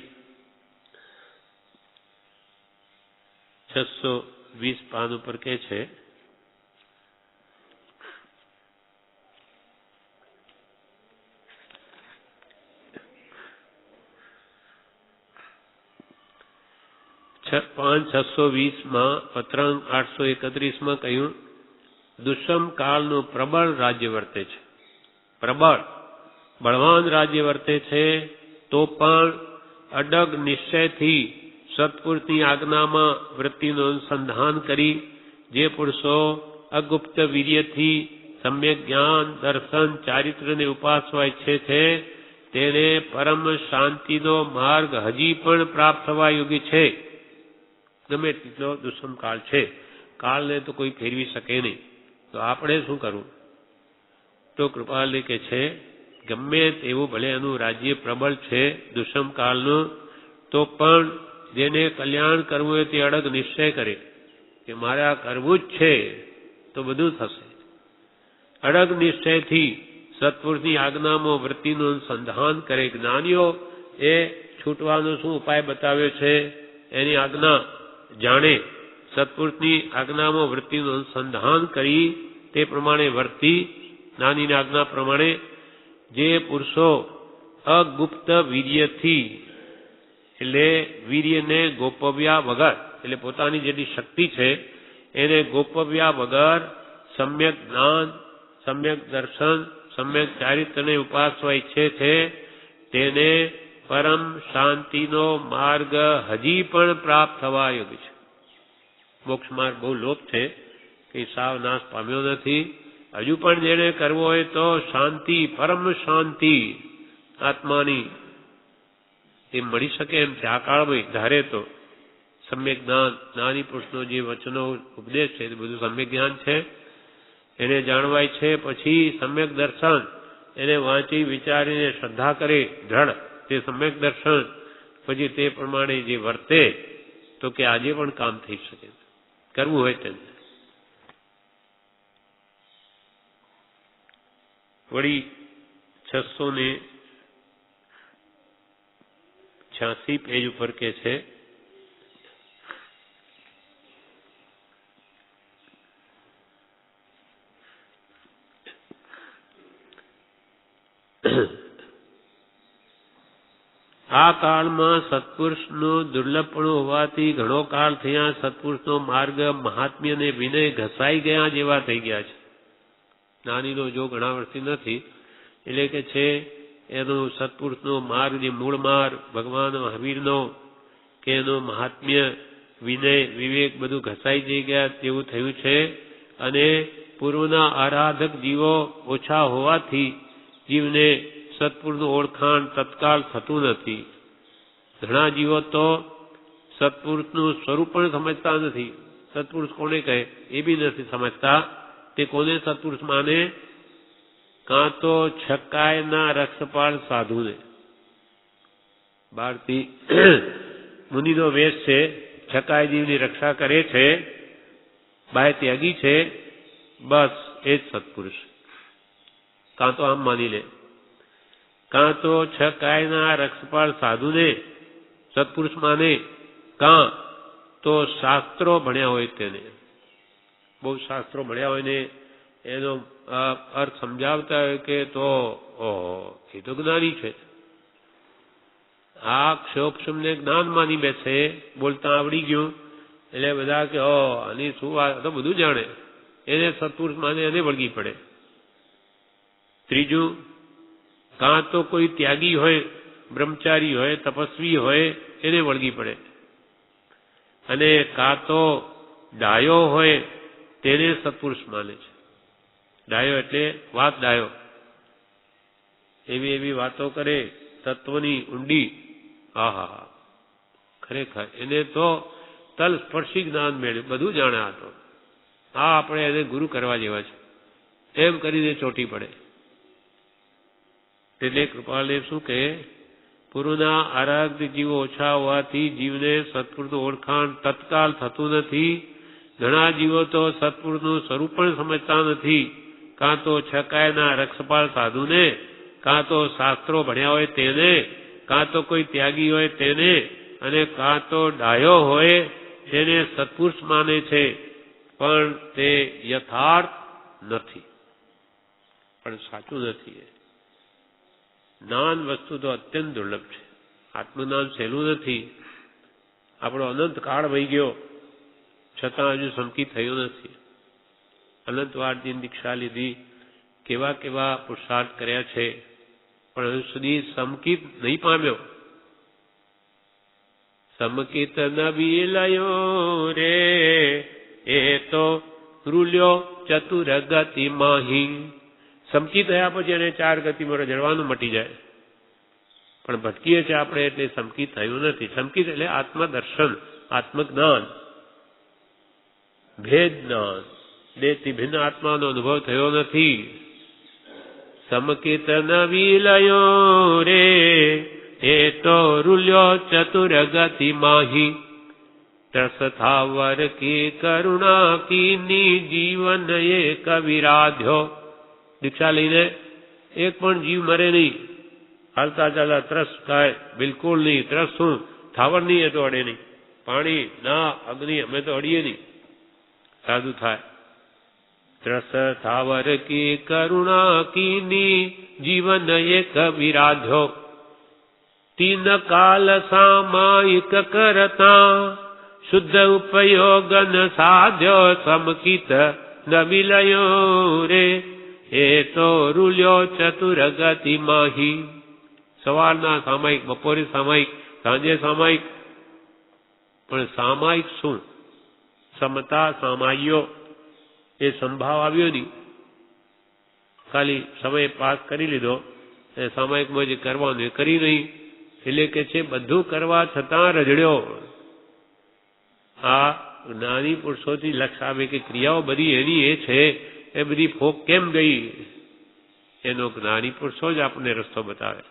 620 પાન ઉપર કે છે, પાન 620 પત્રાંક 831 કહ્યું, દુષ્મ કાળનું પ્રબળ રાજ્ય વર્તે છે. પ્રબળ બળવાન રાજ્ય વર્તે છે, તો પણ અડગ નિશ્ચયથી સત્પુરુષની આજ્ઞામાં વૃત્તિનું અનુસંધાન કરી જે પુરુષો અગુપ્ત વીર્યથી સમ્યક જ્ઞાન, દર્શન, ચારિત્રને ઉપાસવા ઈચ્છે છે, તેને પરમ શાંતિનો માર્ગ હજી પણ પ્રાપ્ત થવા યોગ્ય છે. ગમે તેટલો દુષ્મ કાળ છે, કાળને તો કોઈ ફેરવી શકે નહીં. તો આપણે શું કરવું? તો કૃપાલને કે છે, ગમે તેવું ભલે એનું રાજ્ય પ્રબળ છે દુષ્મ કાળનું, તો પણ જેને કલ્યાણ કરવું હોય તે અડગ નિશ્ચય કરે કે મારે આ કરવું જ છે તો બધું થશે. અડગ નિશ્ચયથી સત્પુરુષની આજ્ઞામાં વૃત્તિનું અનુસંધાન કરે. જ્ઞાનીઓ એ છૂટવાનો શું ઉપાય બતાવ્યો છે એની આજ્ઞા જાણે, સત્પુરુષની આજ્ઞામાં વૃત્તિનું અનુસંધાન કરી તે પ્રમાણે વર્તી, જ્ઞાનીની આજ્ઞા પ્રમાણે જે પુરુષો અગુપ્ત વીર્યથી એટલે વીર્યને ગોપવ્યા વગર, એટલે પોતાની જેટલી શક્તિ છે એને ગોપવ્યા વગર સમ્યક જ્ઞાન, સમ્યક દર્શન, સમ્યક ચારિત્રને ઉપાસવા ઈચ્છે છે, તેને પરમ શાંતિનો માર્ગ હજી પણ પ્રાપ્ત થવા યોગ્ય છે. મોક્ષ માર્ગ બહુ લોપ છે કે સાવ નાશ પામ્યો નથી. હજુ પણ જેને કરવો હોય તો શાંતિ, પરમ શાંતિ આત્માની એ મળી શકે એમ છે. આ કાળમાં ધારે તો સમ્યક જ્ઞાન, જ્ઞાની પુરુષનો જે વચનો ઉપદેશ છે એ બધું સમ્યક જ્ઞાન છે, એને જાણવાય છે. પછી સમ્યક દર્શન, એને વાંચી વિચારીને શ્રદ્ધા કરે દ્રઢ, તે સમ્યક દર્શન. પછી તે પ્રમાણે જે વર્તે તો કે આજે પણ કામ થઈ શકે, કરવું હોય તેમ. વળી 686 પેજ ઉપર કે છે, આ કાળમાં સત્પુરુષનું દુર્લભપણું હોવાથી ઘણો કાળ થયા સત્પુરુષનો માર્ગ, મહાત્મ્ય અને વિનય ઘસાઈ ગયા જેવા થઈ ગયા છે. જ્ઞાનીનો જો ઘણા વર્ષથી નથી, એટલે કે છે એનો સત્પુરુષનો માર્ગ, જે મૂળ માર્ગ ભગવાન મહાવીરનો, કે એનો મહાત્મ્ય, વિનય, વિવેક બધું ઘસાઈ જઈ ગયા તેવું થયું છે. અને પૂર્વના આરાધક જીવો ઓછા હોવાથી જીવને સત્પુરુષનું ઓળખાણ તત્કાળ થતું નથી. ઘણા જીવો તો સત્પુરુષનું સ્વરૂપ પણ સમજતા નથી. સત્પુરુષ કોને કહે એ બી નથી સમજતા. તે કોને સત્પુરુષ માને? કાં તો છકાયના રક્ષપાળ સાધુને. બહારથી મુનિનો વેશ છે, છકાય જીવની રક્ષા કરે છે, બાહ્ય ત્યાગી છે, બસ એ જ સત્પુરુષ. કાં તો આમ માની લે. કાં તો છકાયના રક્ષપાળ સાધુને સત્પુરુષ માને, કાં તો શાસ્ત્રો ભણ્યા હોય તેને. બહુ શાસ્ત્રો ભણ્યા હોય ને એનો અર્થ સમજાવતા હોય કે તો એ તો જ્ઞાની છે. આ ક્ષોક્ષમને જ્ઞાન માની બેસે, બોલતા આવડી ગયું એટલે બધા કે આની શું વાત, તો બધું જાણે, એને સત્પુરુષ માને, એને વળગી પડે. ત્રીજું, કાં તો કોઈ ત્યાગી હોય, બ્રહ્મચારી હોય, તપસ્વી હોય, એને વળગી પડે. અને કાં તો ડાયો હોય તેને સત્પુરુષ માને છે. ડાયો એટલે વાત ડાયો, એવી એવી વાતો કરે તત્વની ઊંડી, આહા ખરેખર એને તો તલસ્પર્શી જ્ઞાન મેળવ્યું, બધું જાણે. આ તો આ આપણે એને ગુરુ કરવા જેવા છે એમ કરીને ચોંટી પડે. એટલે કૃપાલદેવ શું કહે? પૂર્વના આરાગ્ય જીવો ઓછા હોવાથી જીવને સત્પુરુષનું ઓળખાણ તત્કાલ થતું નથી. ઘણા જીવો તો સત્પુરુષનું સ્વરૂપ પણ સમજતા નથી. કાં તો છકાયના રક્ષપાળ સાધુને, કાં તો શાસ્ત્રો ભણ્યા હોય તેને, કાં તો કોઈ ત્યાગી હોય તેને, અને કાં તો ડાયો હોય તેને સત્પુરુષ માને છે, પણ તે યથાર્થ નથી, પણ સાચું નથી. જ્ઞાન વસ્તુ તો અત્યંત દુર્લભ છે. આત્મજ્ઞાન સહેલું નથી. આપણો અનંત કાળ વહી ગયો છતાં હજુ સમકિત થયું નથી. અનંતવાળની દીક્ષા લીધી, કેવા કેવા પુરુષાર્થ કર્યા છે, પણ હજુ સુધી સમકિત નહીં પામ્યો. સમકિત નવી લયો રે એ તો રૂલ્યો ચતુર ગતિ માહી. સમકિત થયા પછી એને 4 ગતિમાં રજડવાનું મટી જાય, પણ ભટકીએ છીએ આપણે એટલે સમકિત થયું નથી. સમકિત એટલે આત્મદર્શન, આત્મજ્ઞાન, ભેદ જ્ઞાન, દેહથી ભિન્ન આત્માનો અનુભવ થયો નથી. સમકિત નવી લયો રે એ તો રૂલ્યો ચતુર ગતિ માહી. ત્રસ થાવર કી કરુણા કીની જીવન એક વિરાધ્યો. દીક્ષા લઈને એક પણ જીવ મરે નહીં. હાલતા ચાલતા ત્રસ થાય બિલકુલ નહીં. ત્રસ શું? થાવર નહીં, એ તો અડે નહીં. પાણી ના, અગ્નિ અમે તો અડીએ નહીં, સાદું થાય. ત્રસ થાવર કી કરુણા કીની જીવન એક વિરાધ્યો. તીન કાલ સામાયિક કરતા શુદ્ધ ઉપયોગન સાધ્યો. સમકિત નવી લયો રે એ તો રૂલ્યો ચતુર ગતિ માહી. સવારના સામાયિક, બપોરે સામાયિક, સાંજે સામાયિક. પણ સામાયિક શું? સમતા સામાય્યો એ સંભાવ આવ્યો નહીં. ખાલી સમય પાસ કરી લીધો, એ સામાયિકમાં જે કરવાનું એ કરી નહીં. એટલે કે છે બધું કરવા છતાં રજડ્યો. આ જ્ઞાની પુરુષોથી લક્ષ આવે કે ક્રિયાઓ બધી એની એ છે, એ બધી ફોક કેમ ગઈ? એનો જ્ઞાની પુરુષો જ આપણને રસ્તો બતાવે.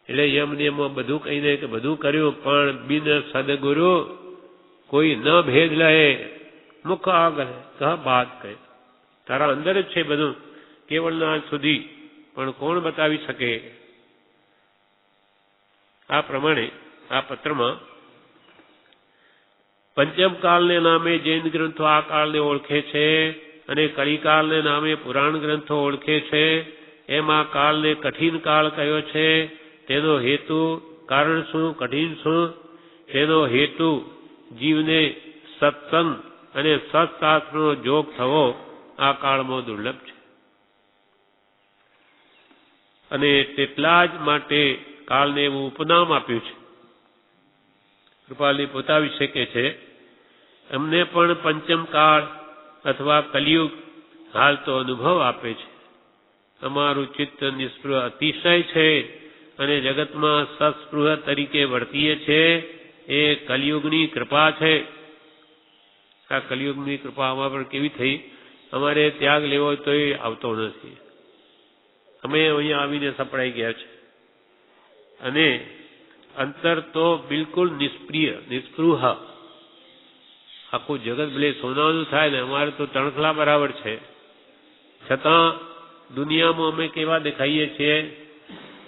એટલે યમ નિયમમાં બધું કહીને કે બધું કર્યું, પણ બિન સદગુરુ કોઈ ન ભેદ લે. મુખ આગળ કહ બાત કહે. તારા અંદર જ છે બધું, કેવળના સુધી, પણ કોણ બતાવી શકે? આ પ્રમાણે આ પત્રમાં પંચમ કાળને નામે જૈન ગ્રંથો આ કાળને ઓળખે છે, અને કલિકાળને નામે પુરાણ ગ્રંથો ઓળખે છે. એમાં કાળને કઠિન કાળ કયો છે, તેનો હેતુ, કારણ શું, કઠિન શું? તેનો હેતુ જીવને સત્સંગ અને સત્શાસ્ત્રનો જોગ થવો આ કાળમાં દુર્લભ છે. અને તેટલા જ માટે કાળને એવું ઉપનામ આપ્યું છે. કૃપાલી પોતા વિશે કહે છે, અમને પણ પંચમ કાળ અથવા કલિયુગ હાલ તો અનુભવ આપે છે. અમારું ચિત્ત નિસ્પૃહ અતિશય છે અને જગતમાં સત્સ્પૃહ તરીકે વર્તીએ છે. એ કલિયુગની કૃપા છે. આ કલિયુગની કૃપા આમાં પણ કેવી થઈ અમારે ત્યાગ લેવો તોય આવતો નથી. અમે અહીંયા આવીને સપડાઈ ગયા છે. અને અંતર તો બિલકુલ નિસ્પૃહ. આખું જગત ભલે સોનાનું થાય ને અમારે તો તણખલા બરાબર છે. છતાં દુનિયામાં અમે કેવા દેખાઈએ છીએ?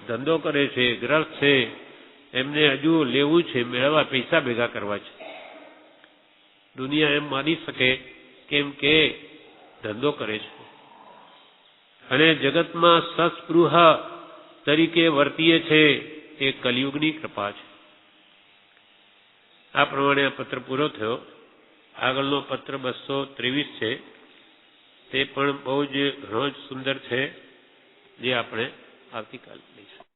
ધંધો કરે છે, ગ્રસ્ત છે, એમને હજુ લેવું છે, મેળવવા, પૈસા ભેગા કરવા છે. દુનિયા એમ માની શકે કેમ કે ધંધો કરે છે. અને જગતમાં સસ્પૃહ તરીકે વર્તીએ છે એ કલિયુગની કૃપા છે. આ પ્રમાણે આ પત્ર પૂરો થયો. આગળનો પત્ર 223 છે. તે પણ બહુ જ ઘણો જ સુંદર છે, જે આપણે આવતીકાલે લઈશું.